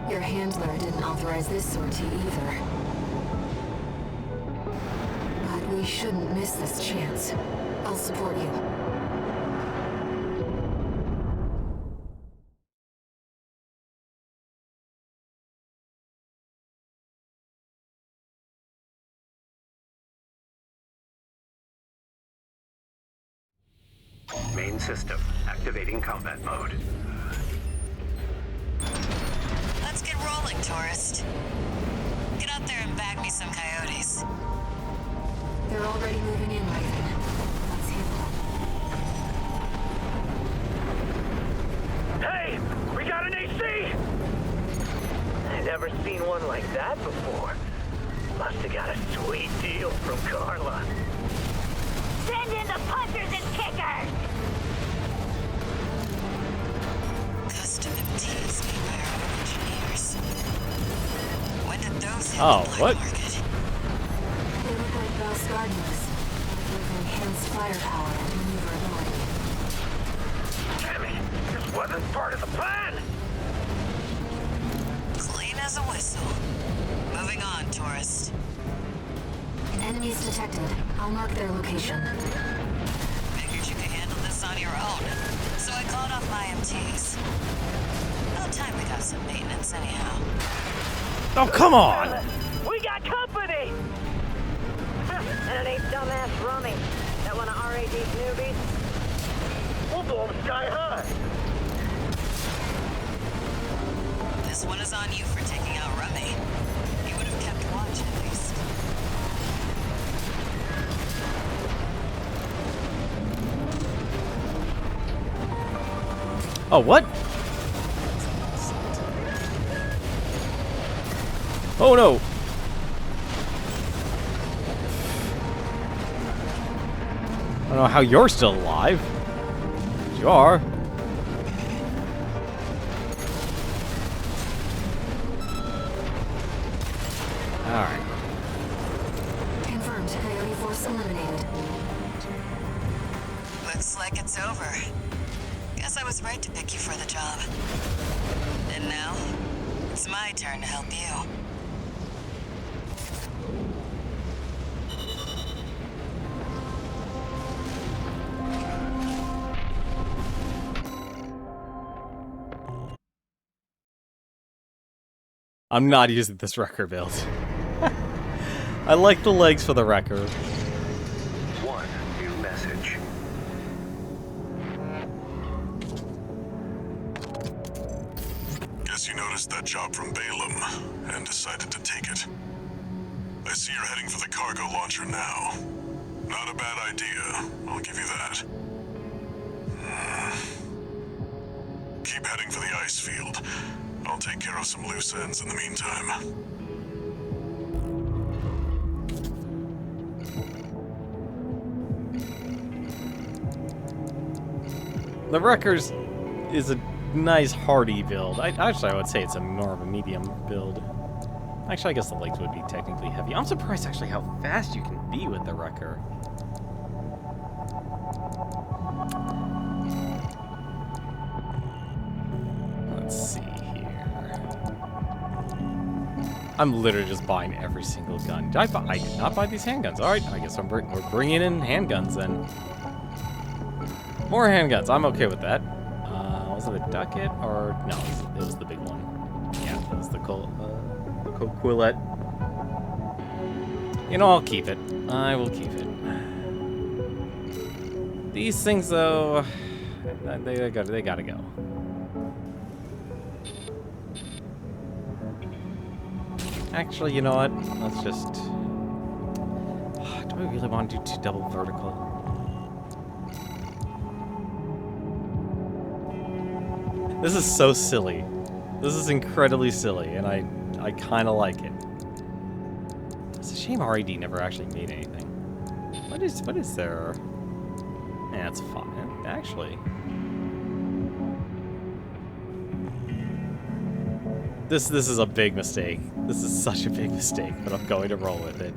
Your handler didn't authorize this sortie either. But we shouldn't miss this chance. I'll support you. Main system activating combat mode. Let's get rolling, tourist. Get out there and bag me some coyotes. They're already moving in, Raven. Let's handle it. Hey! We got an AC! I never seen one like that before. Must have got a sweet deal from Carla. Send in the punchers and kickers! Custom MTs made by our own engineers. When did those hit Oh, the black what? market? They look like Bell's Guardians, with enhanced firepower and maneuverability. Damn it! This wasn't part of the plan! Clean as a whistle. Moving on, tourist. Enemies detected. I'll mark their location. Figured you could handle this on your own, so I called off my MTs. About time we got some maintenance anyhow. Oh, come on! We got company! And it ain't dumbass Rummy. That one of RAD's newbies. We'll blow them sky high! This one is on you for taking out Rummy. You would have kept watch at least. Oh, what? Oh, no! I don't know how you're still alive. You are. Alright. Confirmed. Coyote force eliminated. Looks like it's over. Guess I was right to pick you for the job. And now, it's my turn to help you. I'm not using this wrecker build. I like the legs for the wrecker. One new message. Guess you noticed that job from Balaam and decided to take it. I see you're heading for the cargo launcher now. Not a bad idea, I'll give you that. Keep heading for the ice field. I'll take care of some loose ends in the meantime. The wreckers is a nice hardy build. Actually, I would say it's a more of a medium build. Actually, I guess the legs would be technically heavy. I'm surprised actually how fast you can be with the Wrecker. Let's see here. I'm literally just buying every single gun. I did not buy these handguns. Alright, I guess we're bringing in handguns then. More handguns. I'm okay with that. Was it a ducket or... No, it was the big one. Yeah, it was the Quillette. You know, I'll keep it. I will keep it. These things, though, they gotta go. Actually, you know what? Let's just... Do I really want to do 2 double vertical? This is so silly. This is incredibly silly, and I kind of like it. It's a shame RAD never actually made anything. What is there? Yeah, it's fine. Actually, this is a big mistake. This is such a big mistake, but I'm going to roll with it.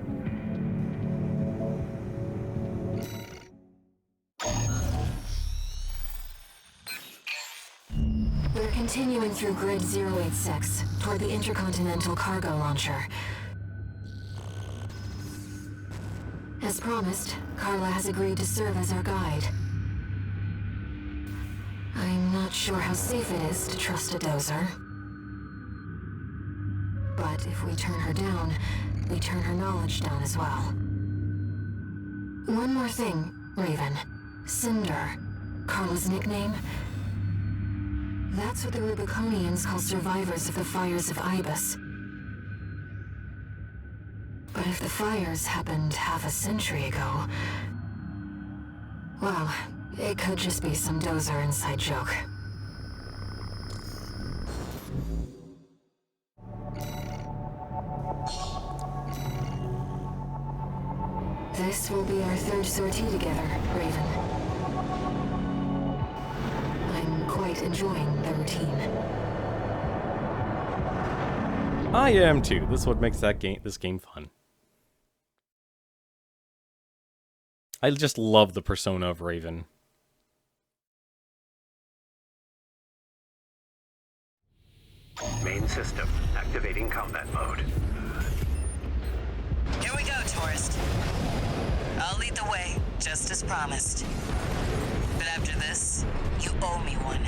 Continuing through Grid 086 toward the Intercontinental Cargo Launcher. As promised, Carla has agreed to serve as our guide. I'm not sure how safe it is to trust a dozer. But if we turn her down, we turn her knowledge down as well. One more thing, Raven. Cinder, Carla's nickname. That's what the Rubiconians call survivors of the fires of Ibis. But if the fires happened half a century ago... well, it could just be some dozer inside joke. This will be our 3rd sortie together, Raven. I'm quite enjoying the routine. I am too. This is what makes this game fun. I just love the persona of Raven. Main system activating combat mode. Here we go, tourist. I'll lead the way, just as promised. But after this, you owe me one.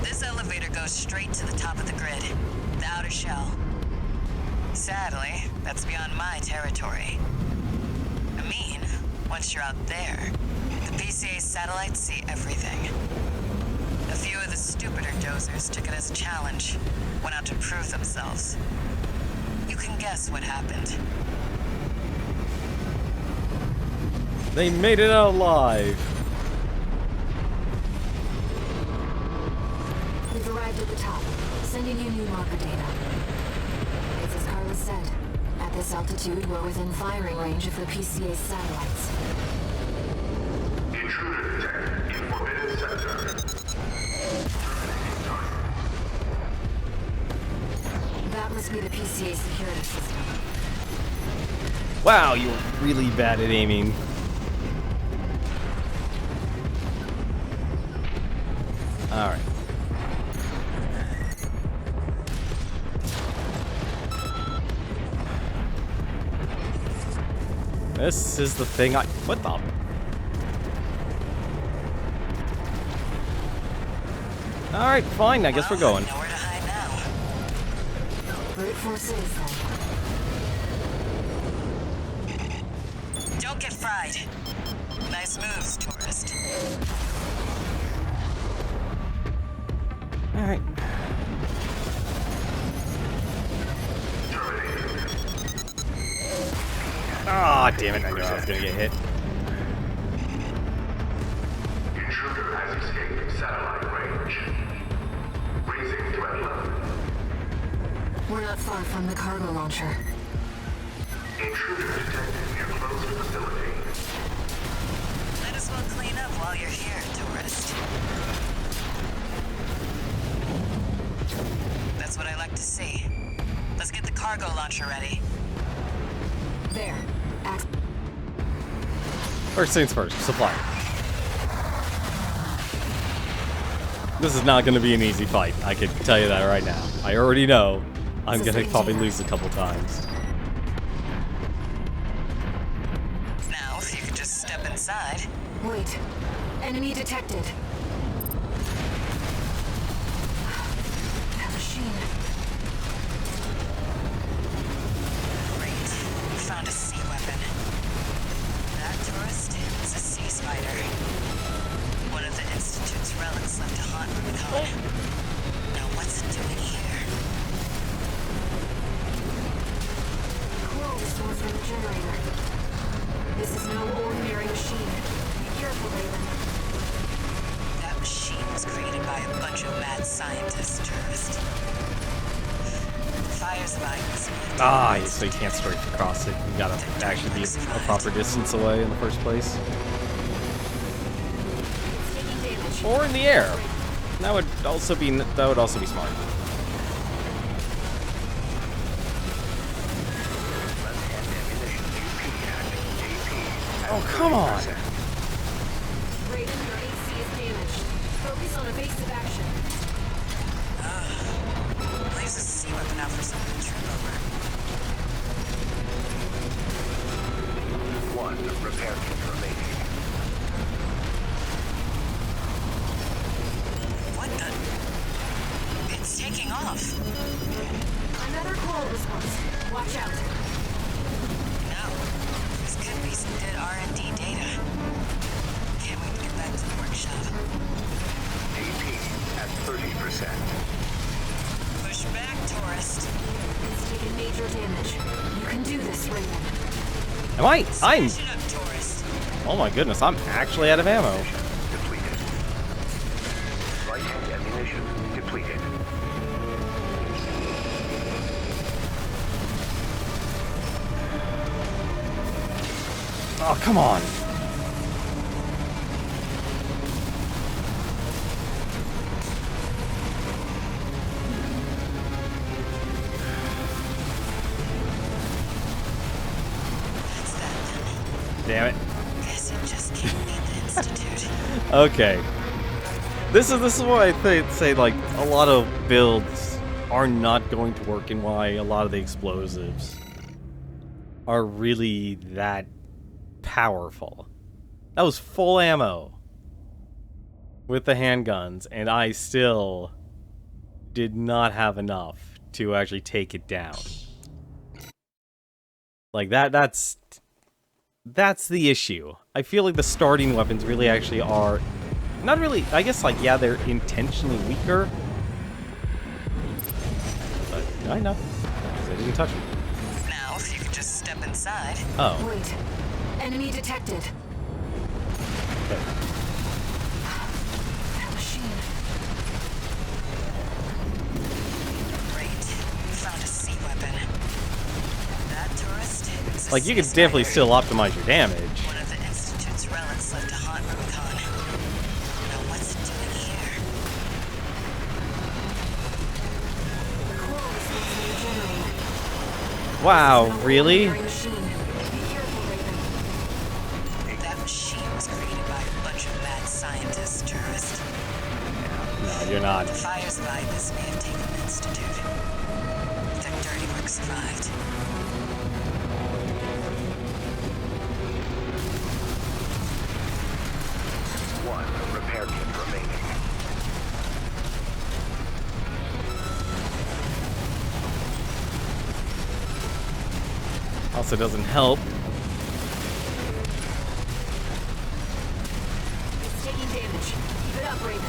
This elevator goes straight to the top of the grid, the outer shell. Sadly, that's beyond my territory. I mean, once you're out there, the PCA satellites see everything. A few of the stupider dozers took it as a challenge, went out to prove themselves. You can guess what happened. They made it out alive. We've arrived at the top, sending you new marker data. It's as Carla said. At this altitude, we're within firing range of the PCA's satellites. Intruder detected in forbidden sector. That must be the PCA security system. Wow, you were really bad at aiming. Alright. This is the thing what the? Alright, fine, I guess we're going. Nowhere to hide now. Brute force it is then. Don't get fried. Nice moves, tourist. Alright. Ah, damn it, I knew I was gonna get hit. Intruder has escaped satellite range. Raising threat level. We're not far from the cargo launcher. Intruder detected near closed facility. well clean up while you're here, tourist. That's what I like to see. Let's get the cargo launcher ready. There. First things first, supply. This is not going to be an easy fight. I can tell you that right now. I already know I'm going to probably lose a couple times. Now, if you could just step inside. Wait. Enemy detected. That machine. Great. We found a sea weapon. That tourist is a sea spider. One of the Institute's relics left to haunt Rubicon. Now what's it doing here? Coral stores from the generator. This is no ordinary machine. Be careful, Raven. That machine was created by a bunch of mad scientists, tourist. Fires behind this. Ah, so you can't strafe across it. You gotta actually be a proper distance away in the first place. Taking damage. Or in the air. That would also be smart. Oh, come on. Raven, your AC is damaged. Focus on evasive action. Leaves a sea weapon out for someone to trip over. One repair kit remaining. What the? It's taking off. Another coral response. Watch out. No. This could be some good R&D data. Can't wait to get back to the workshop. AP at 30%. Push back, tourist. It's taken major damage. You can do this, Raven. Am I? I'm. Smash it up, tourist. Oh my goodness, I'm actually out of ammo. Depleted. Right-hand ammunition depleted. Oh, come on. That's that. Damn it. Guess it just can't leave the Institute. Okay. This is why I say like a lot of builds are not going to work, and why a lot of the explosives are really that powerful. That was full ammo with the handguns, and I still did not have enough to actually take it down. Like that's the issue. I feel like the starting weapons really actually are not really, I guess, like, yeah, they're intentionally weaker. But I know. Because I didn't touch them. Now, if you could just step inside. Oh. Wait. Enemy detected. Okay. That machine. Great. Found a sea weapon. That tourist is a Like, you sea can definitely spider. still optimize your damage. One of the Institute's relics left to haunt Rubicon. Now what's it doing here? The coral response from the generator. Wow, It's an really? ordinary machine. Be careful, Raven. That machine was created by a bunch of mad scientists, tourist. No, you're not. The fires behind this may have taken the Institute. Their dirty work survived. One repair kit remaining. Also doesn't help. It's taking damage. Keep it up, Raven.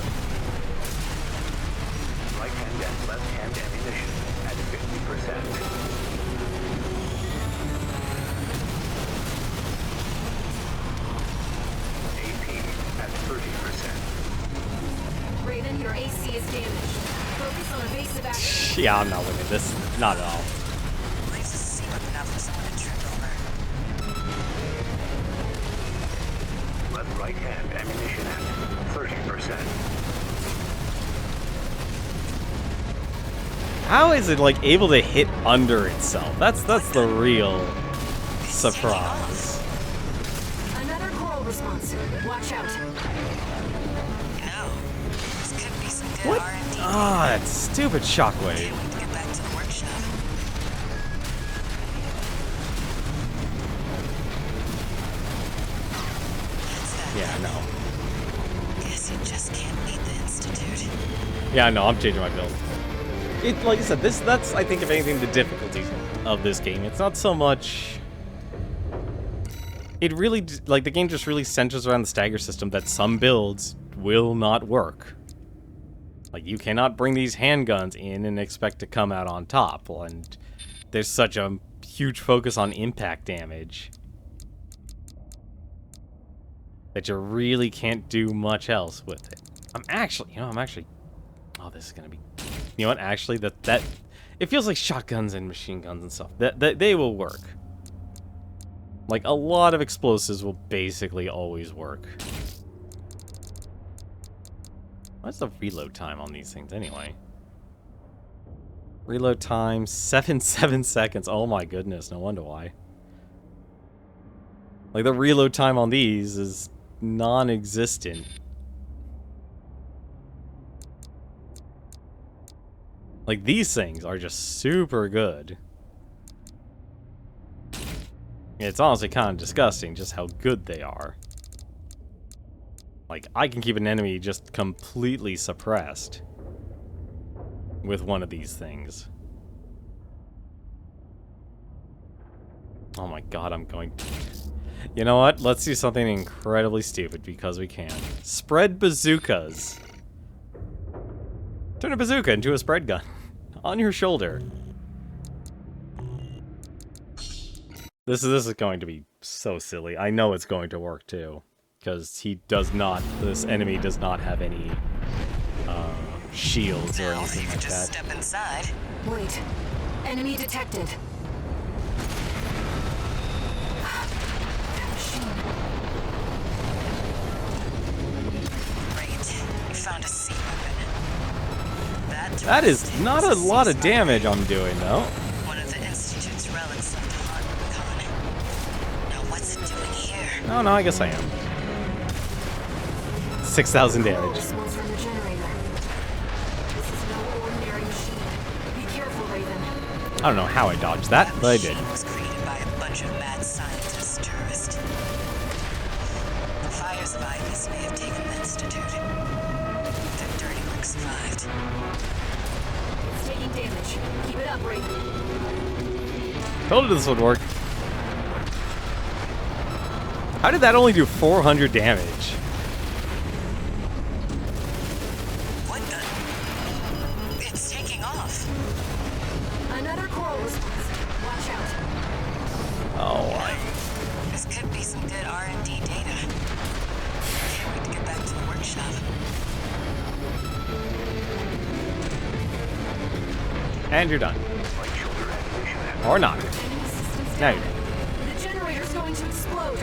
Right-hand and left-hand ammunition at 50%. AP at 30%. Raven, your AC is damaged. Focus on evasive action. Yeah, I'm not winning this. Not at all. Leaves a sea weapon out for someone to trip over. right-hand ammunition at 30%. How is it like able to hit under itself? That's the real surprise. Another coral response. Watch out. No. This could be some good What? R&D. Ah, that stupid shockwave. Can't wait to get back to the workshop. That's that. Yeah, no. Guess you just can't beat the Institute. Yeah, no, I'm changing my build. It, like I said, that's I think if anything the difficulty of this game. It's not so much. It really like the game just really centers around the stagger system that some builds will not work. Like you cannot bring these handguns in and expect to come out on top, and there's such a huge focus on impact damage that you really can't do much else with it. I'm actually. Oh, this is gonna be. You know what? Actually, that it feels like shotguns and machine guns and stuff. That they will work. Like a lot of explosives will basically always work. What's the reload time on these things anyway? Reload time 7 seconds. Oh my goodness, no wonder why. Like the reload time on these is non-existent. Like, these things are just super good. It's honestly kind of disgusting just how good they are. Like, I can keep an enemy just completely suppressed with one of these things. Oh my god, I'm going to... You know what? Let's do something incredibly stupid because we can. Spread bazookas. Turn a bazooka into a spread gun. On your shoulder. This is going to be so silly. I know it's going to work too. Because this enemy does not have any shields or anything like Just that. step inside. Wait. Enemy detected. Great. You found a C weapon. That is not a lot of damage I'm doing though. One of the Institute's relics left to haunt Rubicon. Now what's it doing here? Oh no, I guess I am. 6,000 damage. Response from the generator. This is no ordinary machine. Be careful, Raven. I don't know how I dodged that, but I did. Machine was created by a bunch of mad scientists, tourists. The fires of Ibis may have taken the Institute. The dirty work survived. It's taking damage. Keep it up, Raven. Told you this would work. How did that only do 400 damage? What the? It's taking off. Another coral response. Watch out. Oh, This could be some good R&D data. Can't wait to get back to the workshop. and you're done. Or not. Now you're done. The generator's going to explode.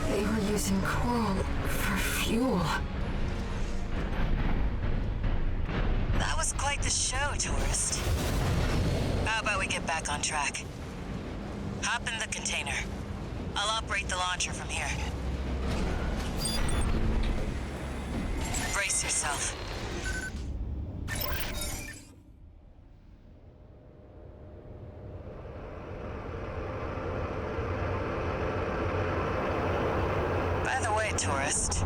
They were using coral for fuel. That was quite the show, tourist. How about we get back on track? Hop in the container. I'll operate the launcher from here. Brace yourself. By the way, tourist,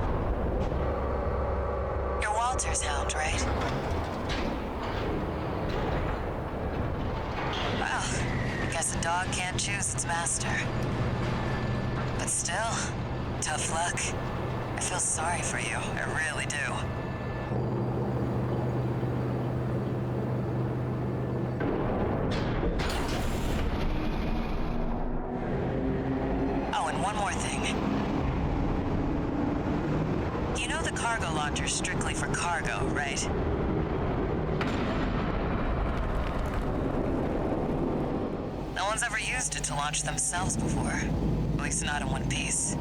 you're Walter's hound, right? Well, I guess a dog can't choose its master. But still, tough luck. I feel sorry for you, I really do. Oh, and one more thing. You know the cargo launcher strictly for cargo, right? No one's ever used it to launch themselves before. At least not in one piece.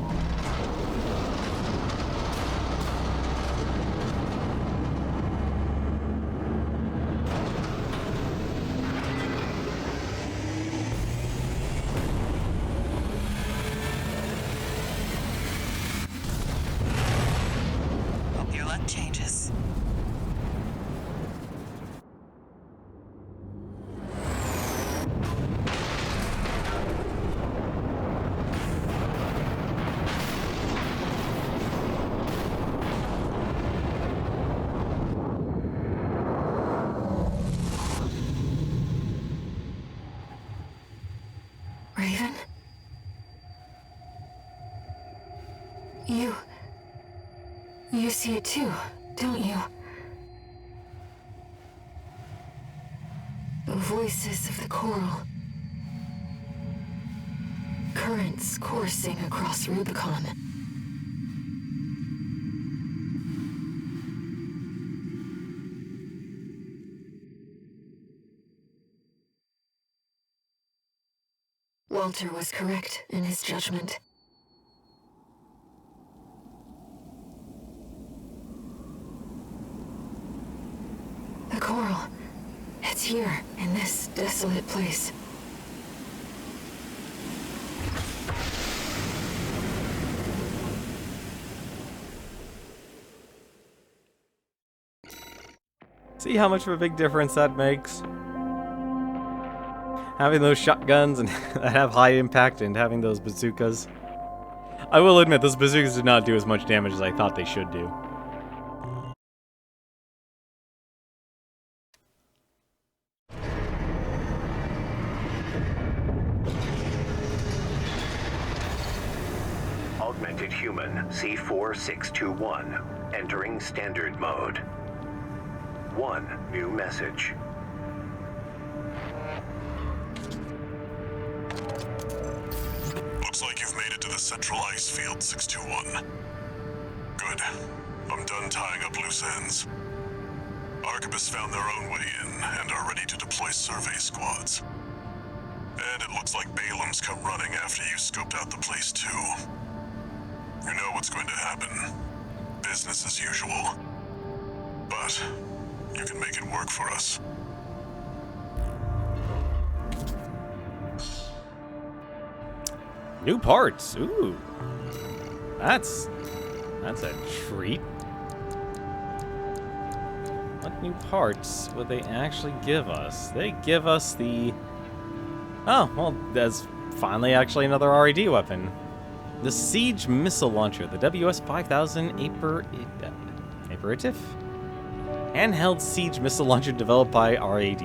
Hope your luck changes. Raven? You see it too, don't you? The voices of the coral. Currents coursing across Rubicon. Walter was correct in his judgment. The coral. It's here, in this desolate place. See how much of a big difference that makes? Having those shotguns and that have high impact and having those bazookas. I will admit, those bazookas did not do as much damage as I thought they should do. Augmented Human C4621, entering standard mode. 1 new message. Looks like you've made it to the central ice field, 621. Good. I'm done tying up loose ends. Arquebus found their own way in and are ready to deploy survey squads. And it looks like Balaam's come running after you scoped out the place too. You know what's going to happen. Business as usual. But you can make it work for us. New parts. Ooh. That's a treat. What new parts would they actually give us? They give us the... Oh, well, there's finally actually another RAD weapon. The Siege Missile Launcher, the WS-5000 Aperitif? Handheld Siege Missile Launcher developed by RAD.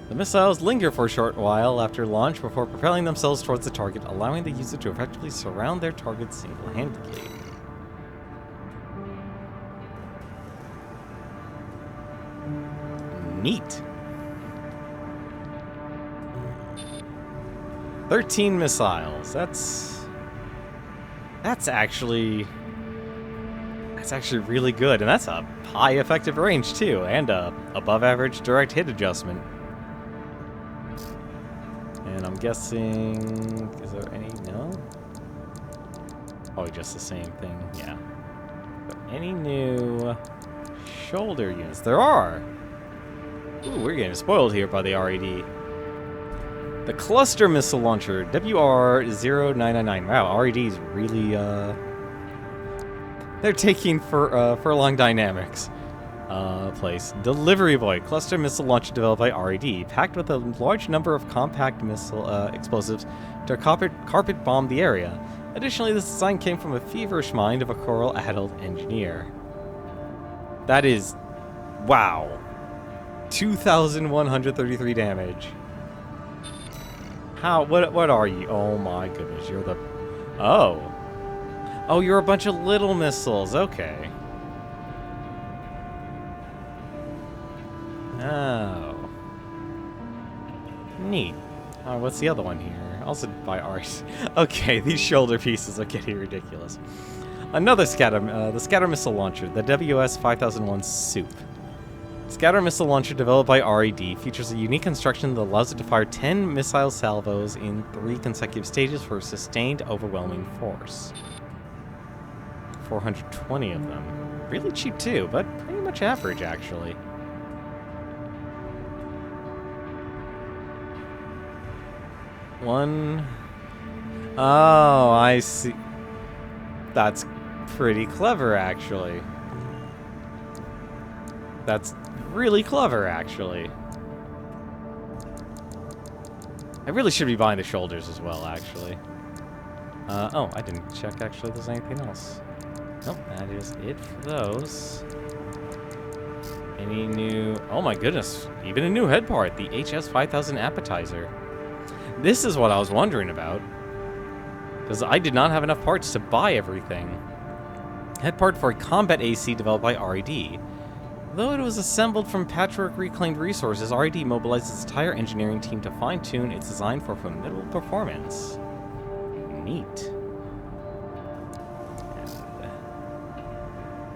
The missiles linger for a short while after launch before propelling themselves towards the target, allowing the user to effectively surround their target single-handedly. Neat. 13 missiles. That's actually really good, and that's a high effective range too, and a above average direct hit adjustment. And I'm guessing, is there any? No? Probably just the same thing. Yeah. But any new shoulder units? There are. Ooh, we're getting spoiled here by the RAD. The Cluster Missile Launcher, WR-0999. Wow, RAD's really, they're taking Furlong Dynamics place. Delivery Boy, Cluster Missile Launcher developed by RAD, packed with a large number of compact missile explosives to carpet bomb the area. Additionally, this design came from a feverish mind of a Coral adult engineer. That is... wow. 2,133 damage. How? What are you? Oh my goodness, you're the... Oh. Oh, you're a bunch of little missiles. Okay. Oh. Neat. What's the other one here? Also by art. Okay, these shoulder pieces are getting ridiculous. Another scatter, the scatter missile launcher, the WS-5001 Soup. Scatter missile launcher developed by RED features a unique construction that allows it to fire 10 missile salvos in 3 consecutive stages for sustained overwhelming force. 420 of them. Really cheap too, but pretty much average actually. One. Oh, I see. That's pretty clever, actually. That's really clever, actually. I really should be buying the shoulders as well, actually. Oh, I didn't check, actually, if there's anything else. Nope, that is it for those. Any new... Oh my goodness, even a new head part, the HS-5000 Appetizer. This is what I was wondering about. Because I did not have enough parts to buy everything. Head part for a combat AC developed by RED. Though it was assembled from patchwork reclaimed resources, RED mobilized its entire engineering team to fine-tune its design for formidable performance. Neat.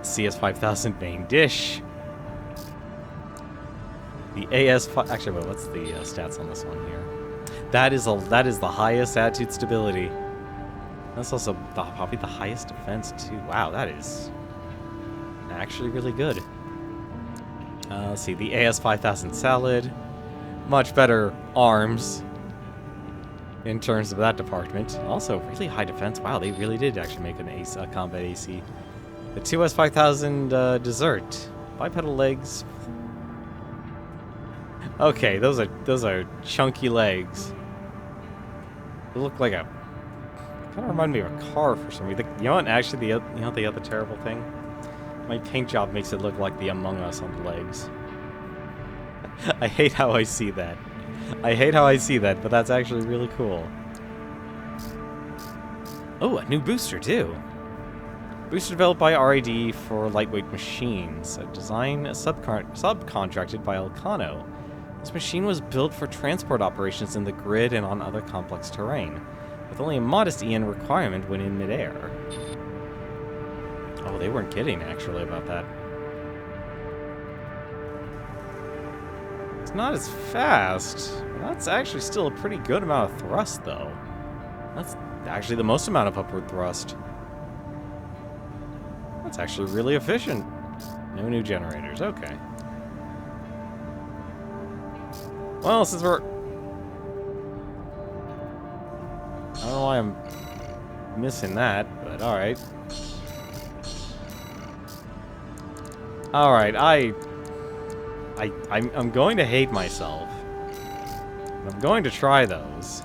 CS-5000 main dish. The AS-5... Actually, wait, what's the stats on this one here? That is the highest attitude stability. That's also probably the highest defense, too. Wow, that is actually really good. Let's see, the AS-5000 Salad. Much better arms in terms of that department. Also, really high defense. Wow, they really did actually make a combat AC. The 2S-5000 Dessert. Bipedal legs. Okay, those are chunky legs. They look like a... kind of remind me of a car for some reason. You know what? Actually, you know the other terrible thing? My paint job makes it look like the Among Us on the legs. I hate how I see that. I hate how I see that, but that's actually really cool. Oh, a new booster too. Booster developed by RED for lightweight machines. A design subcontracted by Elcano. This machine was built for transport operations in the grid and on other complex terrain, with only a modest EN requirement when in midair. Oh, they weren't kidding, actually, about that. It's not as fast. That's actually still a pretty good amount of thrust, though. That's actually the most amount of upward thrust. That's actually really efficient. No new generators, okay. Well, since we're... I don't know why I'm missing that, but alright. Alright, I'm going to hate myself. I'm going to try those.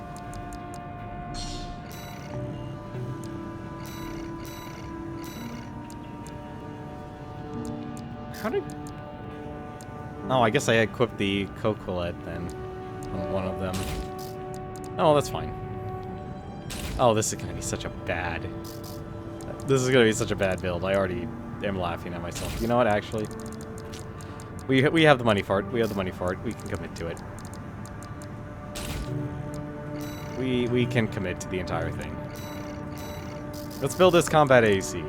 How did... Oh, I guess I equipped the Coquelet then on one of them. Oh, that's fine. Oh, this is gonna be such a bad... This is gonna be such a bad build. I already am laughing at myself. You know what, actually? We have the money for it. We have the money for it. We can commit to it. We can commit to the entire thing. Let's build this combat AC.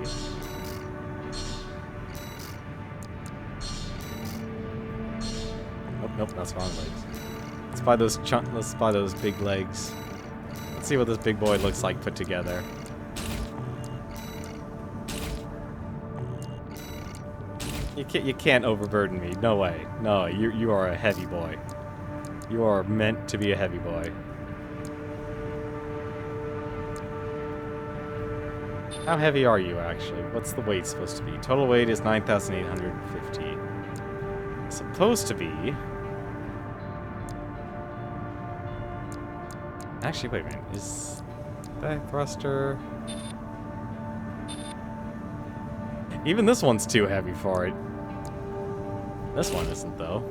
Nope, that's wrong legs. Let's buy those let's buy those big legs. Let's see what this big boy looks like put together. You can't overburden me. No way. No, you are a heavy boy. You are meant to be a heavy boy. How heavy are you, actually? What's the weight supposed to be? Total weight is 9,850. Supposed to be... Actually, wait a minute. Is that thruster... Even this one's too heavy for it. This one isn't, though.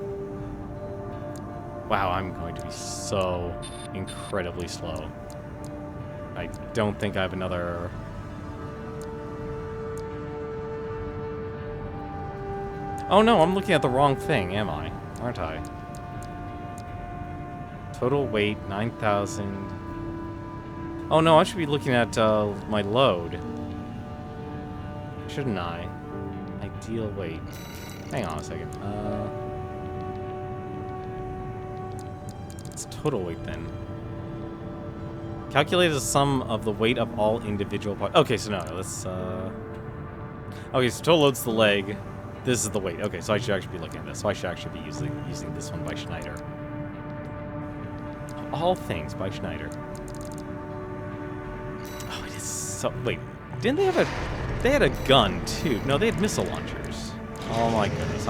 Wow, I'm going to be so incredibly slow. I don't think I have another... Oh no, I'm looking at the wrong thing, am I? Aren't I? Total weight, 9,000... Oh no, I should be looking at my load. Shouldn't I? Ideal weight. Hang on a second. It's total weight then. Calculate the sum of the weight of all individual parts. Okay, so no, let's okay, so total load's the leg. This is the weight. Okay, so I should actually be looking at this. So I should actually be using this one by Schneider. Of all things, by Schneider. Oh, it is so... Wait, didn't they have a... They had a gun, too. No, they had missile launchers. Oh my goodness,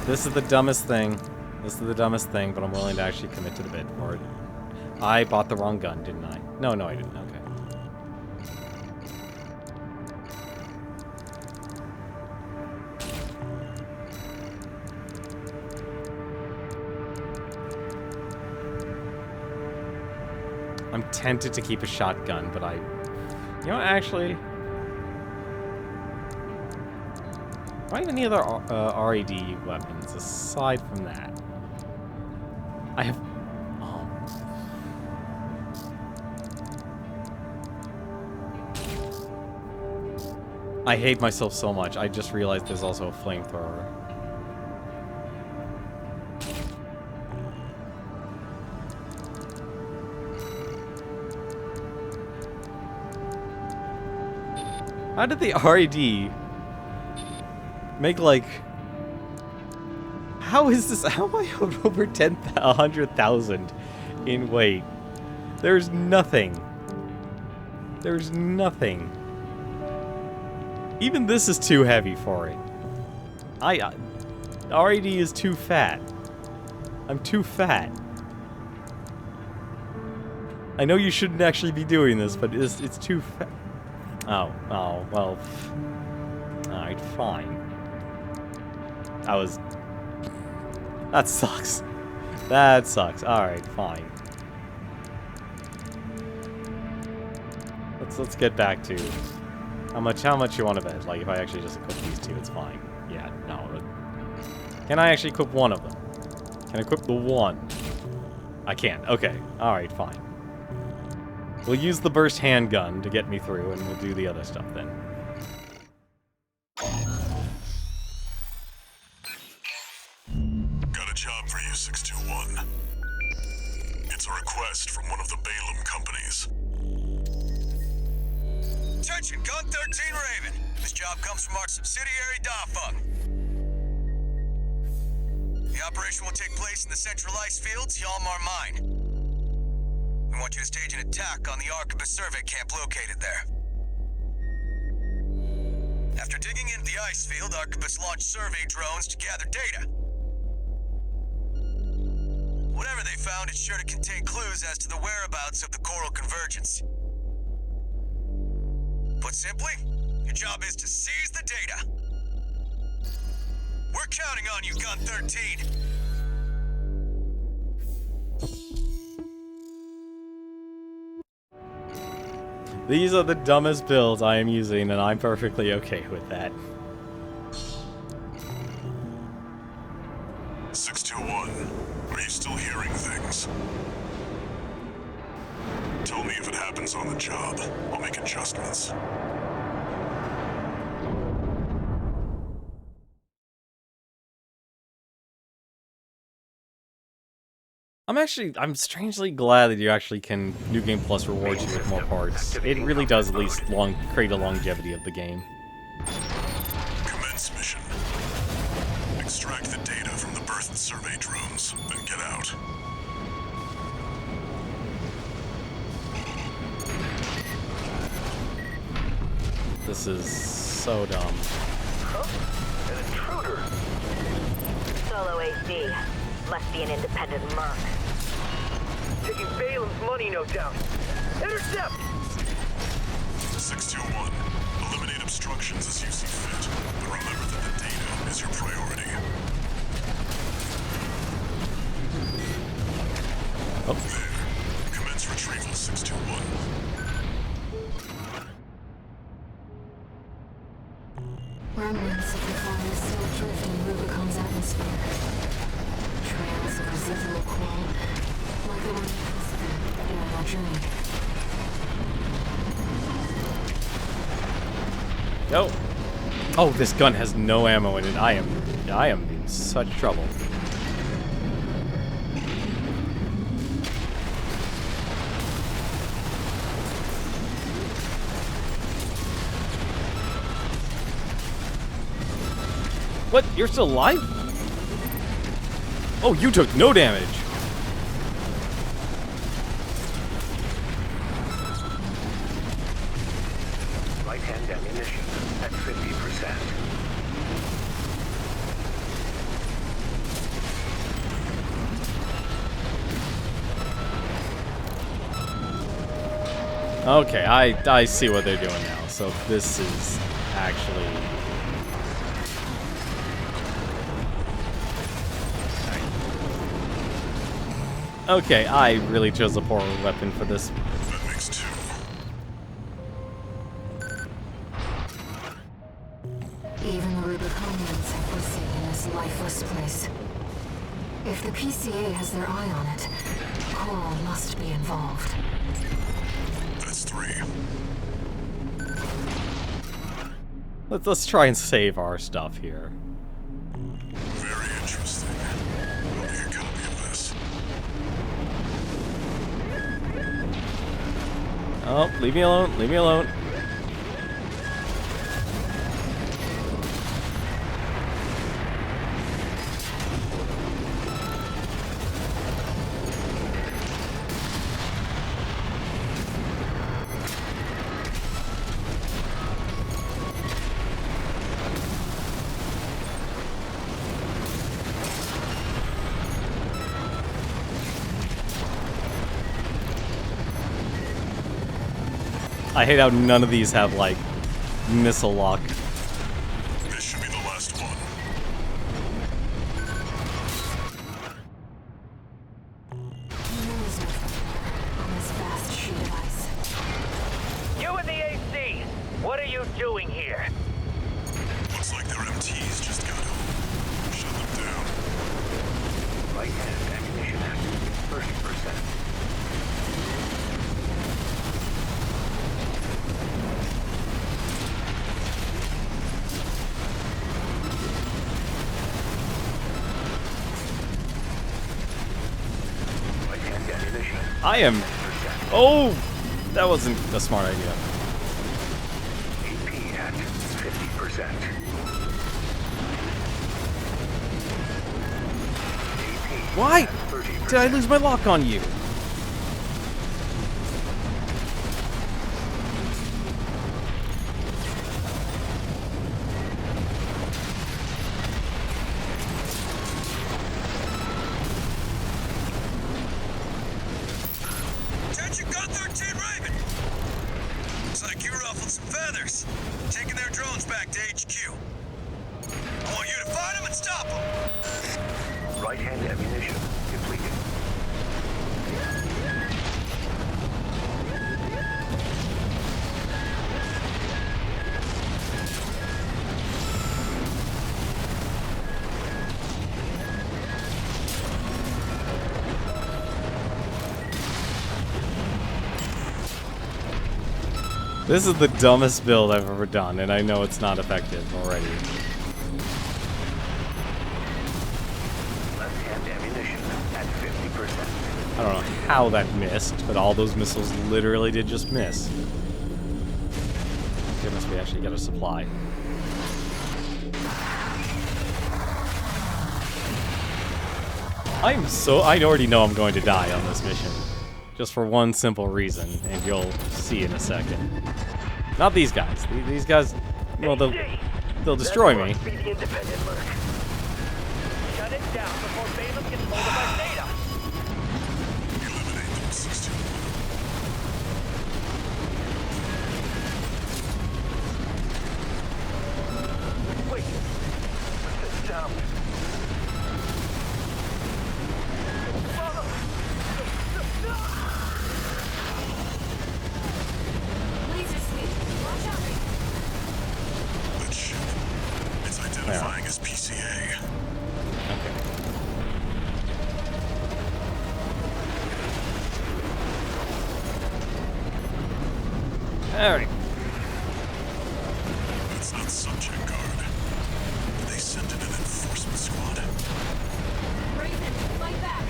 This is the dumbest thing. This is the dumbest thing, but I'm willing to actually commit to the bid for it. I bought the wrong gun, didn't I? No, I didn't. Okay. I'm tempted to keep a shotgun, but you know what, actually... Do I have any other RAD weapons aside from that? I have... Oh. I hate myself so much. I just realized there's also a flamethrower. How did the RAD make, like... How is this? How am I over 100,000 in weight? There's nothing. There's nothing. Even this is too heavy for it. RAD is too fat. I'm too fat. I know you shouldn't actually be doing this, but it's too fat. Oh, well. Alright, fine. That sucks. That sucks. Alright, fine. Let's get back to how much you want to bet. Like, if I actually just equip these two, it's fine. Yeah, no. Can I actually equip one of them? Can I equip the one? I can't. Okay. Alright, fine. We'll use the burst handgun to get me through, and we'll do the other stuff then. Got a job for you, 621. It's a request from one of the Balaam companies. Attention, Gun 13 Raven. This job comes from our subsidiary, Dafeng. The operation will take place in the central ice fields, Yalmar Mine. We want you to stage an attack on the Arquebus survey camp located there. After digging into the ice field, Arquebus launched survey drones to gather data. Whatever they found is sure to contain clues as to the whereabouts of the Coral Convergence. Put simply, your job is to seize the data. We're counting on you, Gun 13. These are the dumbest builds I am using, and I'm perfectly okay with that. 621, are you still hearing things? Tell me if it happens on the job. I'll make adjustments. I'm strangely glad that you actually can New Game Plus reward you with more parts. It really does at least create a longevity of the game. Commence mission. Extract the data from the birth survey drones, then get out. This is so dumb. Huh? An intruder. Solo AC. Must be an independent merc. Taking Balaam's money, no doubt. Intercept! 621, eliminate obstructions as you see fit, but remember that the data is your priority. Oh. There. Commence retrieval, 621. Remnants of the fire still drift in Rubicon's atmosphere. Trails of residual coal, like the one we considered during our journey. Go. Oh, this gun has no ammo in it. I am in such trouble. What? You're still alive? Oh, you took no damage. Right-hand ammunition at 50%. Okay, I see what they're doing now. So this is actually... Okay, I really chose a poor weapon for this. That makes 2. Even the Rubiconians have forsaken this lifeless place. If the PCA has their eye on it, Coral must be involved. That's 3. Let's try and save our stuff here. Very interesting. I'll make a copy of this. Oh, leave me alone, leave me alone. I hate how none of these have, like, missile lock. This should be the last one. There is no fire on this vast sheet of ice. You and the AC! What are you doing here? Looks like their MTs just got home. Shut them down. Right-hand ammunition at 30%. Right-hand ammunition. I am... Oh! That wasn't a smart idea. AP at 50%. AP Why at 30%. did I lose my lock on you? Attention Gun 13 Raven! Looks like you ruffled some feathers. Taking their drones back to HQ. I want you to find them and stop them. Right-hand ammunition depleted. This is the dumbest build I've ever done, and I know it's not effective already. Left-hand ammunition at 50%. I don't know how that missed, but all those missiles literally did just miss. Goodness, we actually got a supply. I already know I'm going to die on this mission. Just for one simple reason, and you'll see in a second. Not these guys. These guys, well, they'll destroy me. Be the independent merc. Shut it down before Balaam gets hold of our data. Eliminate them, 61. Wait. Put this down. Laser sweep. Watch out. That ship. It's identifying as PCA. Okay. Alright. That's subject guard. Did they send in an enforcement squad? Raven, fight back!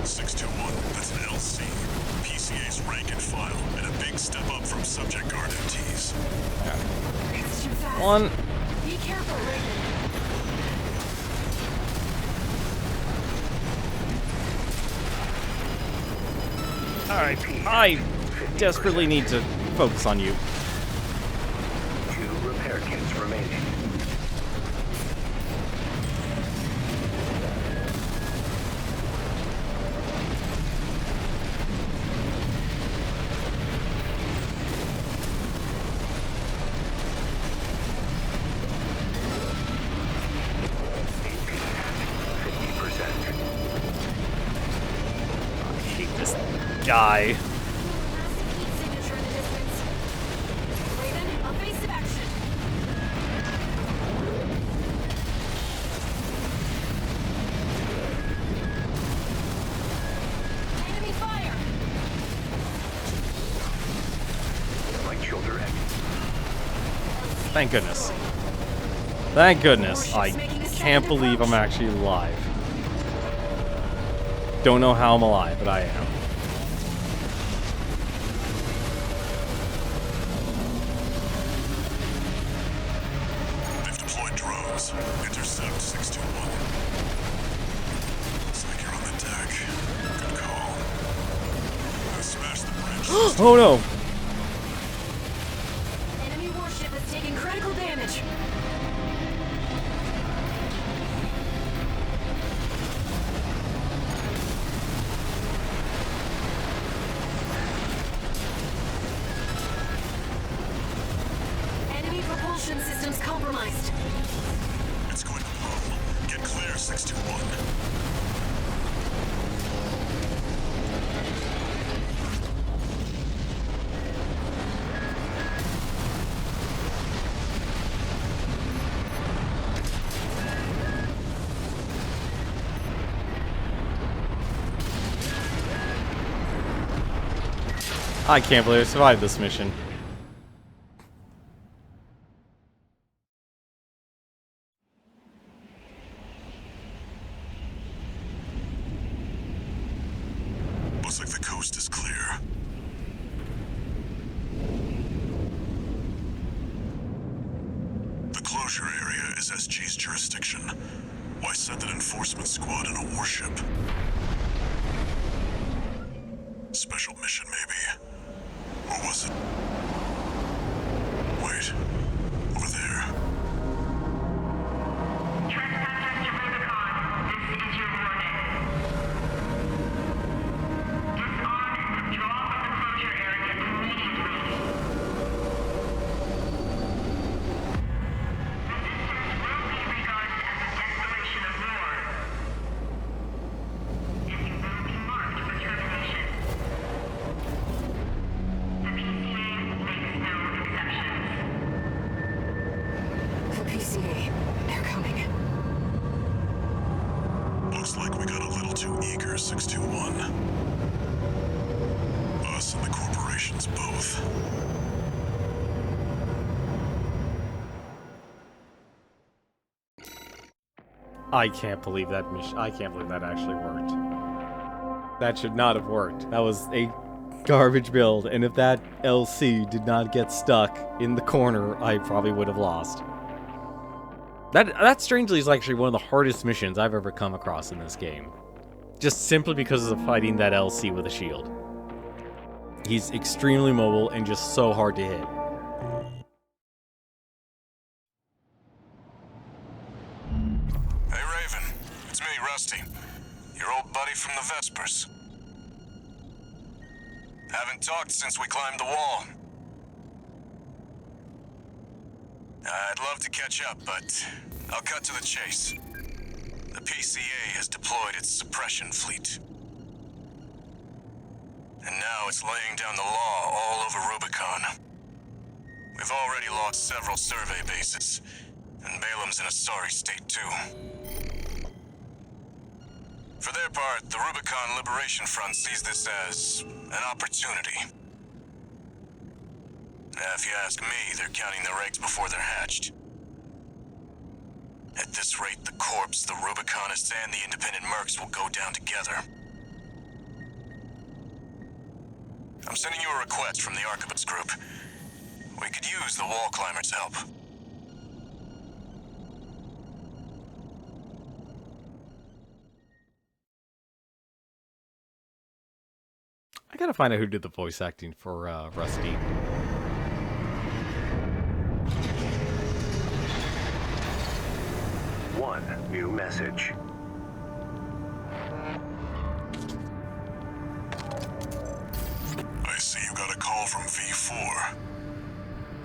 621, that's an LC. PCA's rank and file, and a big step up from subject guard MTs. It's too fast. One. Be careful, Raven. Alright, I desperately need to focus on you. 2 repair kits remaining. I hate this guy. Massive heat signature in the distance. Raven, evasive action. Enemy fire! Light shoulder X. Thank goodness. Thank goodness. I can't believe I'm actually alive. Don't know how I'm alive, but I am. They've deployed drones. Intercept 621. Looks like you're on the deck. Good call. Now smash the bridge. Oh no! Enemy warship is taking critical damage. Enemy propulsion systems compromised. It's going to blow. Get clear, 621. I can't believe I survived this mission. Looks like the coast is clear. The closure area is SG's jurisdiction. Why send an enforcement squad in a warship? Special mission, maybe? Or was it? Wait. Over there. Trespassers to Rubicon, this is your warning. Disarm and withdraw from the closure area immediately. Resistance will be regarded as a declaration of war. And you will be marked for termination. The PCA makes no exceptions. The PCA, they're coming. Looks like we got a little too eager, 621. Us and the corporations both. I can't believe that mission. I can't believe that actually worked. That should not have worked. That was a garbage build, and if that LC did not get stuck in the corner, I probably would have lost. That strangely is actually one of the hardest missions I've ever come across in this game. Just simply because of fighting that LC with a shield. He's extremely mobile and just so hard to hit. Hey, Raven. It's me, Rusty. Your old buddy from the Vespers. Haven't talked since we climbed the wall. I'd love to catch up, but I'll cut to the chase. The PCA has deployed its suppression fleet. And now it's laying down the law all over Rubicon. We've already lost several survey bases, and Balam's in a sorry state too. For their part, the Rubicon Liberation Front sees this as an opportunity. Now, if you ask me, they're counting their eggs before they're hatched. At this rate, the Corps, the Rubiconists, and the independent mercs will go down together. I'm sending you a request from the Arquebus group. We could use the wall climbers' help. I gotta find out who did the voice acting for Rusty. One new message. I see you got a call from V4.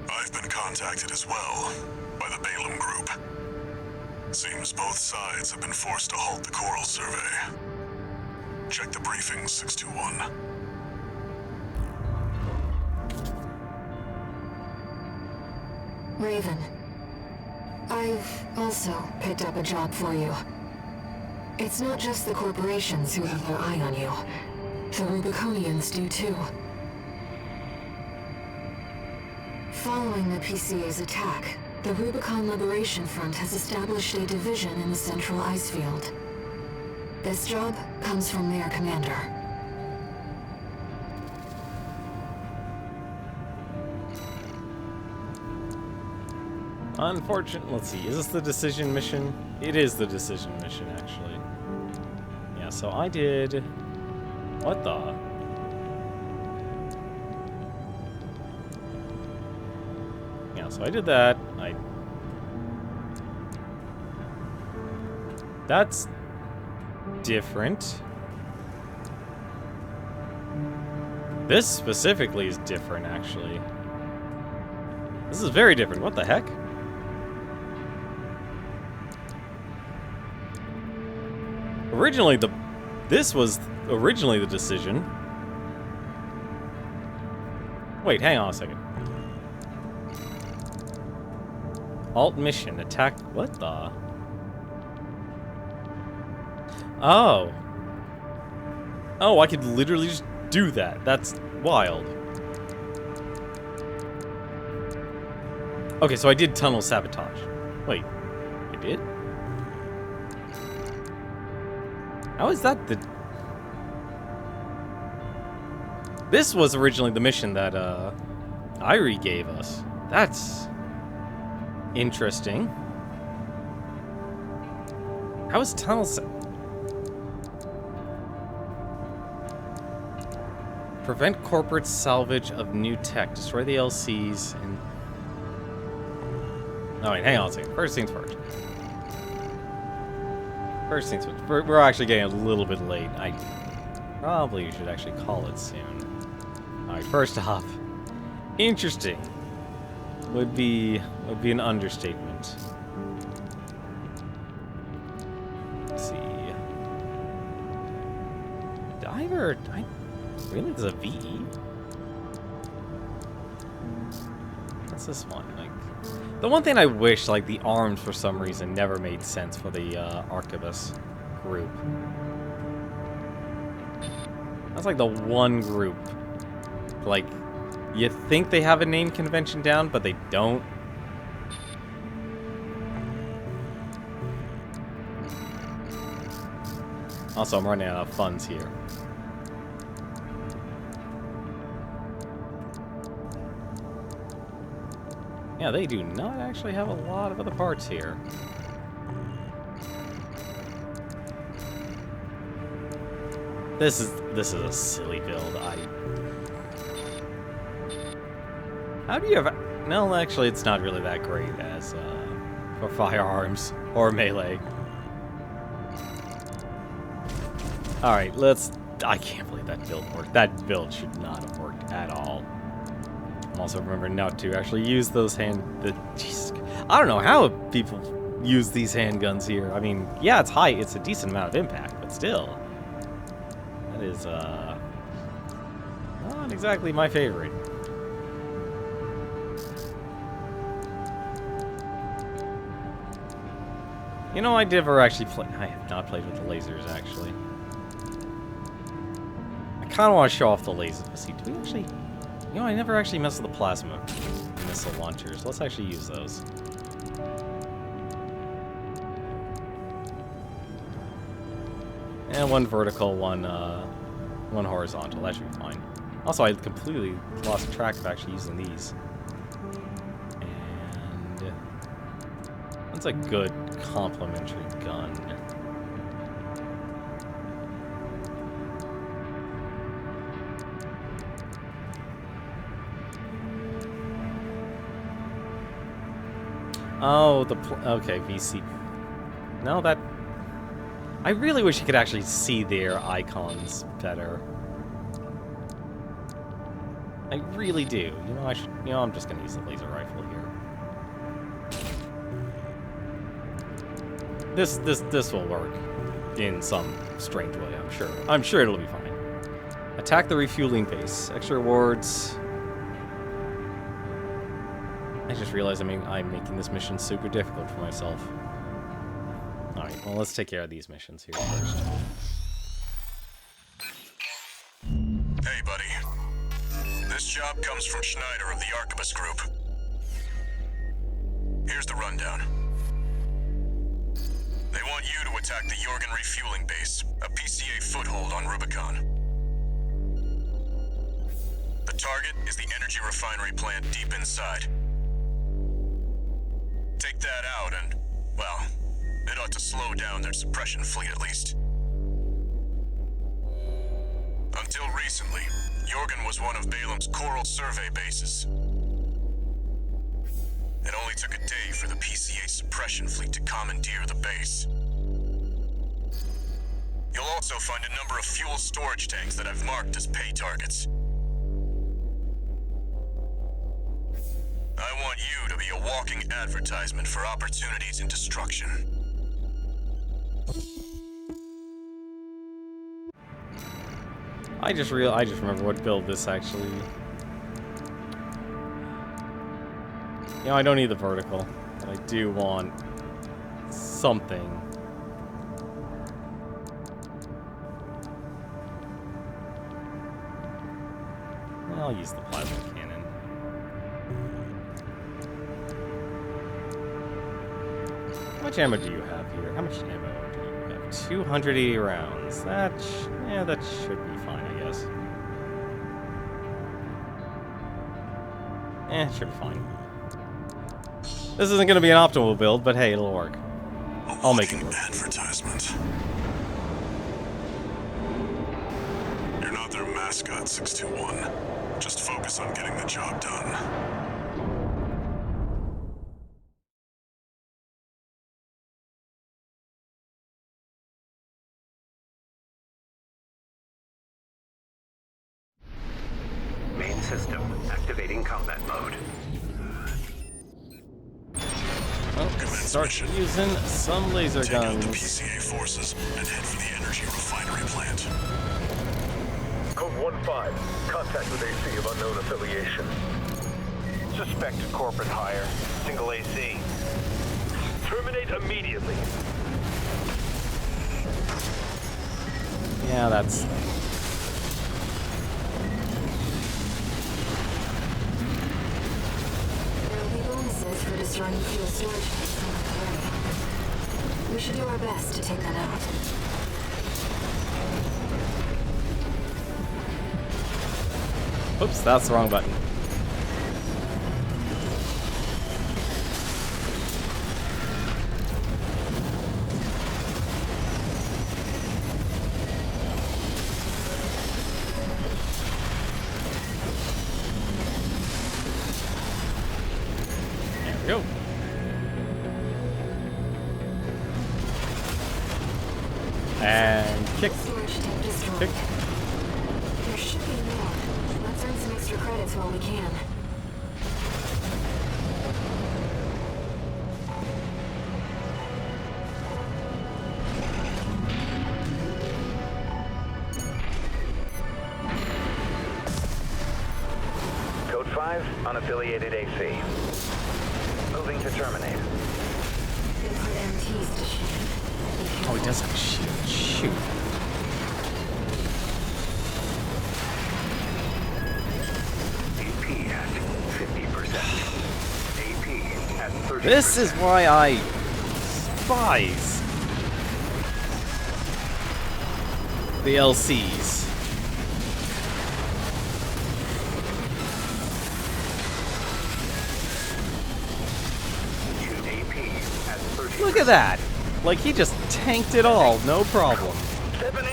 I've been contacted as well by the Balaam group. Seems both sides have been forced to halt the coral survey. Check the briefing, 621. Raven, I've also picked up a job for you. It's not just the corporations who have their eye on you. The Rubiconians do too. Following the PCA's attack, the Rubicon Liberation Front has established a division in the Central Icefield. This job comes from their commander. Unfortunate. Let's see. Is this the decision mission? It is the decision mission, actually. Yeah, so I did... What the? Yeah, so I did that. That's different. This specifically is different, actually. This is very different. What the heck? This was originally the decision. Wait, hang on a second. Alt mission, attack, what the? Oh. Oh, I could literally just do that. That's wild. Okay, so I did tunnel sabotage. Wait, I did? How is that the... This was originally the mission that, Irie gave us. That's... interesting. How is tunnel prevent corporate salvage of new tech. Destroy the LCs and... Oh, wait, hang on a second. First things first. First things first. We're actually getting a little bit late. I probably should actually call it soon. Alright, first off, interesting would be an understatement. Let's see. Diver, really? There's a VE? What's this one? Like, the one thing I wish, like, the arms for some reason never made sense for the Arquebus group. That's like the one group. Like, you think they have a name convention down, but they don't. Also, I'm running out of funds here. Yeah, they do not actually have a lot of other parts here. This is a silly build. How do you have... No, actually, it's not really that great as for firearms or melee. All right, let's... I can't believe that build worked. That build should not have worked at all. I'm also remembering not to actually use those Jesus, I don't know how people use these handguns here. I mean, yeah, it's high. It's a decent amount of impact, but still. That is, not exactly my favorite. You know, I never actually play. I have not played with the lasers, actually. I kind of want to show off the lasers. Let's see, do we actually... You know, I never actually messed with the plasma missile launchers. Let's actually use those. And one vertical, one horizontal. That should be fine. Also, I completely lost track of actually using these. And that's a good complementary gun. Oh, okay, VC. No, that... I really wish you could actually see their icons better. I really do. You know, I'm just gonna use the laser rifle here. This will work in some strange way, I'm sure. I'm sure it'll be fine. Attack the refueling base. Extra rewards. I just realized I'm making this mission super difficult for myself. Alright, well, let's take care of these missions here first. Hey, buddy. This job comes from Schneider of the Arquebus Group. Here's the rundown. They want you to attack the Jorgen refueling base, a PCA foothold on Rubicon. The target is the energy refinery plant deep inside. Take that out and, well, it ought to slow down their suppression fleet at least. Until recently, Jorgen was one of Balam's Coral survey bases. It only took a day for the PCA suppression fleet to commandeer the base. You'll also find a number of fuel storage tanks that I've marked as pay targets. I want you to be a walking advertisement for opportunities in destruction. I just remember what build this actually. You know, I don't need the vertical, but I do want something. I'll use the plasma cannon. How much ammo do you have here? How much ammo do you have? 280 rounds. That should be fine, I guess. It should be fine. This isn't going to be an optimal build, but hey, it'll work. I'll make it work. Advertisement. You're not their mascot, 621. Just focus on getting the job done. Main system activating combat mode. Well, start using some laser Take out guns. the PCA forces and head for the energy refinery plant. Code 1-5. Contact with AC of unknown affiliation. Suspected corporate hire. Single AC. Terminate immediately. Yeah, that's... There will be bonuses for destroying fuel storage tanks on the way. We should do our best to take that out. Oops, that's the wrong button. There we go. And kick. Storage tank destroyed. Kick. There should be more. Let's earn some extra credits while we can. Code 5, unaffiliated AC. Moving to terminate. They put MTs to shame. Oh, he does have a shield. Shoot. The This is why I despise the LCs. Look at that! Like, he just tanked it all, no problem. 70.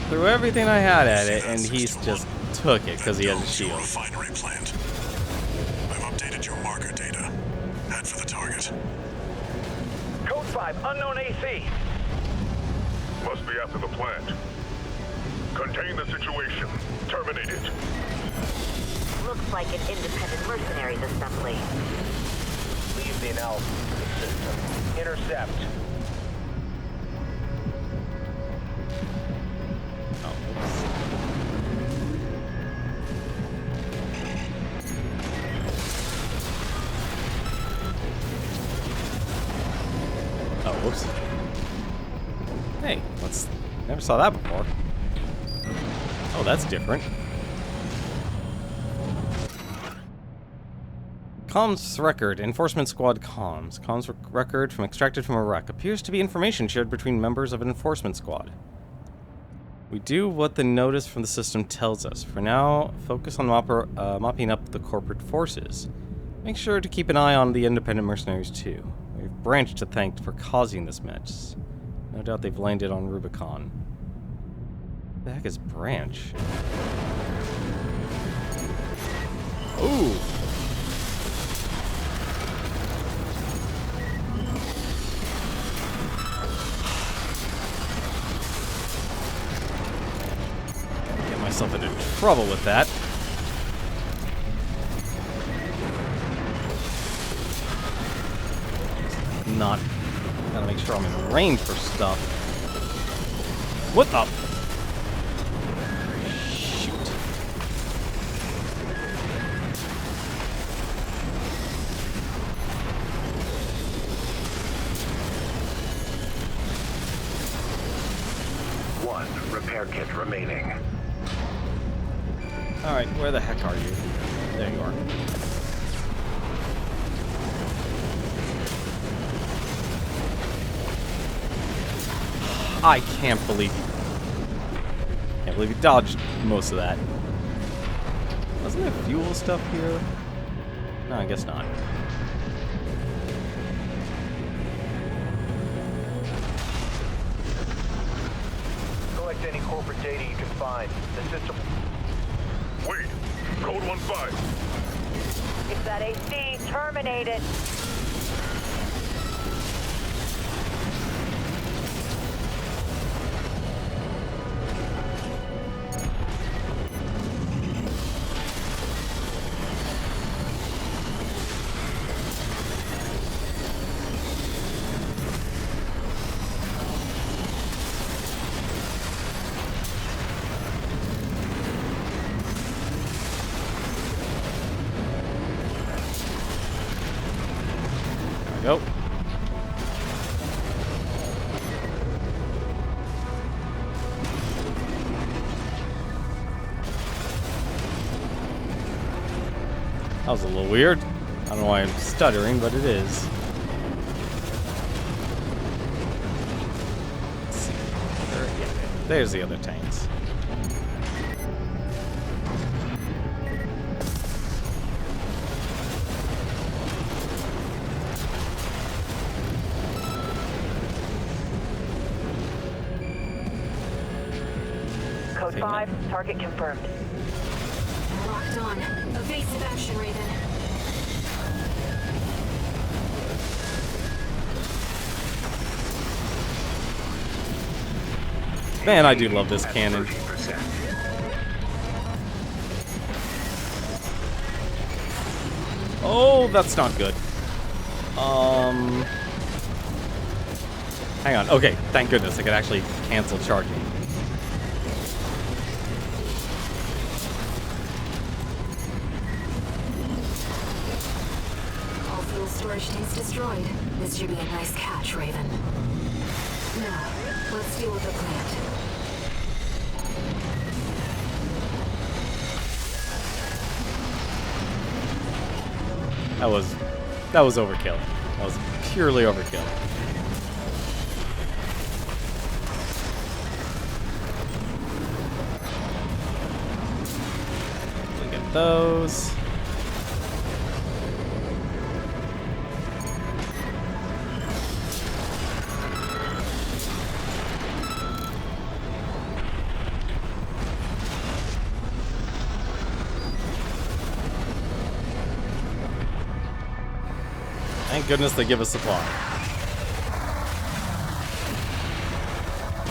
Threw everything I had at it, and he's just took it because he has a shield. Refinery plant. I've updated your marker data. Head for the target. Code 5, unknown AC. Must be after the plant. Contain the situation. Terminate it. Looks like an independent mercenaries assembly. Leave the analysis of the system. Intercept. Oh, whoops. Hey, never saw that before. Oh, that's different. Comms record. Enforcement squad comms. Comms record from extracted from a wreck. Appears to be information shared between members of an enforcement squad. We do what the notice from the system tells us. For now, focus on mopping up the corporate forces. Make sure to keep an eye on the independent mercenaries too. We have Branch to thank for causing this mess. No doubt they've landed on Rubicon. What the heck is Branch? Ooh! Get myself into trouble with that. Not. Gotta make sure I'm in range for stuff. What the? Shoot. One repair kit remaining. Alright, where the heck are you? There you are. I can't believe you dodged most of that. Wasn't there fuel stuff here? No, I guess not. Collect any corporate data you can find. The system. Wait. Code 1-5. It's that AC. Terminate it. Go. That was a little weird. I don't know why I'm stuttering, but it is. Let's see. There's the other tanks. Code 5, target confirmed. Locked on. Evasive action, Raven. Man, I do love this cannon. Oh, that's not good. Hang on. Okay, thank goodness I could actually cancel charging. All fuel storage tanks destroyed. This should be a nice catch, Raven. Now, let's deal with the plant. That was overkill. That was purely overkill. Look at those. Thank goodness they give us supply.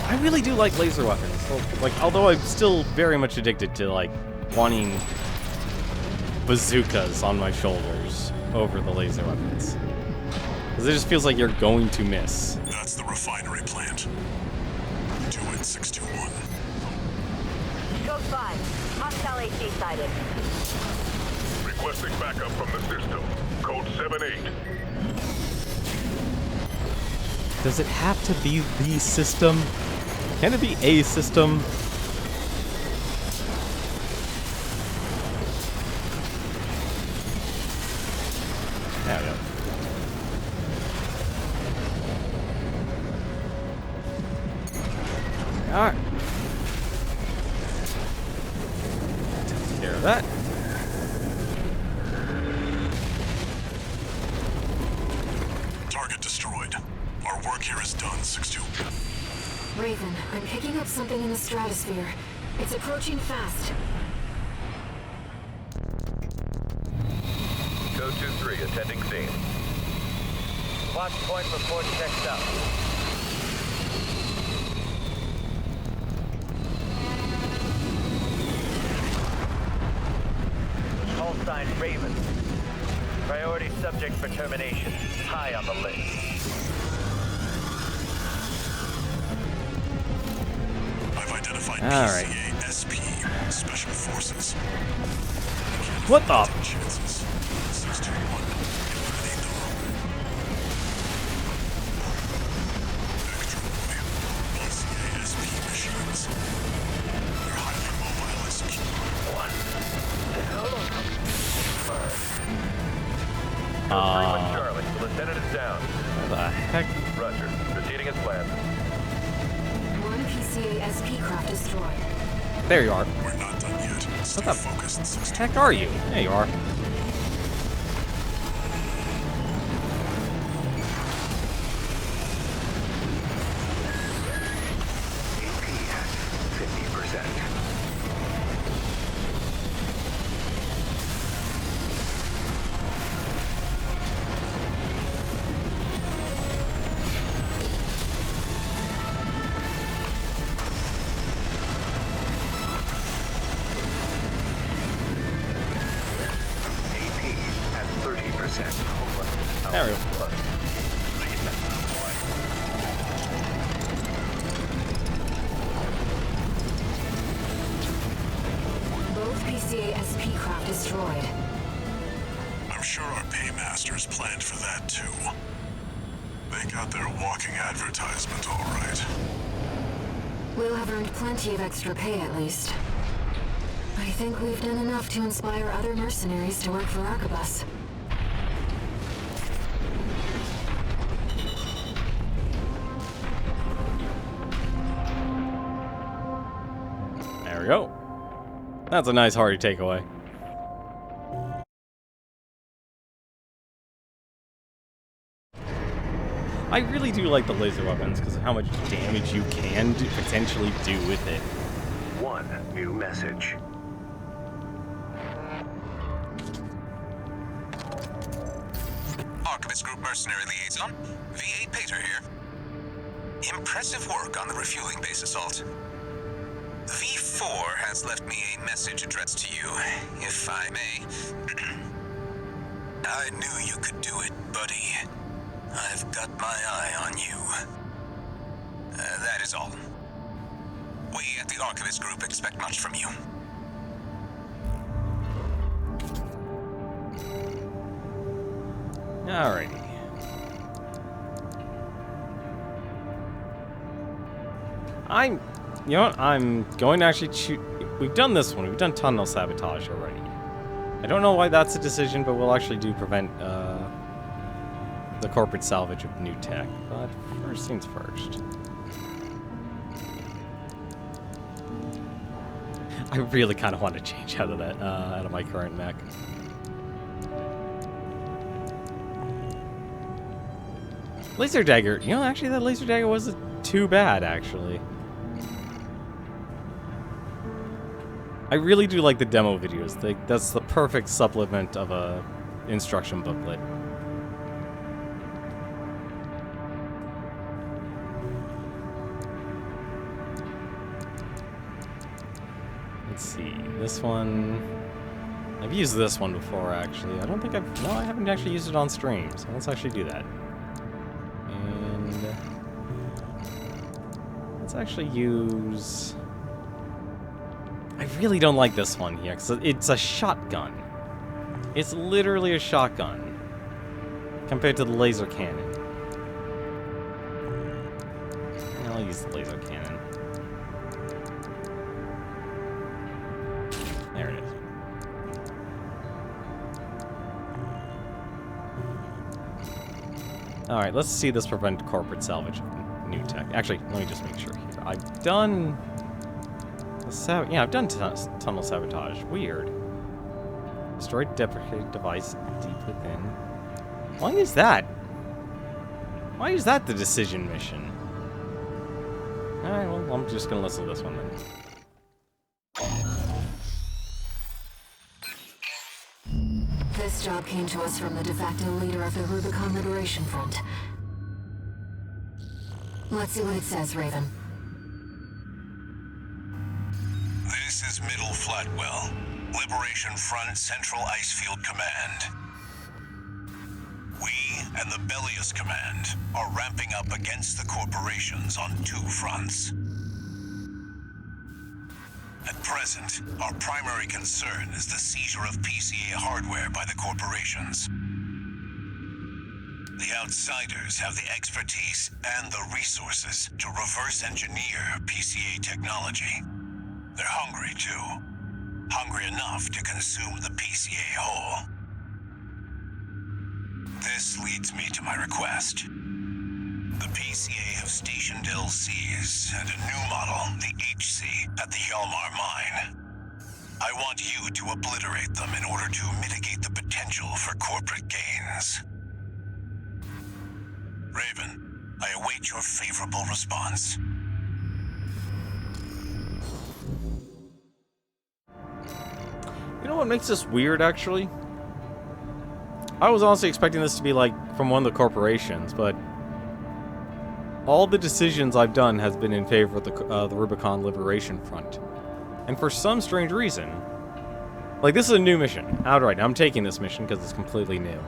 I really do like laser weapons. Like, although I'm still very much addicted to, like, wanting bazookas on my shoulders over the laser weapons. Because it just feels like you're going to miss. That's the refinery plant. 28621. Code 5. Hostile AC sighted. Requesting backup from the system. Code 78. Does it have to be the system? Can it be a system? There we go. Alright. Take care of that. Target destroyed. Our work here is done, 6-2. Raven, I'm picking up something in the stratosphere. It's approaching fast. Code 2-3, attending scene. Watch point report checked out. Call sign Raven. Priority subject for termination. High on the list. I've identified Alright. PCA SP, Special Forces. What the? Chances. 621. Eliminate them. Extra boy. PCA SP machines. They're highly mobile SQ. Charlie, the lieutenant is down. What the heck? Roger. Proceeding as planned. One PCA SP craft destroyed. There you are. We're not done yet. Stay the focused, 6-2. Heck are you? There you are. AP at 50%. AP at 30%. There we go. Both PCA SP craft destroyed. I'm sure our paymasters planned for that too. They got their walking advertisement all right. We'll have earned plenty of extra pay at least. I think we've done enough to inspire other mercenaries to work for Arquebus. There we go. That's a nice hearty takeaway. I really do like the laser weapons because of how much damage you can potentially do with it. One new message. Archivist Group Mercenary Liaison, V8 Pater here. Impressive work on the refueling base assault. V4 has left me a message addressed to you, if I may. I knew you could do it, buddy. I've got my eye on you. That is all. We at the Archivist Group expect much from you. Alrighty. You know what? I'm going to actually shoot. We've done this one. We've done tunnel sabotage already. I don't know why that's a decision, but we'll actually do prevent the corporate salvage of new tech. But first things first. I really kind of want to change out of that, out of my current mech. Laser dagger. You know, actually, that laser dagger wasn't too bad, actually. I really do like the demo videos. That's the perfect supplement of a instruction booklet. Let's see. This one... I've used this one before, actually. I don't think I've... No, I haven't actually used it on stream, so let's actually do that. And... let's actually use... I really don't like this one here, because it's a shotgun. It's literally a shotgun. Compared to the laser cannon. I'll use the laser cannon. There it is. Alright, let's see this prevent corporate salvage of new tech. Actually, let me just make sure here. I've done... yeah, I've done tunnel sabotage. Weird. Destroy deprecated device deep within. Why is that? Why is that the decision mission? Alright, well, I'm just gonna listen to this one then. This job came to us from the de facto leader of the Rubicon Liberation Front. Let's see what it says, Raven. This is Middle Flatwell, Liberation Front Central Icefield Command. We and the Bellius Command are ramping up against the corporations on two fronts. At present, our primary concern is the seizure of PCA hardware by the corporations. The outsiders have the expertise and the resources to reverse engineer PCA technology. They're hungry, too. Hungry enough to consume the PCA whole. This leads me to my request. The PCA have stationed LCs and a new model, the HC, at the Hjalmar mine. I want you to obliterate them in order to mitigate the potential for corporate gains. Raven, I await your favorable response. You know what makes this weird, actually? I was honestly expecting this to be, like, from one of the corporations, but... all the decisions I've done has been in favor of the Rubicon Liberation Front. And for some strange reason... like, this is a new mission. Outright, I'm taking this mission because it's completely new.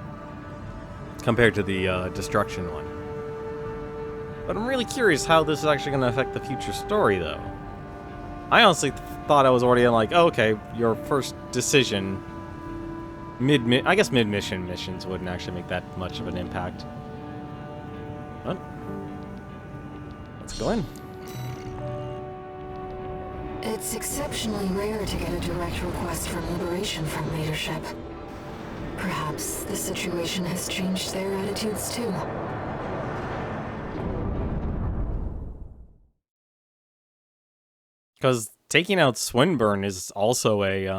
Compared to the Destruction one. But I'm really curious how this is actually going to affect the future story, though. I honestly thought I was already in, like, oh, okay, your first decision... I guess mid-mission missions wouldn't actually make that much of an impact. But... let's go in. It's exceptionally rare to get a direct request from Liberation Front leadership. Perhaps the situation has changed their attitudes too. Because taking out Swinburne is also a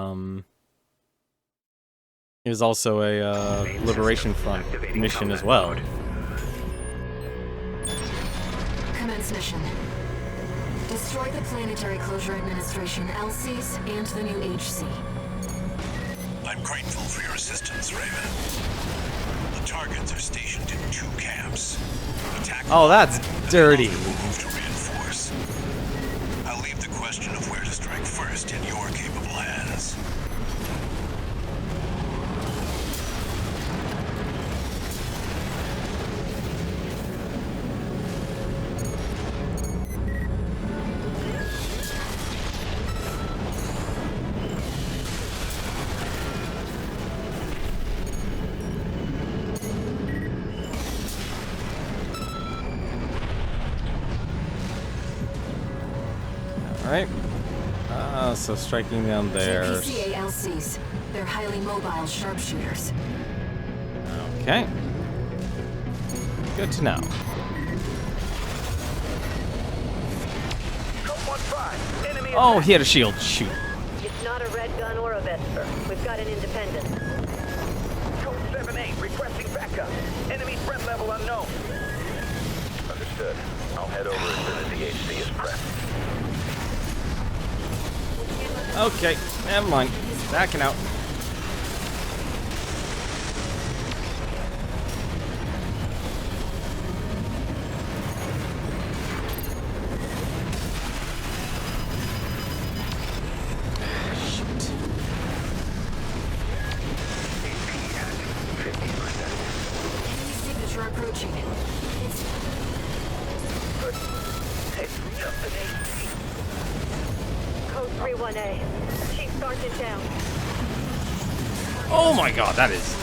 Liberation Front mission as well. Commence mission. Destroy the Planetary Closure Administration LCs and the new HC. I'm grateful for your assistance, Raven. The targets are stationed in 2 camps. Attack oh, that's dirty. Move to reinforce. I'll leave the question of where to strike first in your capable hands. Alright. So striking down there. PCA LCs. They're highly mobile sharpshooters. Okay. Good to know. Code 1-5. Enemy Oh, attack. he had a shield. Shoot. It's not a red gun or a Vesper. We've got an independent. Code 7-8. Requesting backup. Enemy threat level unknown. Understood. I'll head over as soon as the HC is prepped. Okay, never mind. Backing out. Enemy signature approaching. It's just an HC. Code 3-1A. Chief Sergeant down. Oh my god, that is...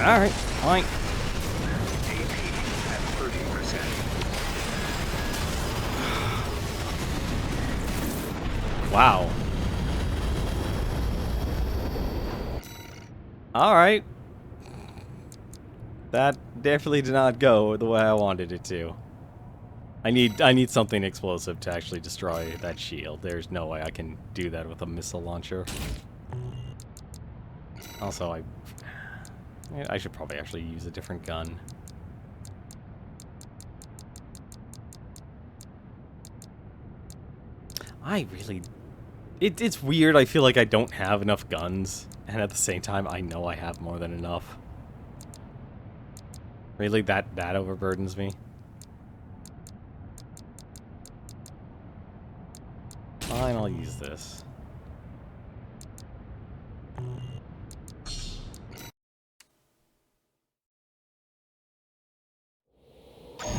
Alright, fine. Wow. Alright. That definitely did not go the way I wanted it to. I need something explosive to actually destroy that shield. There's no way I can do that with a missile launcher. Also, I should probably actually use a different gun. I really... It's weird. I feel like I don't have enough guns, and at the same time, I know I have more than enough. Really, that overburdens me. Fine, I'll use this.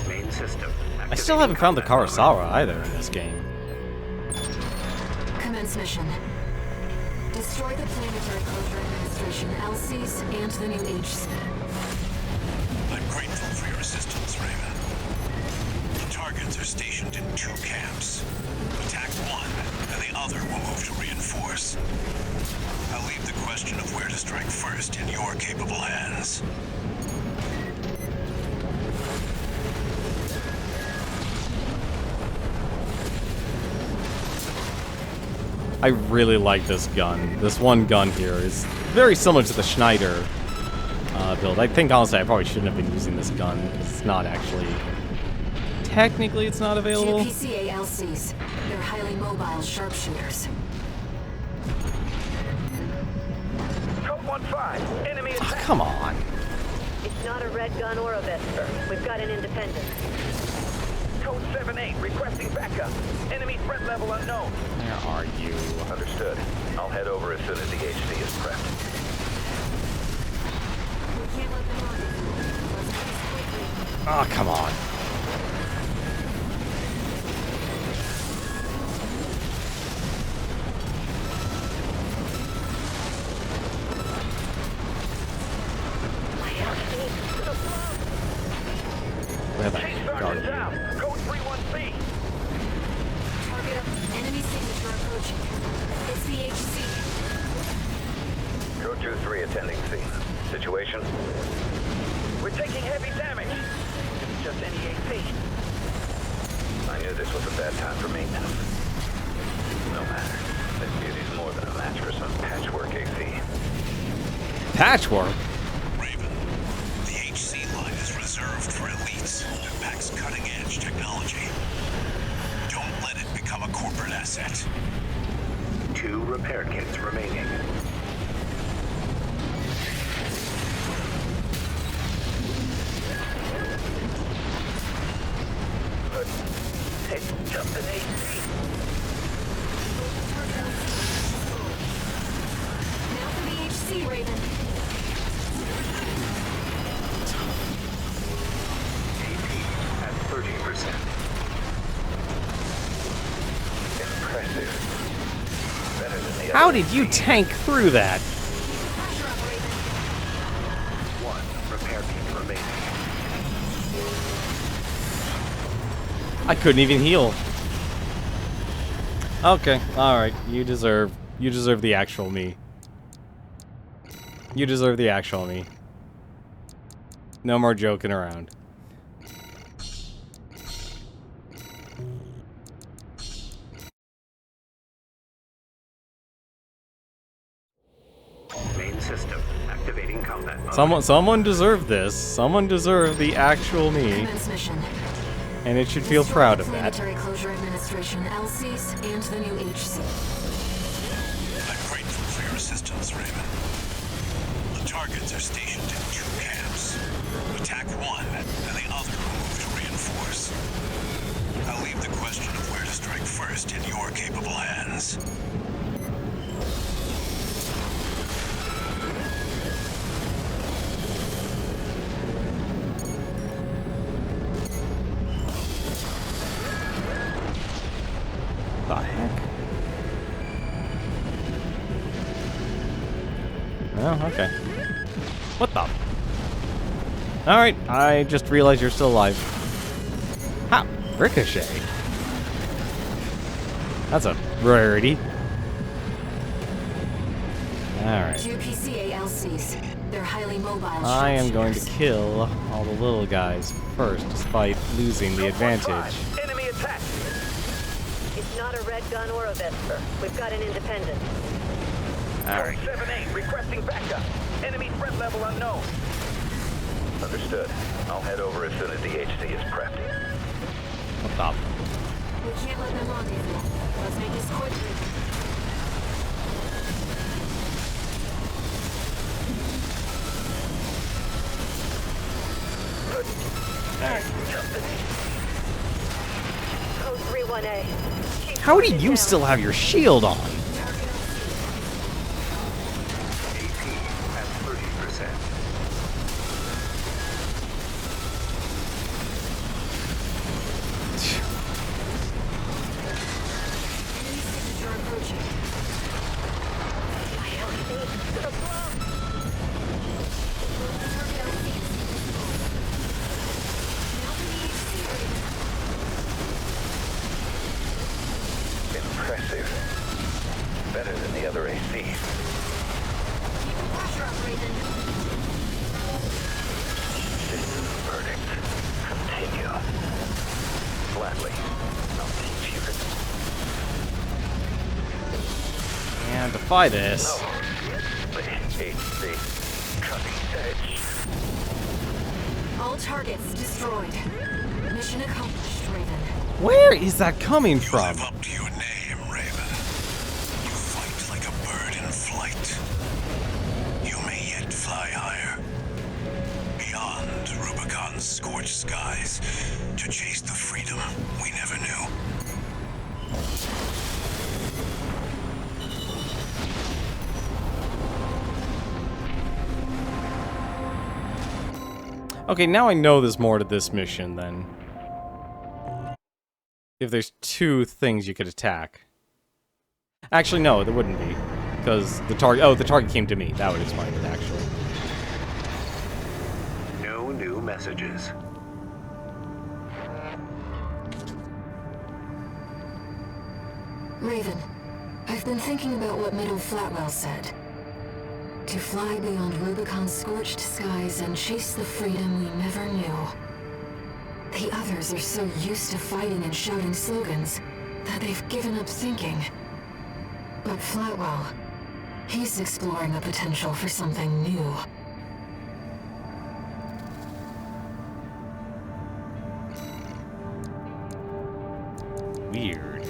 Main system. I still haven't found the Kurosawa either in this game. Commence mission. Destroy the Planetary Closure Administration, LCs, and the new HC. I'm grateful for your assistance, Raven. The targets are stationed in 2 camps. Attack one, and the other will move to reinforce. I'll leave the question of where to strike first in your capable hands. I really like this gun. This one gun here is very similar to the Schneider build. I think, honestly, I probably shouldn't have been using this gun. It's not actually... Technically, it's not available. GPCA LCs. They're highly mobile sharpshooters. Code 1-5. Enemy Oh, attack. come on. It's not a red gun or a Vesper. We've got an independent. Code 7-8. Requesting backup. Enemy threat level unknown. Where are you? Understood. I'll head over as soon as the HC is prepped. We can't let them run. Let's do this quickly. Oh, come on. Where the Chief heck are Sergeant you? down. Code 3-1C. Target up. Enemy signature approaching. It's the HC. Code 2-3 attending scene. Situation? We're taking heavy damage. It's just any AC. I knew this was a bad time for maintenance. No matter. This beauty's more than a match for some patchwork AC. Patchwork? Raven, the HC line is reserved for elites and packs cutting-edge technology. Don't let it become a corporate asset. 2 repair kits remaining. But it's just an AC. Now for the HC, Raven. AP at 30%. How did you tank through that? 1 repair kit remaining. I couldn't even heal. Okay, alright. You deserve the actual me. You deserve the actual me. No more joking around. Main system activating combat mode. Someone deserved this. Someone deserved the actual me. Commence mission. And it should feel proud of that. Planetary Closure Administration LCs and the new HC. I'm grateful for your assistance, Raven. The targets are stationed in 2 camps. Attack one, and the other will move to reinforce. I'll leave the question of where to strike first in your capable hands. The heck? Oh, okay. What the? Alright, I just realized you're still alive. Ha! Ricochet. That's a rarity. Alright. 2 PCA LCs. They're highly mobile. I am going to sharpshooters. kill all the little guys first, despite losing the advantage. Enemy attack! It's not a red gun or a Vesper. We've got an independent. Alright. 7-8 requesting backup. Enemy threat level unknown. Understood. I'll head over as soon as the HC is prepped. What the? We can't let them rendezvous. Let's make this quick. Code 31A. How do you still have your shield on? AP at 30%. Enemy signature approaching. Impressive. Better than the other AC. Pressure up, Raven. This is the verdict. Continue. Gladly. I'll teach you to And defy this. the HC. Cutting edge. All targets destroyed. Mission accomplished, Raven. Where is that coming from? Live up to your name, Raven. You fight like a bird in flight. You may yet fly higher. Beyond Rubicon's scorched skies to chase the freedom we never knew. Okay, now I know there's more to this mission then. If there's 2 things you could attack. Actually, no, there wouldn't be. Because the target... Oh, the target came to me. That would explain it, actually. No new messages. Raven, I've been thinking about what Middle Flatwell said. To fly beyond Rubicon's scorched skies and chase the freedom we never knew. The others are so used to fighting and shouting slogans that they've given up thinking. But Flatwell, he's exploring the potential for something new. Weird.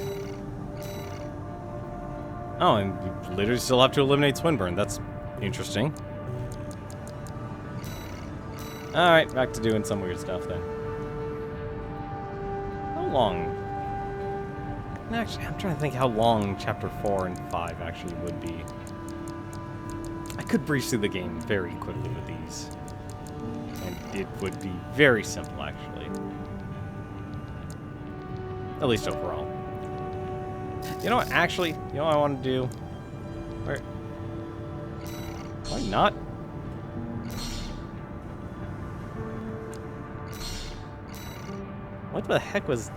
Oh, and you literally still have to eliminate Swinburne. That's interesting. Alright, back to doing some weird stuff then. How long? Actually, I'm trying to think how long Chapter 4 and 5 actually would be. I could breeze through the game very quickly with these. And it would be very simple, actually. At least overall. You know what, actually, you know what I want to do? Where? Why not? What the heck was...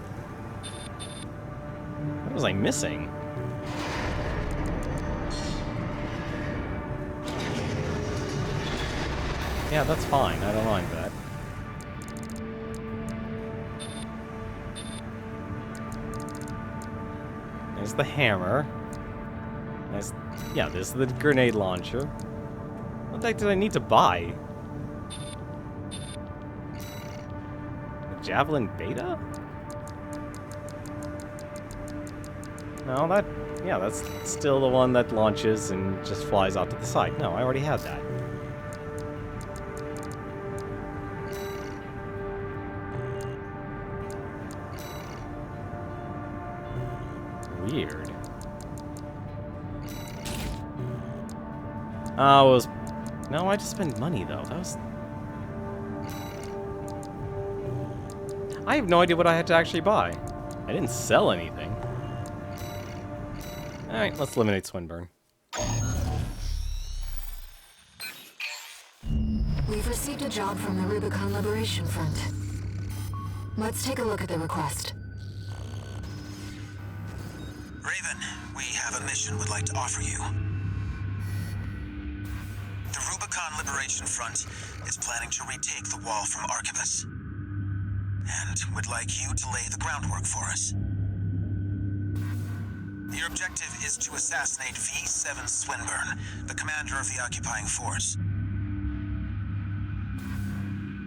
What was I missing? Yeah, that's fine. I don't mind that. There's the hammer. There's... Yeah, this is the grenade launcher. What the heck did I need to buy? The Javelin Beta? No, that... Yeah, that's still the one that launches and just flies out to the side. No, I already had that. Weird. It was... No, I just spent money, though. That was... I have no idea what I had to actually buy. I didn't sell anything. Alright, let's eliminate Swinburne. We've received a job from the Rubicon Liberation Front. Let's take a look at the request. Raven, we have a mission we'd like to offer you. The Rubicon Liberation Front is planning to retake the wall from Archibus. And would like you to lay the groundwork for us. Your objective is to assassinate V7 Swinburne, the commander of the occupying force.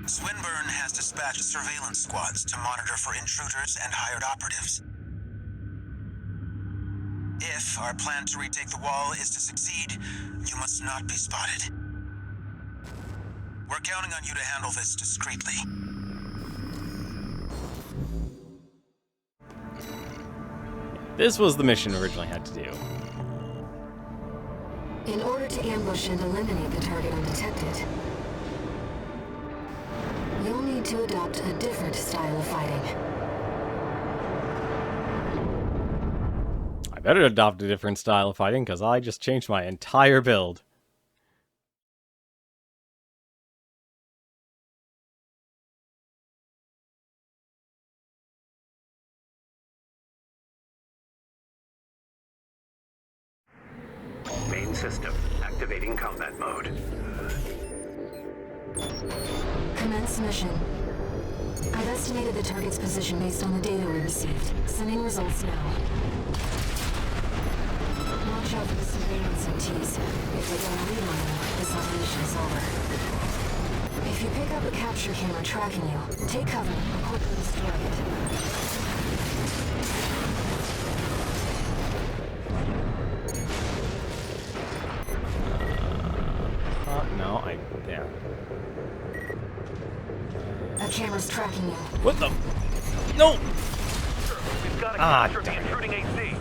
Swinburne has dispatched surveillance squads to monitor for intruders and hired operatives. If our plan to retake the wall is to succeed, you must not be spotted. We're counting on you to handle this discreetly. This was the mission we originally had to do. In order to ambush and eliminate the target undetected, you'll need to adopt a different style of fighting. I better adopt a different style of fighting, because I just changed my entire build. Main system activating combat mode. Commence mission. I've estimated the target's position based on the data we received. Sending results now. Watch out for the surveillance MTs. If they don't read on you, this operation is over. If you pick up a capture camera tracking you, take cover and quickly destroy it. No, yeah. A camera's tracking you. What the? No! We've got to capture the intruding AC.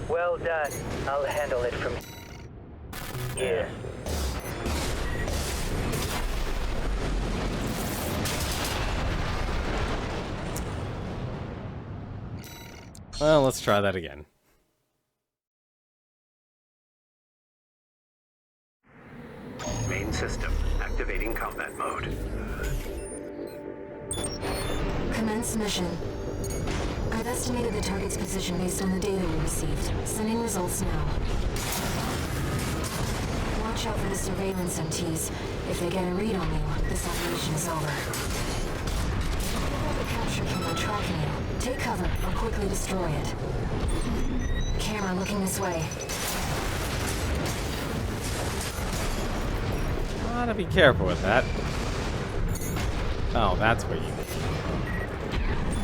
Well done. I'll handle it from here. Well, let's try that again. Main system activating combat mode. Commence mission. I've estimated the target's position based on the data we received. Sending results now. Watch out for the surveillance MTs. If they get a read on you, this operation is over. The capture camera tracking you. Take cover or quickly destroy it. Camera looking this way. Gotta be careful with that. Oh, that's where you...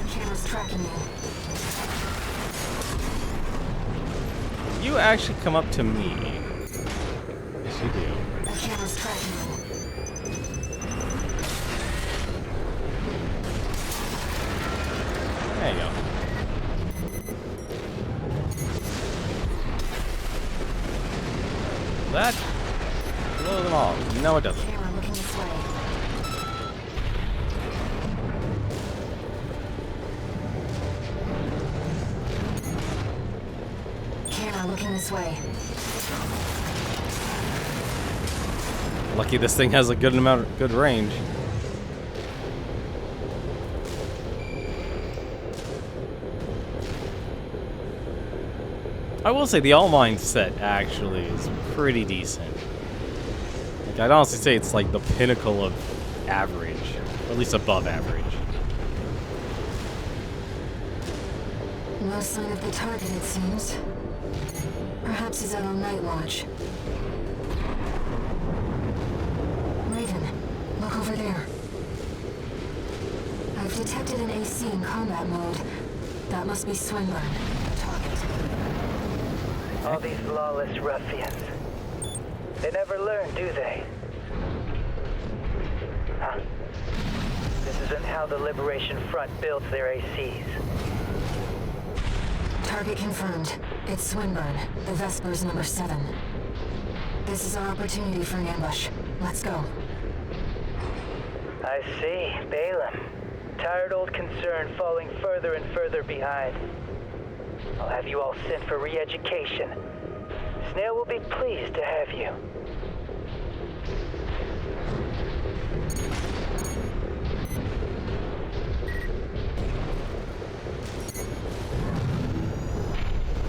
Camera's tracking you. You actually come up to me. Yes, you do. The camera's tracking you. There you go. That... blow them all. No, it doesn't. Camera looking this way. Camera looking this way. Lucky this thing has a good range. I will say the All Mine set actually is pretty decent. Like, I'd honestly say it's like the pinnacle of average, or at least above average. No sign of the target, it seems. Perhaps he's out on night watch. Raven, look over there. I've detected an AC in combat mode. That must be Swinburne, the target. All these lawless ruffians. They never learn, do they? Huh. This isn't how the Liberation Front builds their ACs. Target confirmed. It's Swinburne, the Vespers number 7. This is our opportunity for an ambush. Let's go. I see. Balaam. Tired old concern falling further and further behind. I'll have you all sent for re-education. Snail will be pleased to have you.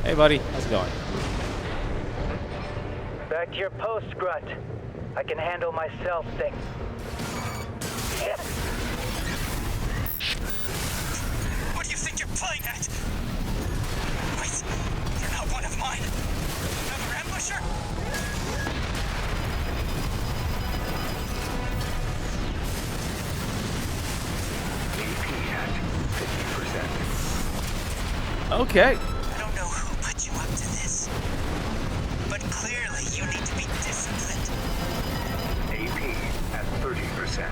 Hey buddy, how's it going? Back to your post, Grunt. I can handle myself things. What do you think you're playing at? Wait, you're not one of mine. Another ambusher? AP at 50%. Okay. I don't know who put you up to this, but clearly you need to be disciplined. AP at 30%.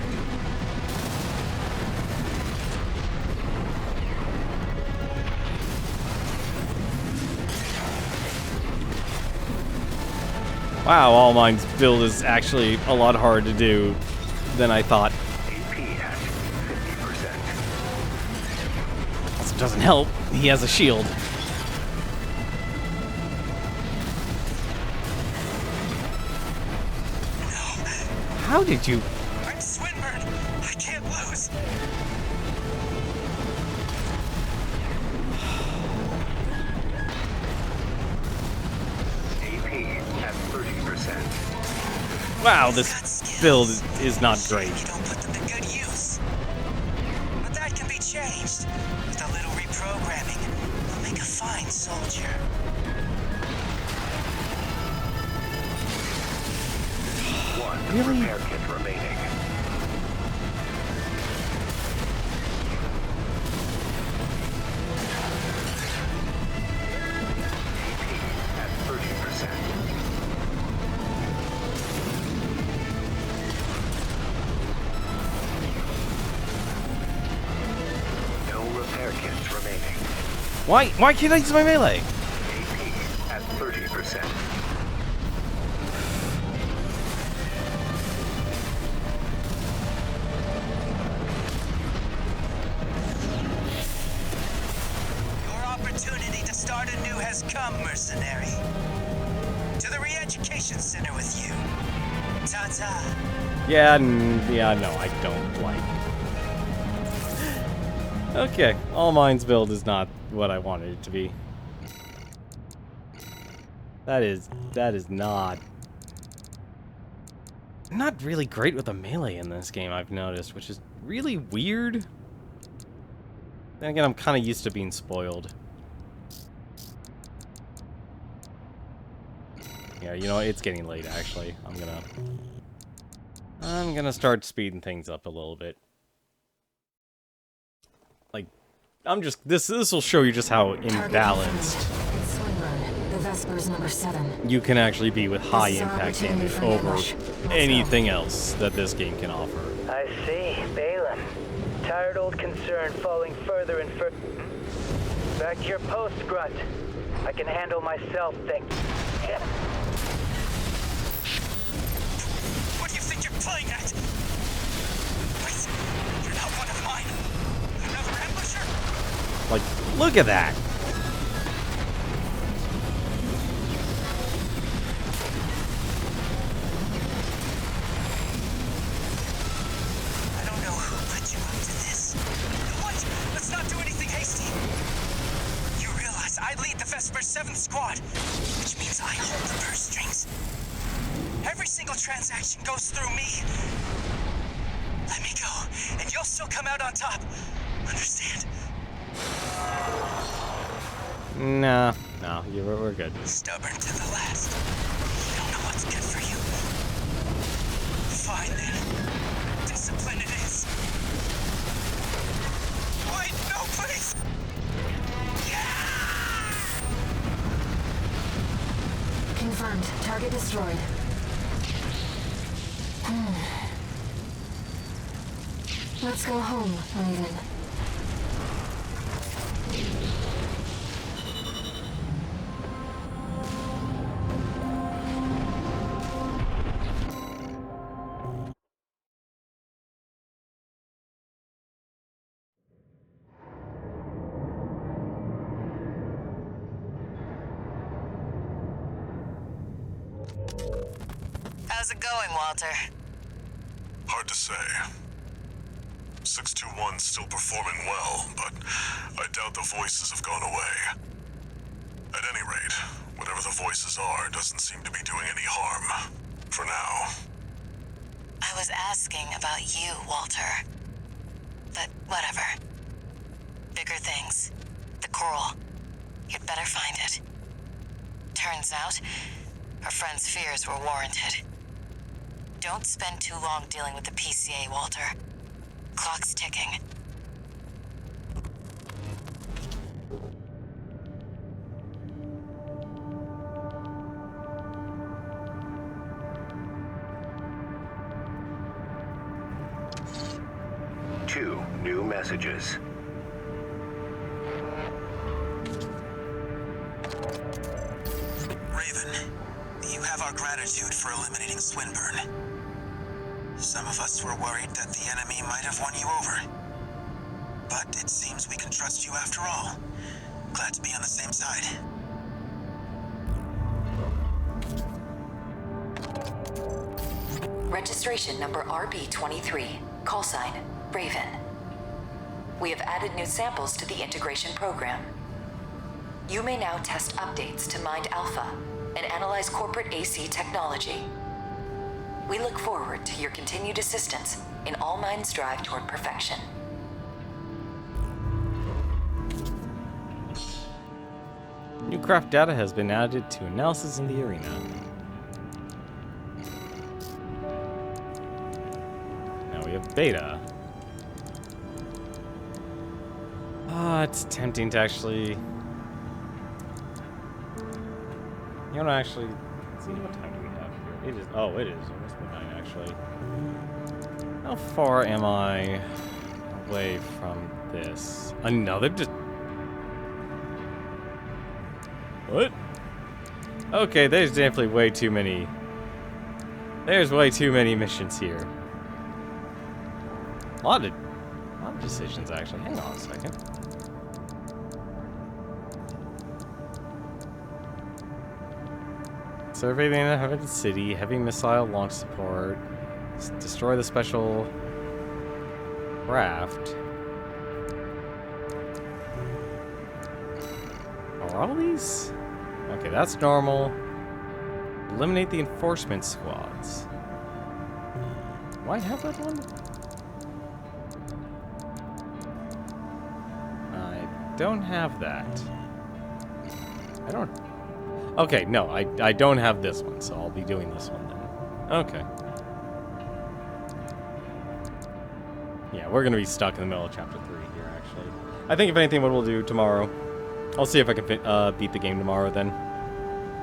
Wow, All Mine's build is actually a lot harder to do than I thought. AP at 50%. Also doesn't help. He has a shield. How did you? I'm Swinburne. I can't lose. AP at 30%. Wow, this build is not great. You don't put them to good use. But that can be changed. With a little reprogramming, you'll make a fine soldier. One Really? repair kit remaining. AP at 30%. No repair kits remaining. Why can't I use my melee? AP at 30%. Your opportunity to start anew has come, mercenary. To the re-education center with you. Ta-ta. Yeah, no, I don't like. Okay, All Mine's build is not what I wanted it to be. That is not really great with the melee in this game, I've noticed, which is really weird. Then again, I'm kind of used to being spoiled. Yeah, you know, it's getting late actually. I'm gonna start speeding things up a little bit. Like, this will show you just how imbalanced It's Swinburne, the Vespers number 7. you can actually be with high This is our impact opportunity damage for an over ambush. Let's anything else that this game can offer. I see. Balaam. Tired old concern falling further and further. Back to your post, Grunt. I can handle myself things. What do you think you're playing at? Wait, you're not one of mine. Another ambusher? Like, look at that. Every single transaction goes through me. Let me go, and you'll still come out on top. Understand? Nah, no, we're good. Stubborn to the last. You don't know what's good for you. Fine then. Discipline it is. Wait, no, please! Confirmed. Target destroyed. Let's go home, Raven. How's it going, Walter? Hard to say. 621's still performing well, but I doubt the voices have gone away. At any rate, whatever the voices are doesn't seem to be doing any harm. For now. I was asking about you, Walter. But whatever. Bigger things. The coral. You'd better find it. Turns out, our friend's fears were warranted. Don't spend too long dealing with the PCA, Walter. Clock's ticking. Two new messages. Raven, you have our gratitude for eliminating Swinburne. Some of us were worried that the enemy might have won you over. But it seems we can trust you after all. Glad to be on the same side. Registration number RB23. Call sign, Raven. We have added new samples to the integration program. You may now test updates to Mind Alpha and analyze corporate AC technology. We look forward to your continued assistance in all minds' drive toward perfection. New craft data has been added to analysis in the arena. Now we have beta. It's tempting to actually... You know, actually... Let's see, what time do we have here? It is... Oh, it is almost midnight, actually. How far am I away from this? Another What? Okay, there's definitely way too many... There's way too many missions here. A lot of decisions, actually. Hang on a second. Survey the inhabited city, heavy missile launch support, destroy the special craft. Are all these? Okay, that's normal. Eliminate the enforcement squads. Do I have that one? I don't have that. I don't... Okay, no, I don't have this one, so I'll be doing this one then. Okay. Yeah, we're gonna be stuck in the middle of Chapter 3 here, actually. I think if anything, what we'll do tomorrow, I'll see if I can beat the game tomorrow then.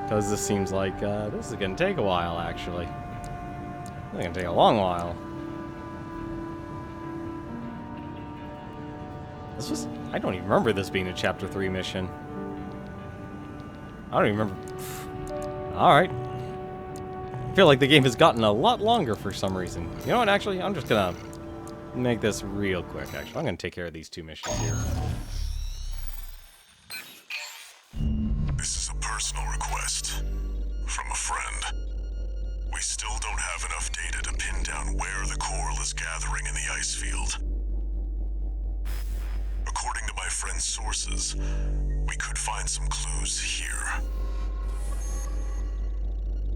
Because this seems like, this is gonna take a while, actually. It's gonna take a long while. This was... I don't even remember this being a Chapter 3 mission. I don't even remember. Alright. I feel like the game has gotten a lot longer for some reason. You know what, actually? I'm just gonna make this real quick, actually. I'm gonna take care of these two missions here. This is a personal request from a friend. We still don't have enough data to pin down where the coral is gathering in the ice field. According to my friend's sources, we could find some clues here.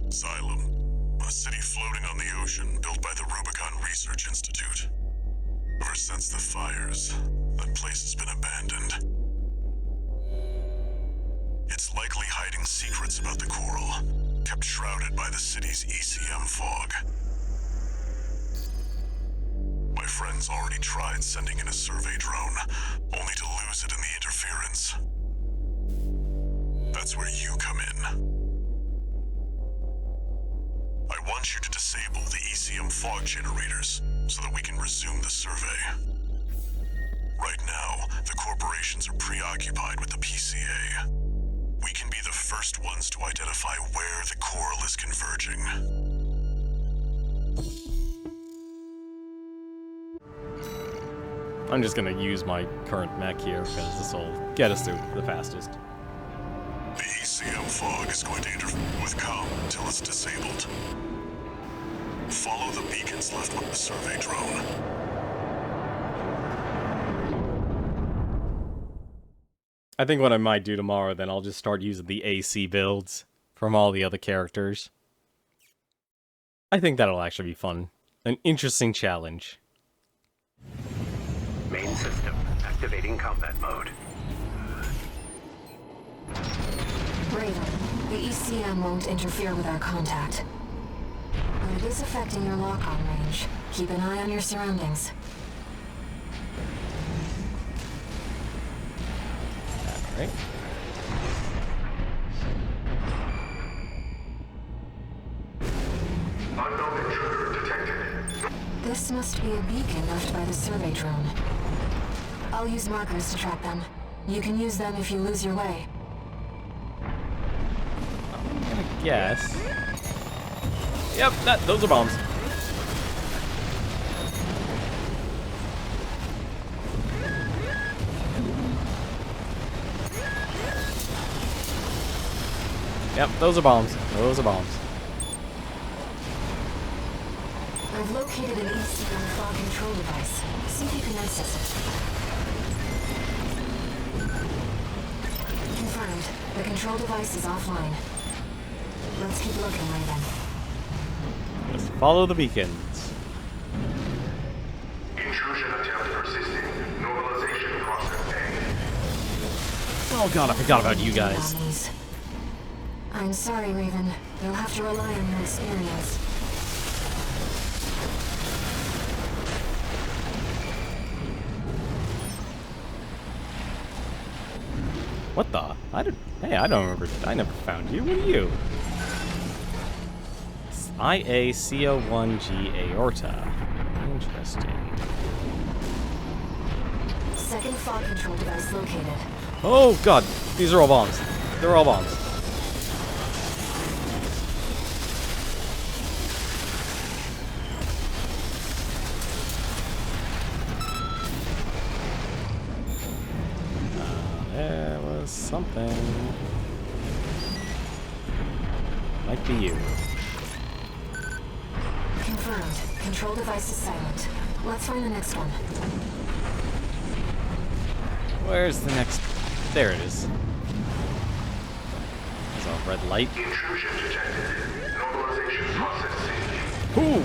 Xylem, A city floating on the ocean built by the Rubicon Research Institute. Ever since the fires, that place has been abandoned. It's likely hiding secrets about the coral, kept shrouded by the city's ECM fog. My friends already tried sending in a survey drone, only to lose it in the interference. That's where you come in. I want you to disable the ECM fog generators so that we can resume the survey. Right now, the corporations are preoccupied with the PCA. We can be the first ones to identify where the coral is converging. I'm just gonna use my current mech here because this will get us through the fastest. The ECM fog is going to interfere with comm until it's disabled. Follow the beacons left with the survey drone. I think what I might do tomorrow, then I'll just start using the AC builds from all the other characters. I think that'll actually be fun. An interesting challenge. Main system activating combat mode. Raven, the ECM won't interfere with our contact. But it is affecting your lock-on range. Keep an eye on your surroundings. Alright. Unknown intruder detected. This must be a beacon left by the survey drone. I'll use markers to track them. You can use them if you lose your way. I'm gonna guess. Yep, those are bombs. Yep, those are bombs. Those are bombs. I've located an ECM fog control device. See if you can access it. Confirmed. The control device is offline. Let's keep looking, Raven. Just follow the beacons. Intrusion attempt persisting. Normalization process A. Oh god, I forgot about you guys. Dummies. I'm sorry, Raven. You'll have to rely on your experience. What the? Hey, I don't remember. I never found you. What are you? It's IACO1G aorta. Interesting. Second fog control device located. Oh god, these are all bombs. They're all bombs. There was something. Might be you. Confirmed. Control device is silent. Let's find the next one. Where's the next? There it is. There's a red light. Intrusion detected. Normalization process C. Ooh!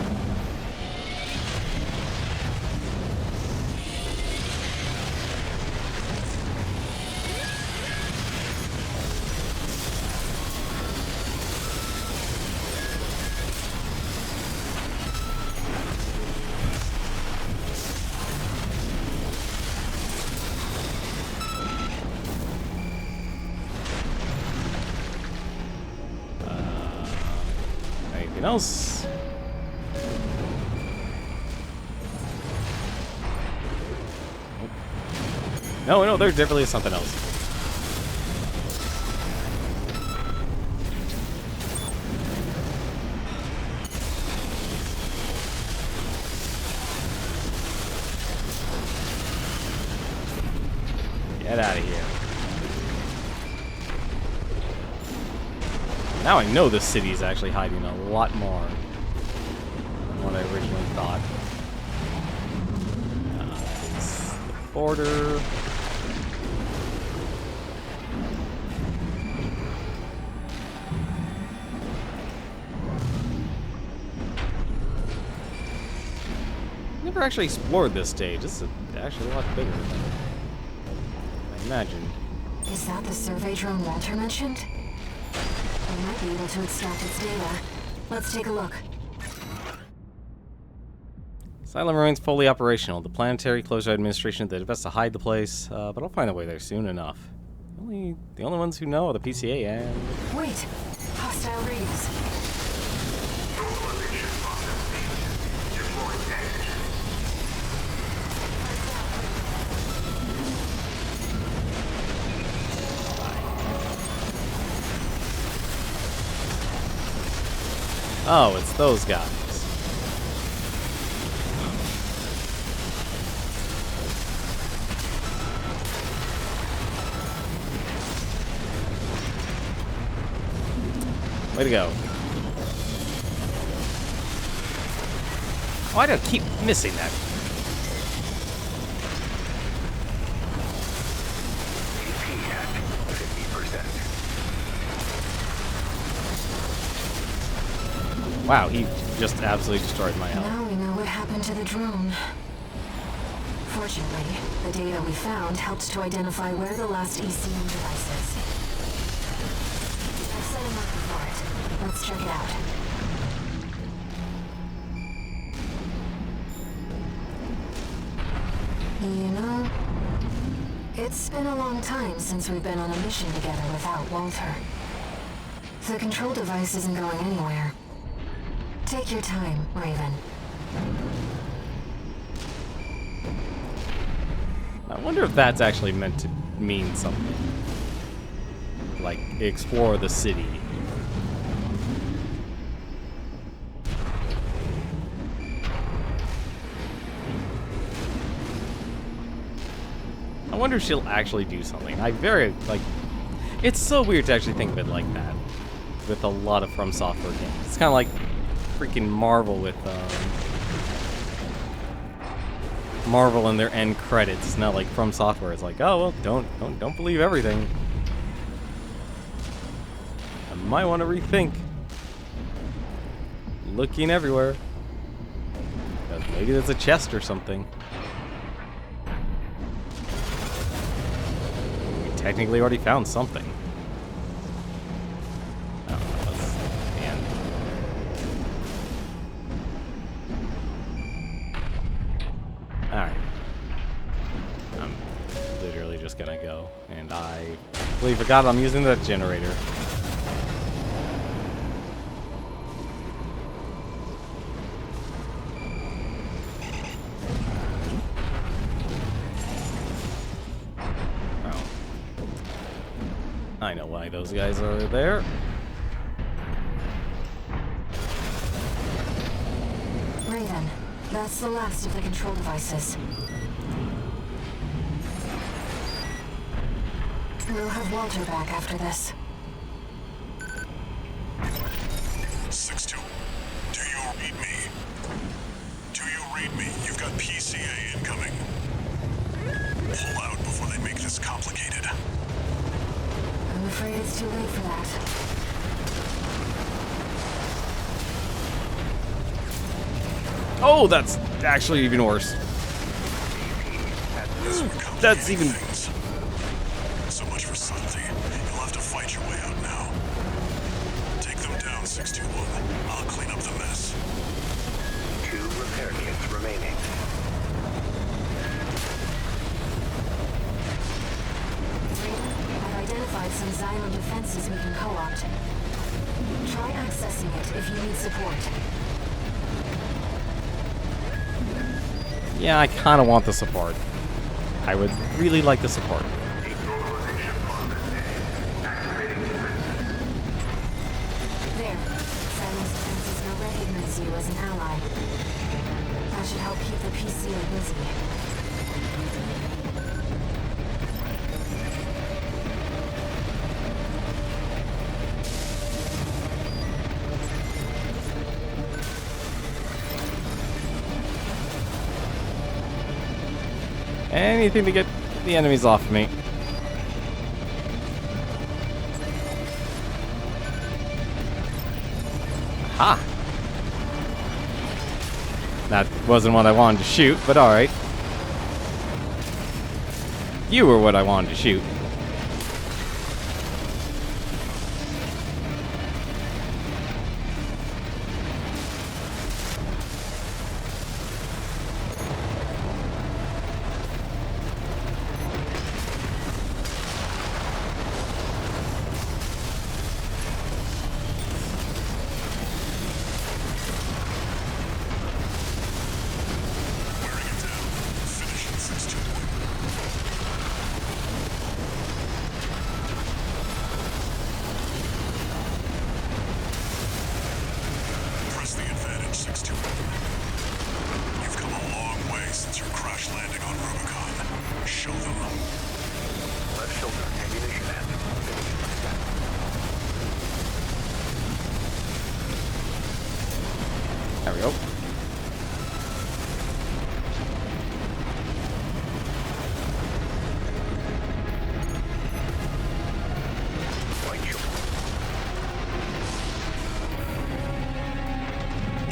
Anything else? No, there definitely is something else. Get out of here. Now I know this city is actually hiding a lot more than what I originally thought. It's the border. never actually explored this stage. This is actually a lot bigger than I imagined. Is that the survey drone Walter mentioned? We might be able to extract its data. Let's take a look. Asylum remains fully operational. The Planetary closed our administration did their best to hide the place, but I'll find a way there soon enough. The only ones who know are the PCA and... Wait! Hostile readings. Oh, it's those guys. Way to go. Why do I keep missing that? AP at 50%. Wow, he just absolutely destroyed my health. Now we know what happened to the drone. Fortunately, the data we found helped to identify where the last ECM device is. I've set a marker for it. Let's check it out. You know, it's been a long time since we've been on a mission together without Walter. The control device isn't going anywhere. Take your time, Raven. I wonder if that's actually meant to mean something. Like, explore the city. I wonder if she'll actually do something. It's so weird to actually think of it like that. With a lot of From Software games. It's kind of like freaking Marvel with, Marvel and their end credits. It's not like From Software. It's like, oh well, don't believe everything. I might want to rethink. Looking everywhere. Maybe there's a chest or something. We technically already found something. Oh, that's the end. Alright. I'm literally just gonna go. And I completely forgot I'm using that generator. Oh. I know why those guys are there. Raven, that's the last of the control devices. We'll have Walter back after this. 6-2. Do you read me? Do you read me? You've got PCA incoming. Pull out before they make this complicated. I'm afraid it's too late for that. Oh, that's actually even worse. That's even... Things. So much for subtlety. You'll have to fight your way out now. Take them down, 621. I'll clean up the mess. 2 repair kits remaining. I've identified some Xylem defenses we can co-opt. Try accessing it if you need support. Yeah, I kind of want the support. I would really like the support. There. Xylem's defenses now recognize you as an ally. That should help keep the PCA busy. Anything to get the enemies off of me. Ha! That wasn't what I wanted to shoot, but alright. You were what I wanted to shoot. Wearing it down. Finish it, 621. Press the advantage, 621. You've come a long way since your crash landing on Rubicon. Show them. Left shoulder ammunition end. There we go. White shoulder.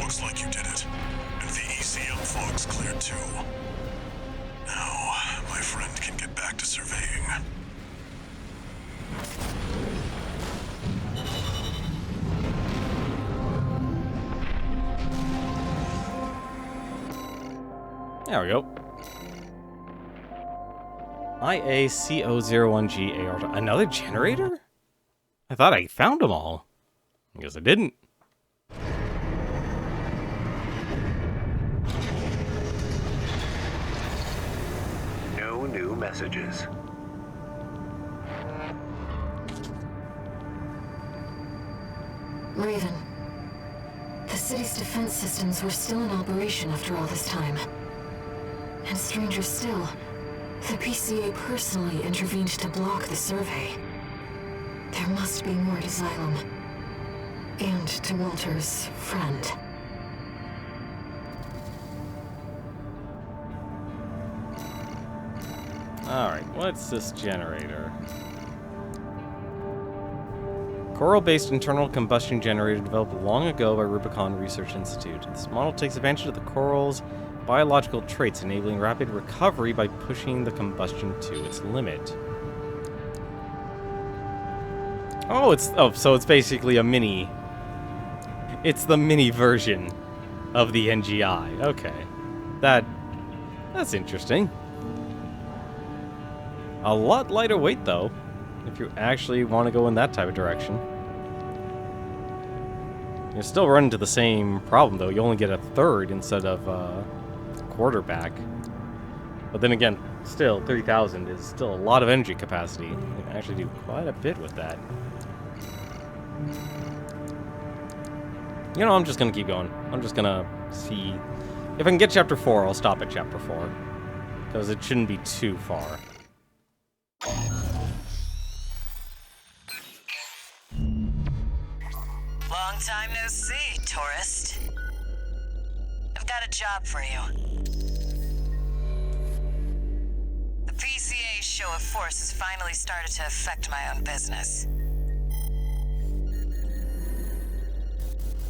Looks like you did it. And the ECM fog's cleared too. Now, my friend can get back to surveying. There we go. IACO01G Another generator? I thought I found them all. I guess I didn't. No new messages. Raven, the city's defense systems were still in operation after all this time. And stranger still, the PCA personally intervened to block the survey. There must be more to Xylem. And to Walter's friend. Alright, what's this generator? Coral-based internal combustion generator developed long ago by Rubicon Research Institute. This model takes advantage of the coral's biological traits, enabling rapid recovery by pushing the combustion to its limit. Oh, so it's basically a mini. It's the mini version of the NGI. Okay. That's interesting. A lot lighter weight, though, if you actually want to go in that type of direction. You still run into the same problem, though. You only get a third instead of a quarterback. But then again, still, 30,000 is still a lot of energy capacity. You can actually do quite a bit with that. You know, I'm just going to keep going. I'm just going to see. If I can get Chapter 4, I'll stop at Chapter 4. Because it shouldn't be too far. Long time no see, tourist. I've got a job for you. The PCA's show of force has finally started to affect my own business.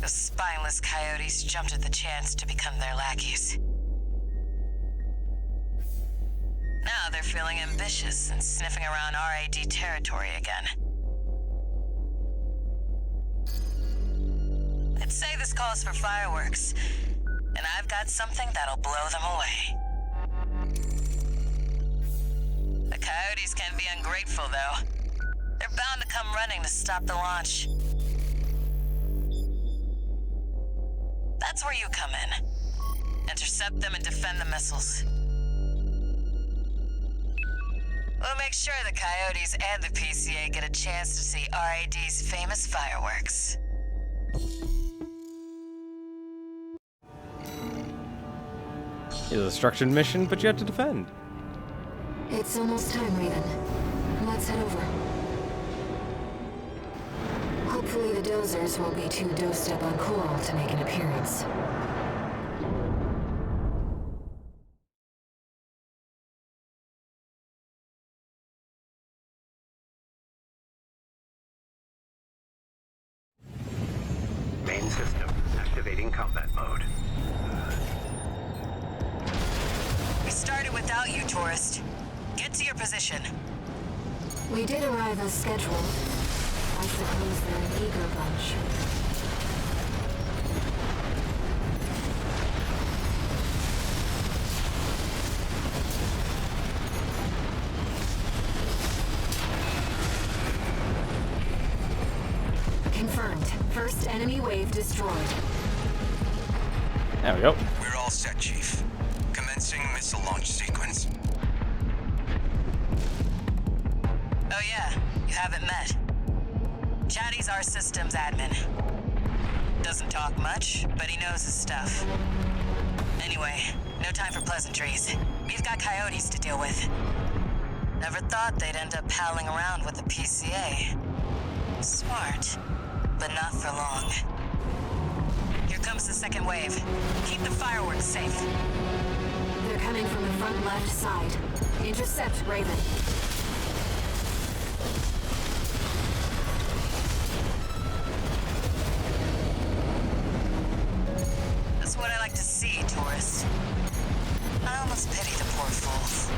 Those spineless coyotes jumped at the chance to become their lackeys. Now they're feeling ambitious and sniffing around RAD territory again. I'd say this calls for fireworks, and I've got something that'll blow them away. The coyotes can be ungrateful, though. They're bound to come running to stop the launch. That's where you come in. Intercept them and defend the missiles. We'll make sure the coyotes and the PCA get a chance to see RAD's famous fireworks. It's a structured mission, but you have to defend. It's almost time, Raven. Let's head over. Hopefully the dozers won't be too dosed up on Coral to make an appearance. Main system activating combat mode. without you, tourist. Get to your position. We did arrive as scheduled. I suppose they're an eager bunch. Confirmed. First enemy wave destroyed. There we go. We're all set, Chief. Commencing missile launch sequence. Oh yeah, you haven't met. Chatty's our systems admin. Doesn't talk much, but he knows his stuff. Anyway, no time for pleasantries. We've got coyotes to deal with. Never thought they'd end up palling around with the PCA. Smart, but not for long. Here comes the second wave. Keep the fireworks safe. They're coming from the front left side. Intercept Raven. That's what I like to see, tourist. I almost pity the poor fools.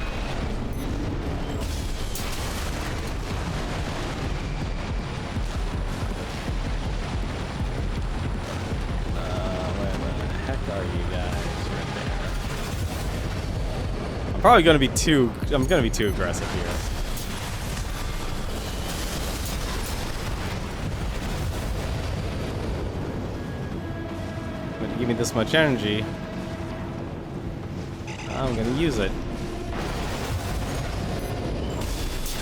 Where the heck are you guys? Right there. I'm probably gonna be too aggressive here. But to give me this much energy, I'm gonna use it.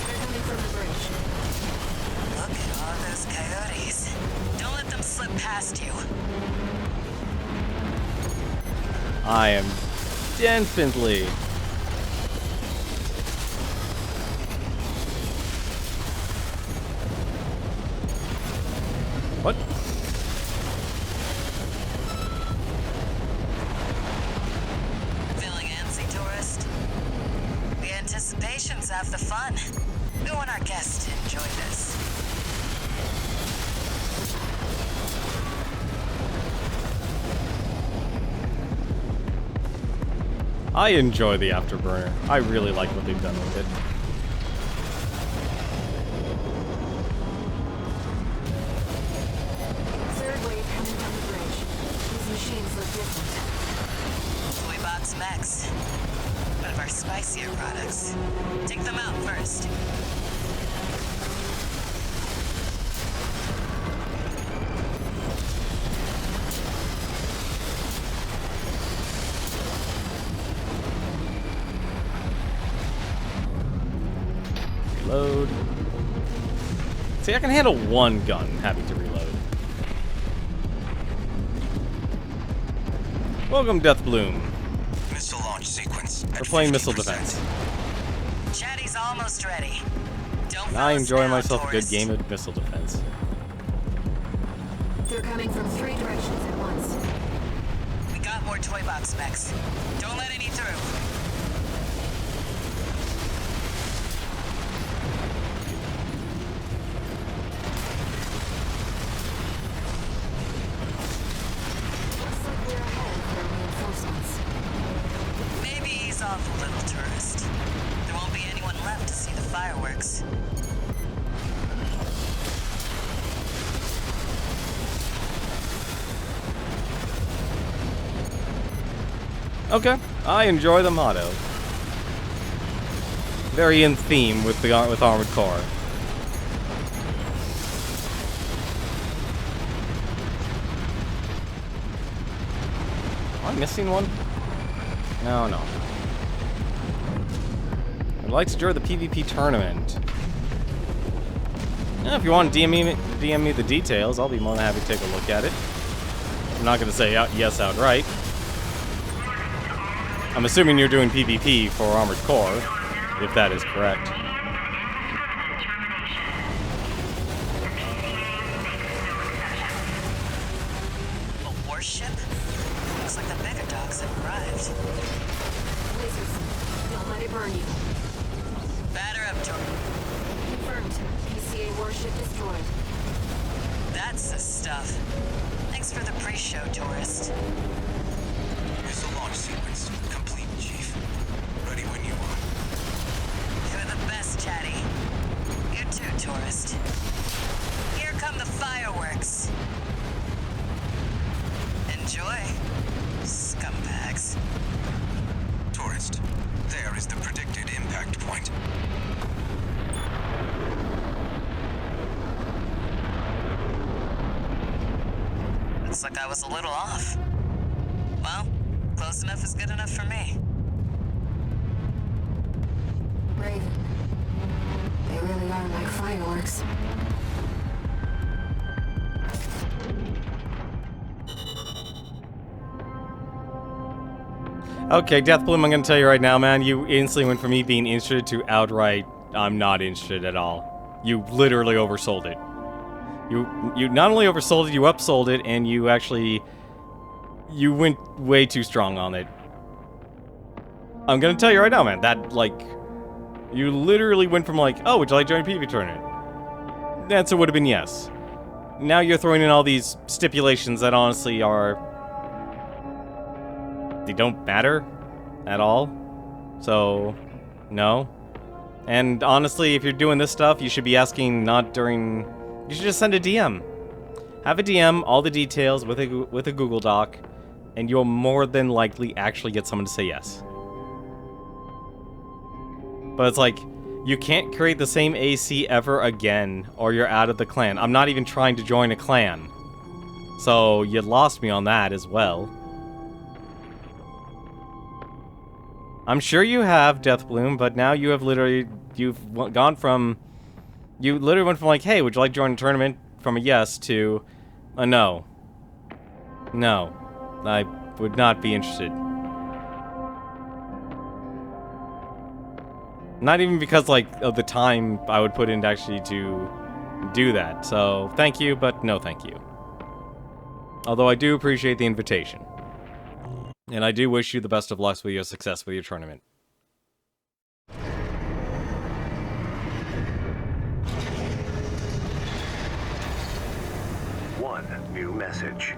They're coming from the bridge. Look at all those coyotes. Don't let them slip past you. I am definitely. What? Feeling antsy, tourist? The anticipation's half the fun. We want our guests to enjoy this. I enjoy the Afterburner. I really like what they've done with it. Third wave coming from the bridge. These machines look different. Toy Box Max. One of our spicier products. Take them out first. Reload. See, I can handle one gun having to reload. Welcome, Death Bloom. Missile launch sequence. We're playing missile defense. Chatty's almost ready. Don't And fall I enjoy down, myself a good tourist. game of missile defense. They're coming from 3 directions at once. We got more Toy Box Max. Don't let any through. Looks like we're ahead of their reinforcements. Maybe ease off a little, tourist. There won't be anyone left to see the fireworks. Okay, I enjoy the motto. Very in theme with the with Armored Core. Am I missing one? No. I'd like to join the PvP tournament. Yeah, if you want to DM me the details, I'll be more than happy to take a look at it. I'm not going to say yes outright. I'm assuming you're doing PvP for Armored Core, if that is correct. A warship? Looks like the bigger dogs have arrived. Lasers. Don't let it burn you. Batter up, tourist. Confirmed. PCA warship destroyed. That's the stuff. Thanks for the pre-show, tourist. Missile launch sequence complete, Chief. Ready when you I was a little off. Well, close enough is good enough for me. Raven. They really are like fireworks. Okay, Deathbloom, I'm gonna tell you right now, man, you instantly went from me being interested to outright, I'm not interested at all. You literally oversold it. You not only oversold it, you upsold it, and you actually... You went way too strong on it. I'm gonna tell you right now, man, that, like... You literally went from like, oh, would you like to join a PvP tournament? The answer would have been yes. Now you're throwing in all these stipulations that honestly are... They don't matter at all. So, no. And honestly, if you're doing this stuff, you should be asking not during... You should just send a DM. Have a DM, all the details with a Google Doc, and you'll more than likely actually get someone to say yes. But it's like, you can't create the same AC ever again, or you're out of the clan. I'm not even trying to join a clan. So, you lost me on that as well. I'm sure you have, Deathbloom, but now you have literally... You've gone from... You literally went from like, hey, would you like to join a tournament? From a yes to a no. No. I would not be interested. Not even because, like, of the time I would put in actually to do that. So, thank you, but no thank you. Although I do appreciate the invitation. And I do wish you the best of luck with your success with your tournament. One new message.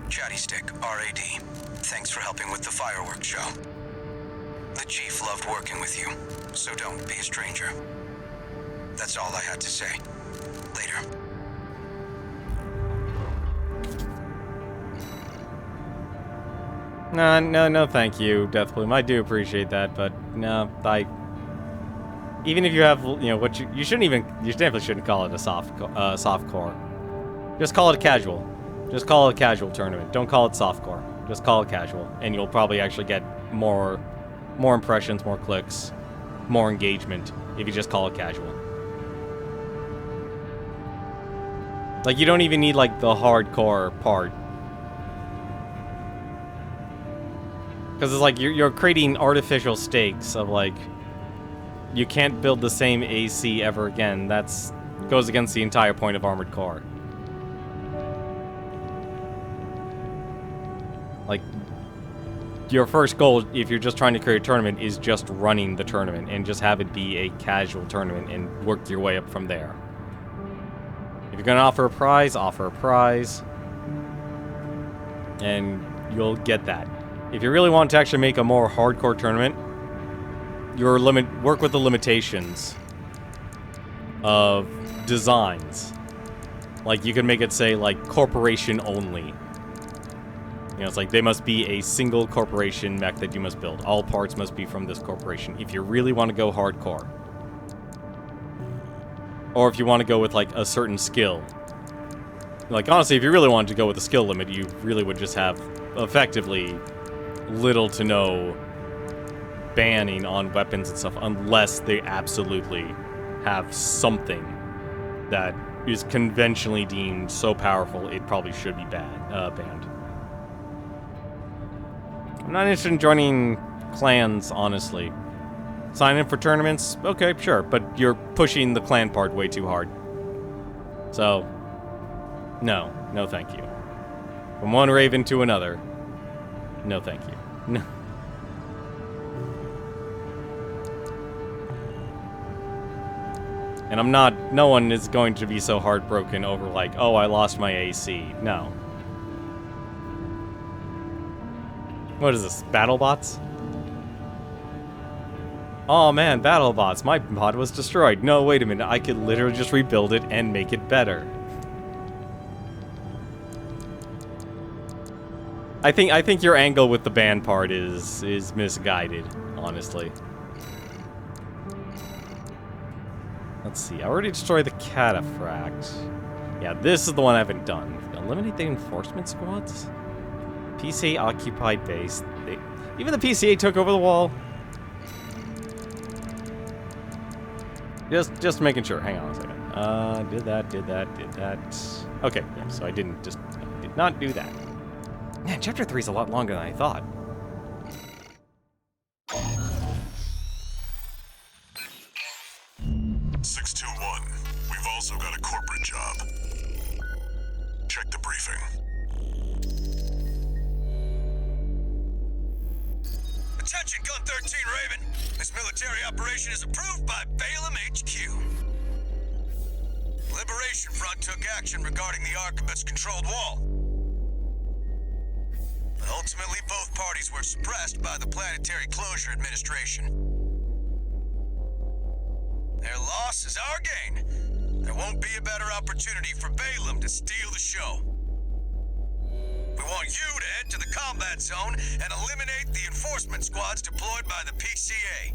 Chatty Stick, RAD. Thanks for helping with the fireworks show. The Chief loved working with you, so don't be a stranger. That's all I had to say. Later. No, thank you, Deathbloom. I do appreciate that, but no, even if you have, you know, what you definitely shouldn't call it a soft core. Just call it a casual. Just call it a casual tournament. Don't call it soft core. Just call it casual, and you'll probably actually get more impressions, more clicks, more engagement if you just call it casual. Like, you don't even need like the hardcore part. Because it's like you're creating artificial stakes of like, you can't build the same AC ever again. That's goes against the entire point of Armored Core. Like, your first goal, if you're just trying to create a tournament, is just running the tournament and just have it be a casual tournament and work your way up from there. If you're gonna offer a prize, and you'll get that. If you really want to actually make a more hardcore tournament, work with the limitations of designs. Like, you can make it say, like, corporation only. You know, it's like, they must be a single corporation mech that you must build. All parts must be from this corporation, if you really want to go hardcore. Or if you want to go with, like, a certain skill. Like, honestly, if you really wanted to go with a skill limit, you really would just have, effectively, little to no banning on weapons and stuff, unless they absolutely have something that is conventionally deemed so powerful it probably should be banned. I'm not interested in joining clans, honestly. Sign in for tournaments? Okay, sure, but you're pushing the clan part way too hard. So, no thank you. From one Raven to another, no thank you. No. And I'm not, no one is going to be so heartbroken over like, oh, I lost my AC. No. What is this, BattleBots? Oh man, BattleBots, my mod was destroyed. No, wait a minute, I could literally just rebuild it and make it better. I think your angle with the ban part is misguided, honestly. Let's see, I already destroyed the cataphract. Yeah, this is the one I haven't done. Eliminate the enforcement squads? PCA occupied base. Even the PCA took over the wall. Just making sure. Hang on a second. Did that. Okay, yeah, so I did not do that. Man, Chapter 3 is a lot longer than I thought. We've also got a corporate job. Check the briefing. Attention, Gun 13 Raven. This military operation is approved by Balaam HQ. Liberation Front took action regarding the Arquebus-controlled wall. But ultimately, both parties were suppressed by the Planetary Closure Administration. Their loss is our gain. There won't be a better opportunity for Balaam to steal the show. We want you to head to the combat zone and eliminate the enforcement squads deployed by the PCA.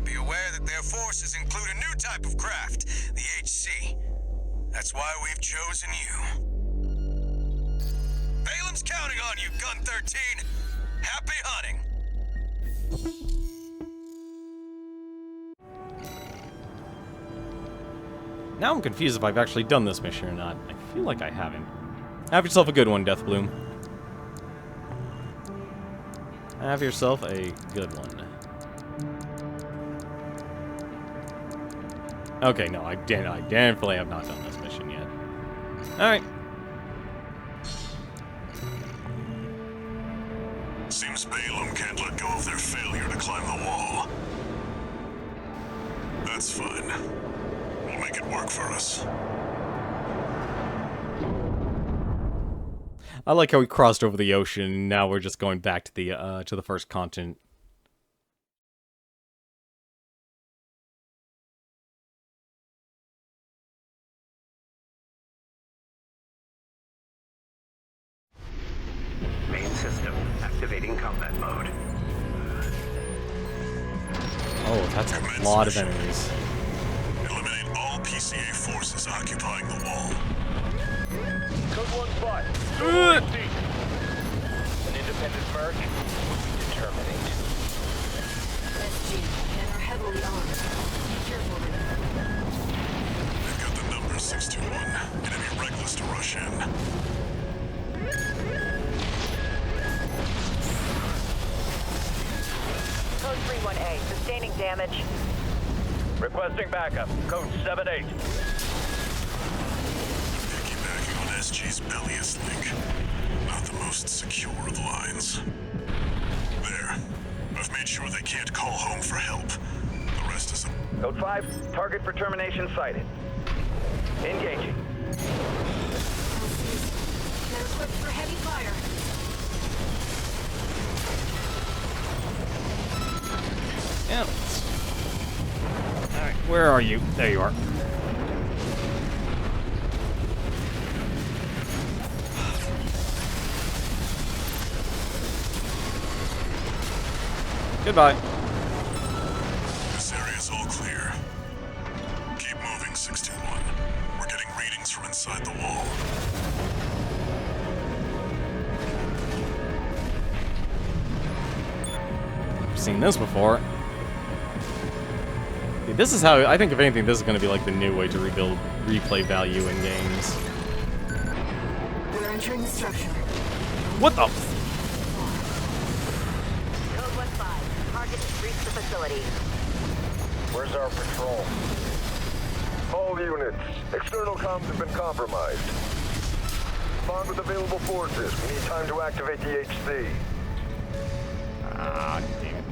Be aware that their forces include a new type of craft, the HC. That's why we've chosen you. Balaam's counting on you, Gun 13. Happy hunting. Now I'm confused if I've actually done this mission or not. I feel like I haven't. Have yourself a good one, Deathbloom. Have yourself a good one. Okay, no, I definitely have not done this mission yet. Alright. Seems Balaam can't let go of their failure to climb the wall. That's fine. We'll make it work for us. I like how we crossed over the ocean, and now we're just going back to the first continent. Main system activating combat mode. Oh, that's a lot of enemies. Eliminate all PCA forces occupying the wall. Code 1-5. An independent merc will be terminate. SG, and are heavily armed. Be careful, Raven. They've got the number 621. Enemy reckless to rush in. Code 31A, sustaining damage. Requesting backup. Code 7-8. Piggybacking on SG's Bellius link. Not the most secure of lines. There. I've made sure they can't call home for help. The rest is a... Code 5, target for termination sighted. Engaging. They're equipped for heavy fire. Yeah. Alright, where are you? There you are. Goodbye. This area's all clear. Keep moving, 621. We're getting readings from inside the wall. I've seen this before. See, this is how, I think if anything, this is going to be like the new way to rebuild replay value in games. We're entering the structure. What the? Code 1-5, target has reached the facility. Where's our patrol? All units, external comms have been compromised. Bond with available forces. We need time to activate the HC. Ah, damn it.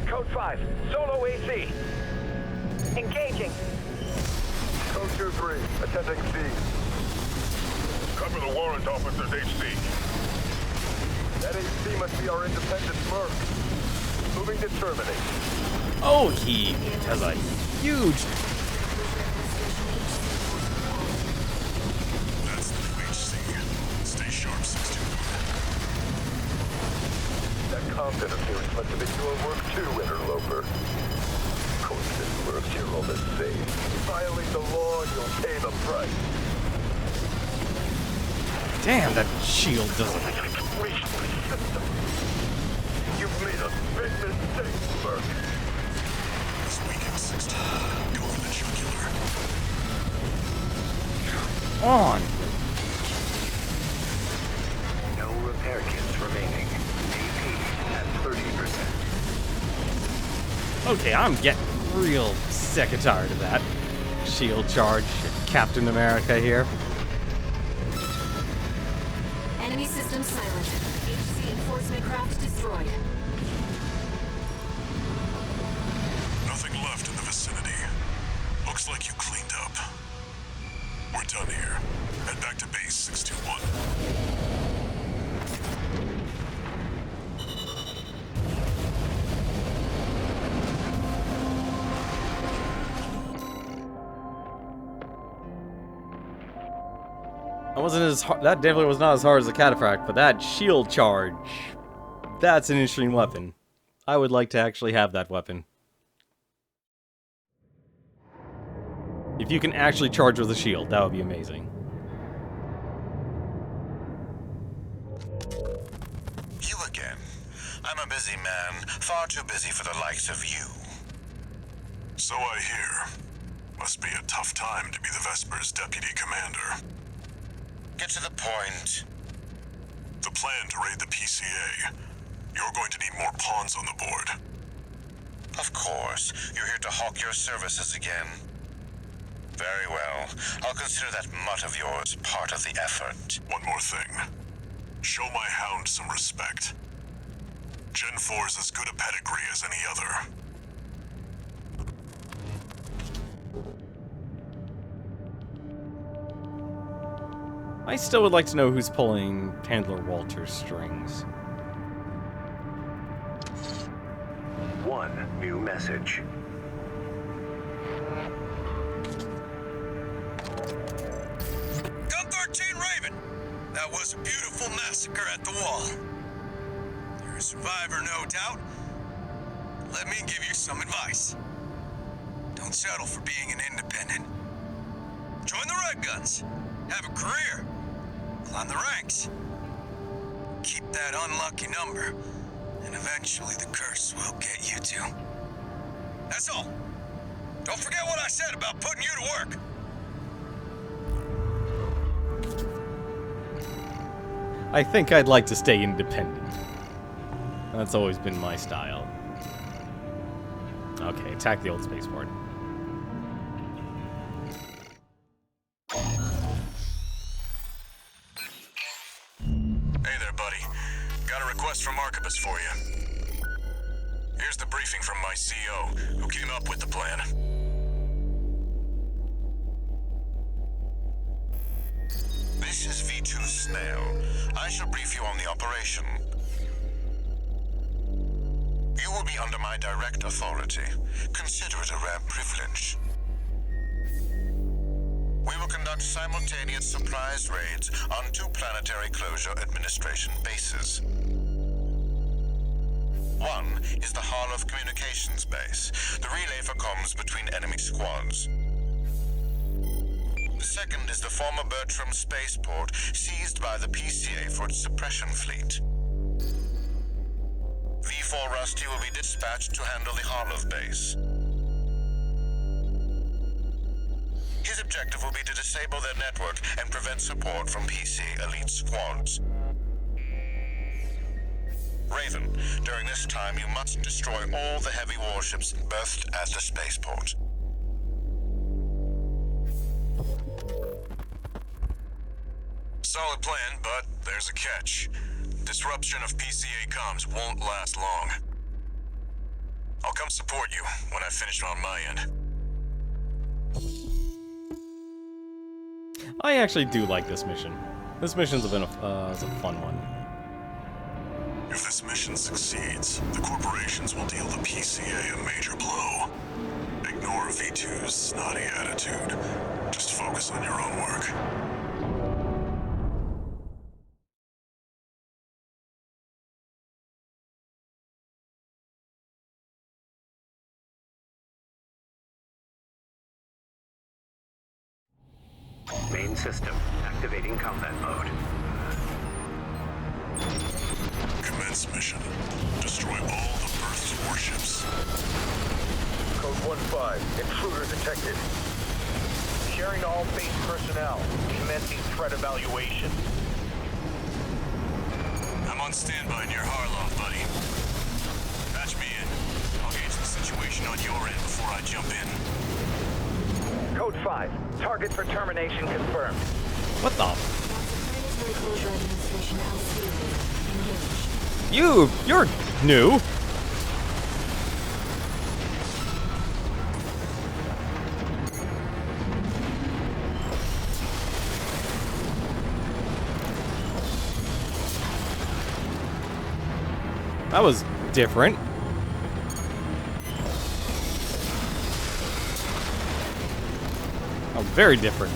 Code 5, solo AC. Engaging. Code 2-3, attending C. Cover the warrant officer's HC. That HC must be our independent merc. Moving to terminate. Oh, he has a huge... That's the new HC. Stay sharp, 621. That Compton appearance must have been your work too, interloper. Of course it works, you're all the same. Violate the law and you'll pay the price. Damn, that shield doesn't. Reach the system. You've made a big mistake, Merc. This weekend, 16. Go for the jugular. On. No repair kits remaining. AP at 30%. Okay, I'm getting real sick and tired of that. Shield charge, Captain America here. Enemy system silent. HC enforcement craft destroyed. Nothing left in the vicinity. Looks like you cleaned up. We're done here. Head back to base 621. That definitely was not as hard as the cataphract, but that shield charge, that's an interesting weapon. I would like to actually have that weapon. If you can actually charge with a shield, that would be amazing. You again. I'm a busy man, far too busy for the likes of you. So I hear. Must be a tough time to be the Vesper's deputy commander. Get to the point. The plan to raid the PCA. You're going to need more pawns on the board. Of course. You're here to hawk your services again. Very well. I'll consider that mutt of yours part of the effort. One more thing. Show my hound some respect. Gen 4 is as good a pedigree as any other. I still would like to know who's pulling Handler Walter's strings. One new message. Gun 13 Raven! That was a beautiful massacre at the wall. You're a survivor, no doubt. Let me give you some advice. Don't settle for being an independent. Join the Red Guns. Have a career. Climb the ranks. Keep that unlucky number, and eventually the curse will get you too. That's all. Don't forget what I said about putting you to work. I think I'd like to stay independent. That's always been my style. Okay, attack the old spaceport. Hey there, buddy. Got a request from Archibus for you. Here's the briefing from my CO, who came up with the plan. This is V2 Snail. I shall brief you on the operation. You will be under my direct authority. Consider it a rare privilege. We will conduct simultaneous surprise raids on 2 Planetary Closure Administration bases. One is the Hall of Communications base, the relay for comms between enemy squads. The second is the former Bertram spaceport, seized by the PCA for its suppression fleet. V4 Rusty will be dispatched to handle the Harlov base. His objective will be to disable their network and prevent support from PC elite squads. Raven, during this time you must destroy all the heavy warships berthed at the spaceport. Solid plan, but there's a catch. Disruption of PCA comms won't last long. I'll come support you when I finish on my end. I actually do like this mission. This mission's been a fun one. If this mission succeeds, the corporations will deal the PCA a major blow. And ignore V2's snotty attitude. Just focus on your own work. Main system activating combat mode. Commence mission. Destroy all the berth's warships. Code 1-5. Intruder detected. Sharing all base personnel. Commencing threat evaluation. I'm on standby near Harlow, buddy. Patch me in. I'll gauge the situation on your end before I jump in. Code 5. Target for termination confirmed. What the? Planetary Closure Administration LC. Engaged. You're new. That was different. Oh, very different.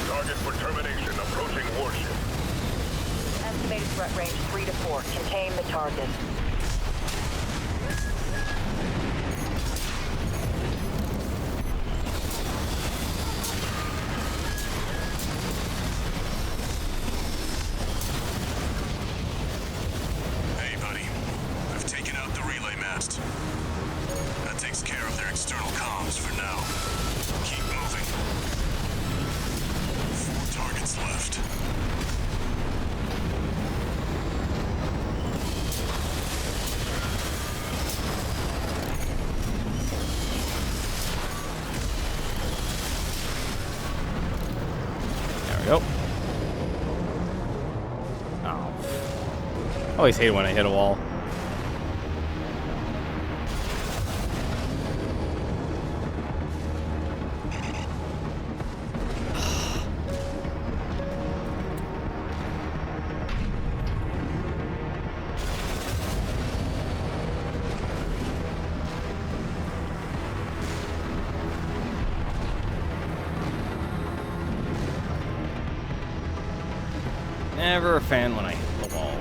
Target for termination approaching warship. Estimated threat range 3 to 4. Contain the target. Hey, buddy. I've taken out the relay mast. That takes care of their external comms for now. Keep moving. 4 targets left. There we go. Oh. I always hate when I hit a wall. Never a fan when I hit the wall.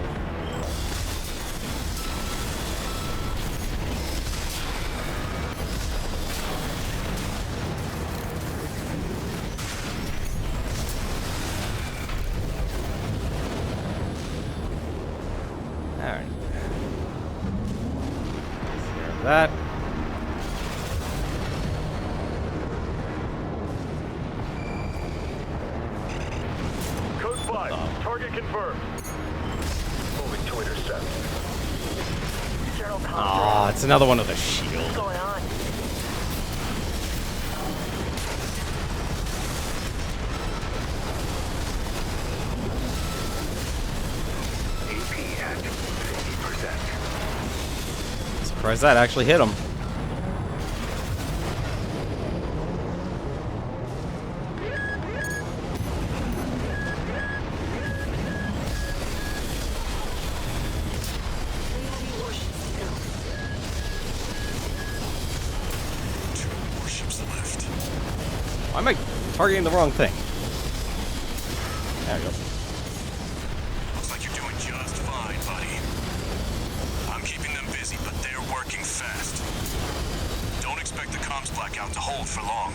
Alright. There's that. Code 5. Target confirmed. Moving to intercept. External comms. Aw, it's another one with a What's shield. going on? AP at 50%. Surprised that actually hit him. Why am I targeting the wrong thing? There we go. Looks like you're doing just fine, buddy. I'm keeping them busy, but they're working fast. Don't expect the comms blackout to hold for long.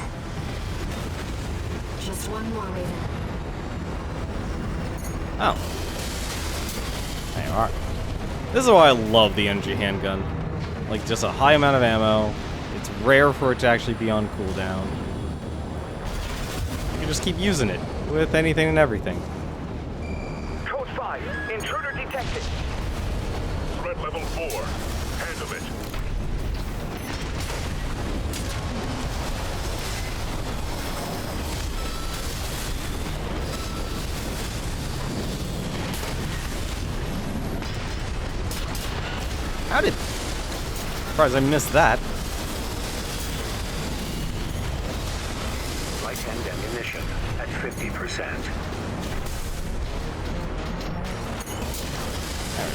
Just one more, Raven. Oh. There you are. This is why I love the energy handgun. Like, just a high amount of ammo. It's rare for it to actually be on cooldown. You can just keep using it with anything and everything. Code 5. Intruder detected. Threat level 4. Handle it. How did... Surprised I missed that. Light and ammunition at 50%. There we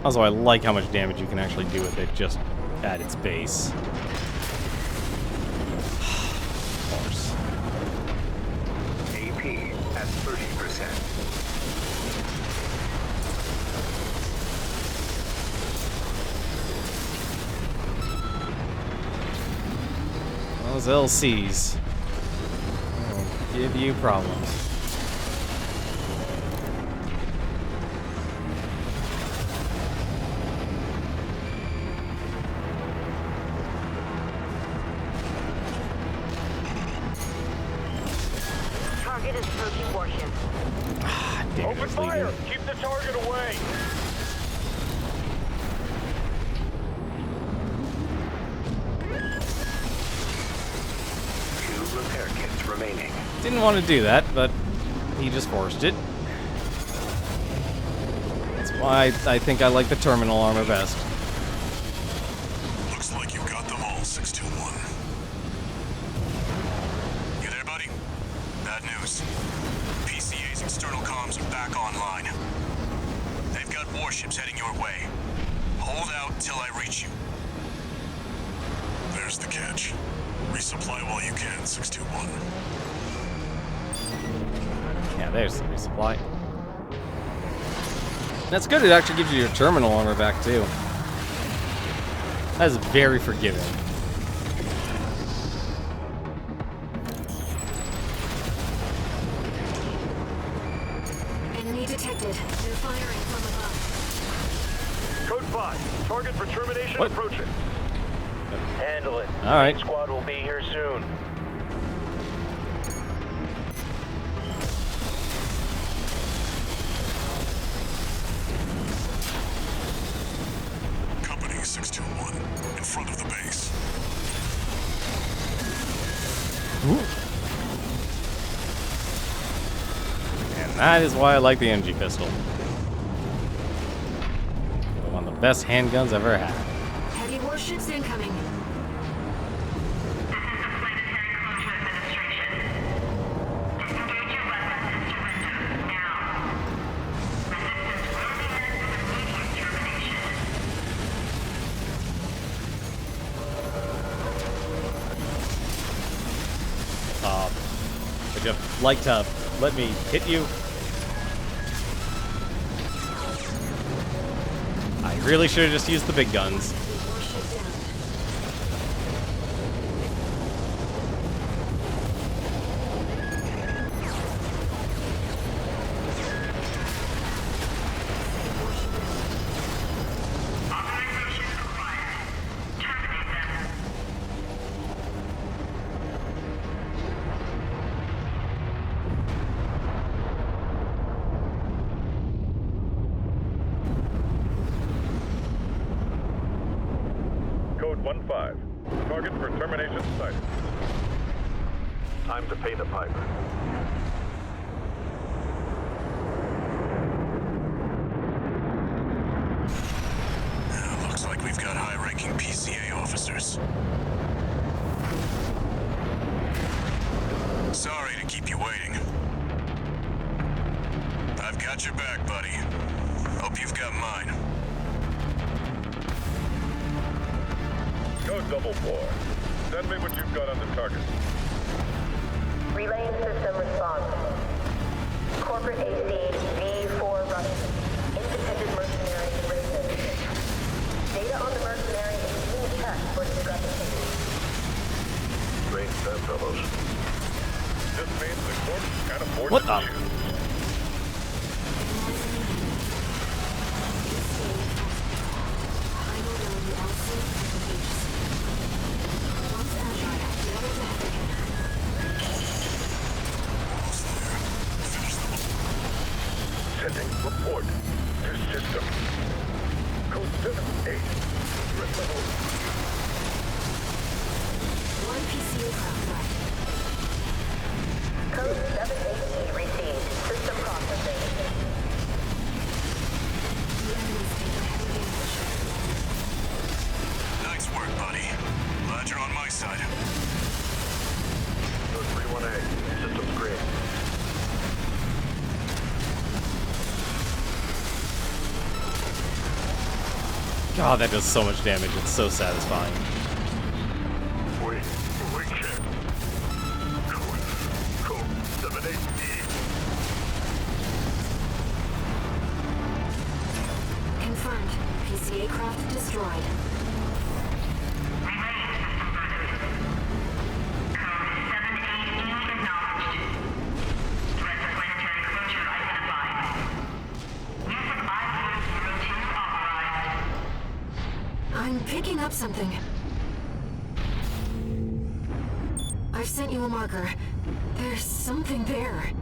go. Also, I like how much damage you can actually do with it just at its base. Of course. AP at 30%. Those LCs will give you problems. Target is approaching warship. Ah, damn it, Open it's fire! leaving. Keep the target away! Two repair kits remaining. Didn't want to do that, but he just forced it. That's why I think I like the terminal armor best. Looks like you got them all, 621. You there, buddy? Bad news. PCA's external comms are back online. They've got warships heading your way. Hold out till I reach you. There's the catch. Resupply while you can, 621. Yeah, there's the resupply. That's good, it actually gives you your terminal armor back too. That is very forgiving. Enemy detected. They're firing from above. Code 5. Target for termination What? approaching. Handle it. All right. Squad will be here soon. Company 621, in front of the base. And that is why I like the energy pistol. One of the best handguns I've ever had. Heavy warships incoming. Would you like to let me hit you? I really should have just used the big guns. Warship down. Code 1-5. Target for termination sighted. Time to pay the piper. Looks like we've got high-ranking PCA officers. Sorry to keep you waiting. I've got your back, buddy. Hope you've got mine. Code 4. Send me what you've got on the target. Relaying system response. Corporate AC V4 Russian. Independent mercenary Raven. Data on the mercenary is being checked for discrepancy. Strange bedfellows. This means the corpse can't afford What to the? choose. Sending report to system. Code 7-8. Threat level. One PCA craft left. Code 7-8 received. Oh, that does so much damage. It's so satisfying. We check. Code 78E. Confirmed. PCA craft destroyed. I'm picking up something. I've sent you a marker. There's something there.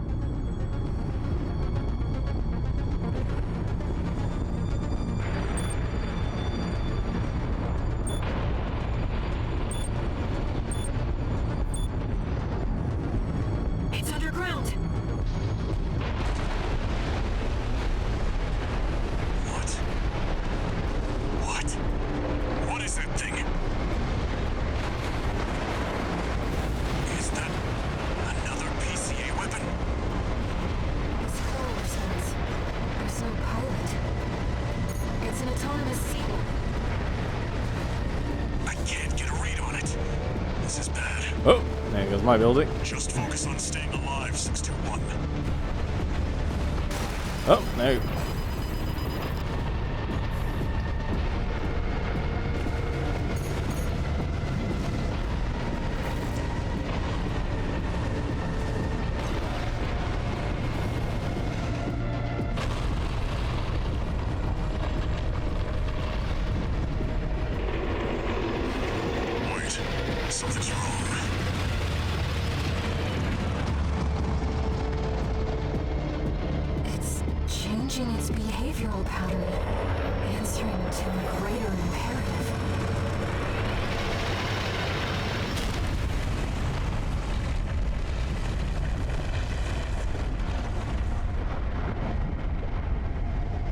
It's underground. What is that thing? Is that another PCA weapon? It's full response. There's no pilot. It's an autonomous sequel. I can't get a read on it. This is bad. Oh, there goes my building. Just focus on staying alive, 621. Oh, no. Wait, something's wrong. It's changing its behavioral pattern, answering to a greater imperative.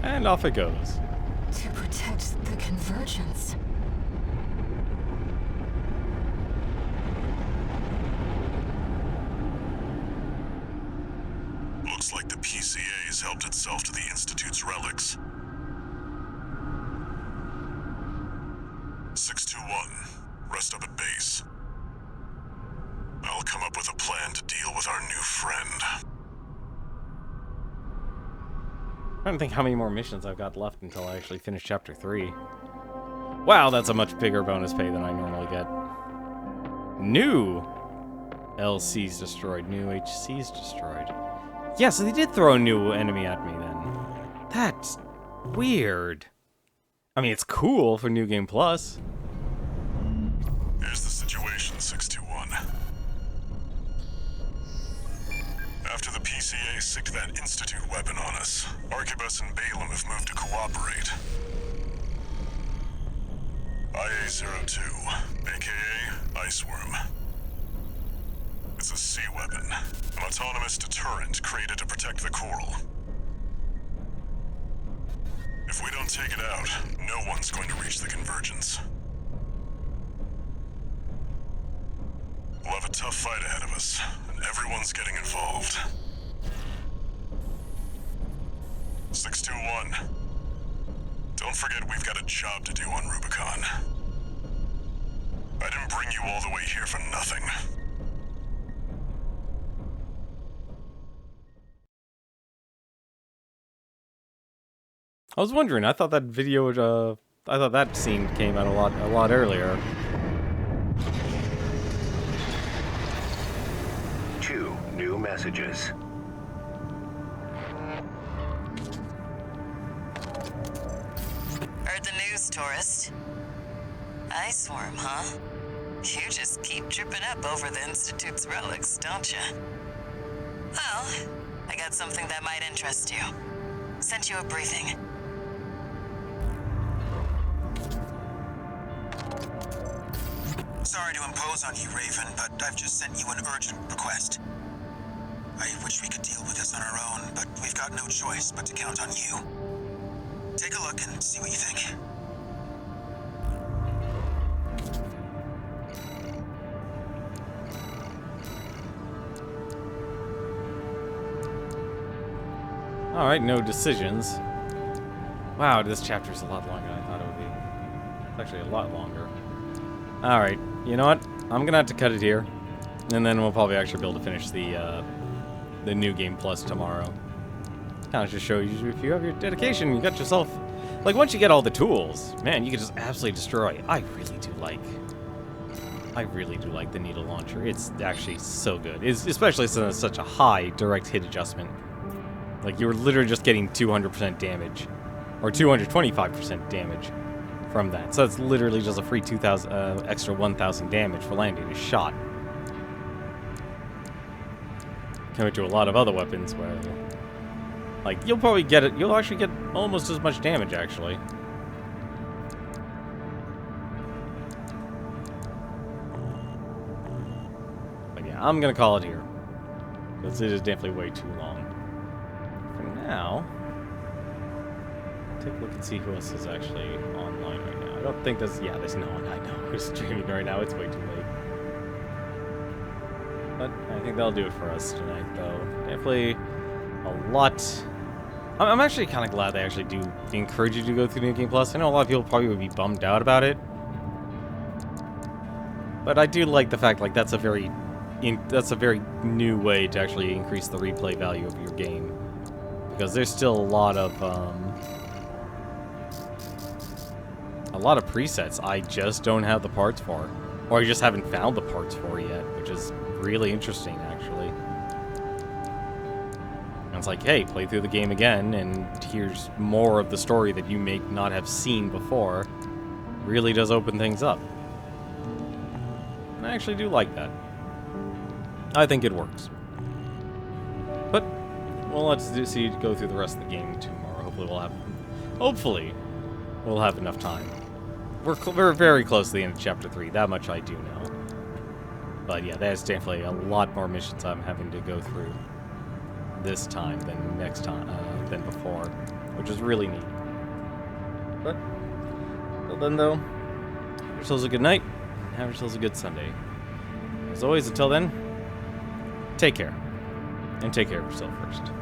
And off it goes. To protect the convergence. Looks like the PCA has helped itself to the Institute's relics. 621, rest up at base. I'll come up with a plan to deal with our new friend. I don't think how many more missions I've got left until I actually finish Chapter 3. Wow, that's a much bigger bonus pay than I normally get. New LC's destroyed. New HC's destroyed. Yeah, so they did throw a new enemy at me then. That's weird. I mean, it's cool for New Game Plus. Here's the situation, 621. After the PCA sicked that Institute weapon on us, Arquebus and Balaam have moved to cooperate. IA-02, aka Iceworm. It's a sea weapon, an autonomous deterrent created to protect the coral. If we don't take it out, no one's going to reach the convergence. We'll have a tough fight ahead of us, and everyone's getting involved. 621. Don't forget we've got a job to do on Rubicon. I didn't bring you all the way here for nothing. I was wondering, I thought that video would, I thought that scene came out a lot earlier. 2 new messages. Heard the news, tourist. Iceworm, huh? You just keep tripping up over the Institute's relics, don't you? Well, I got something that might interest you. Sent you a briefing. Sorry to impose on you, Raven, but I've just sent you an urgent request. I wish we could deal with this on our own, but we've got no choice but to count on you. Take a look and see what you think. Alright, no decisions. Wow, this chapter's a lot longer than I thought it would be. actually a lot longer. Alright, you know what? I'm gonna have to cut it here. And then we'll probably actually be able to finish the New Game Plus tomorrow. Kind of just show you, if you have your dedication, you got yourself... Like, once you get all the tools, man, you can just absolutely destroy. I really do like the needle launcher. It's actually so good. Especially since it's such a high direct hit adjustment. Like, you're literally just getting 200% damage. Or 225% damage from that. So it's literally just a free 2,000, extra 1,000 damage for landing a shot. Compared to a lot of other weapons where... Like, you'll probably get it. You'll actually get almost as much damage, actually. But yeah, I'm gonna call it here. Because it is definitely way too long. For now, take a look and see who else is actually online right now. I don't think there's... Yeah, there's no one I know who's streaming right now. It's way too late. But I think that'll do it for us tonight, though. Definitely a lot... I'm actually kind of glad they actually do encourage you to go through New Game Plus. I know a lot of people probably would be bummed out about it. But I do like the fact, like, that's a very new way to actually increase the replay value of your game. Because there's still a lot of presets I just don't have the parts for. Or I just haven't found the parts for yet, which is really interesting, actually. It's like, hey, play through the game again, and here's more of the story that you may not have seen before. Really does open things up. And I actually do like that. I think it works. But, well, let's go through the rest of the game tomorrow. Hopefully we'll have enough time. We're very close to the end of Chapter 3, that much I do know. But yeah, there's definitely a lot more missions I'm having to go through this time than next time, than before, which is really neat. But, till then though, have yourselves a good night, and have yourselves a good Sunday. As always, until then, take care, and take care of yourself first.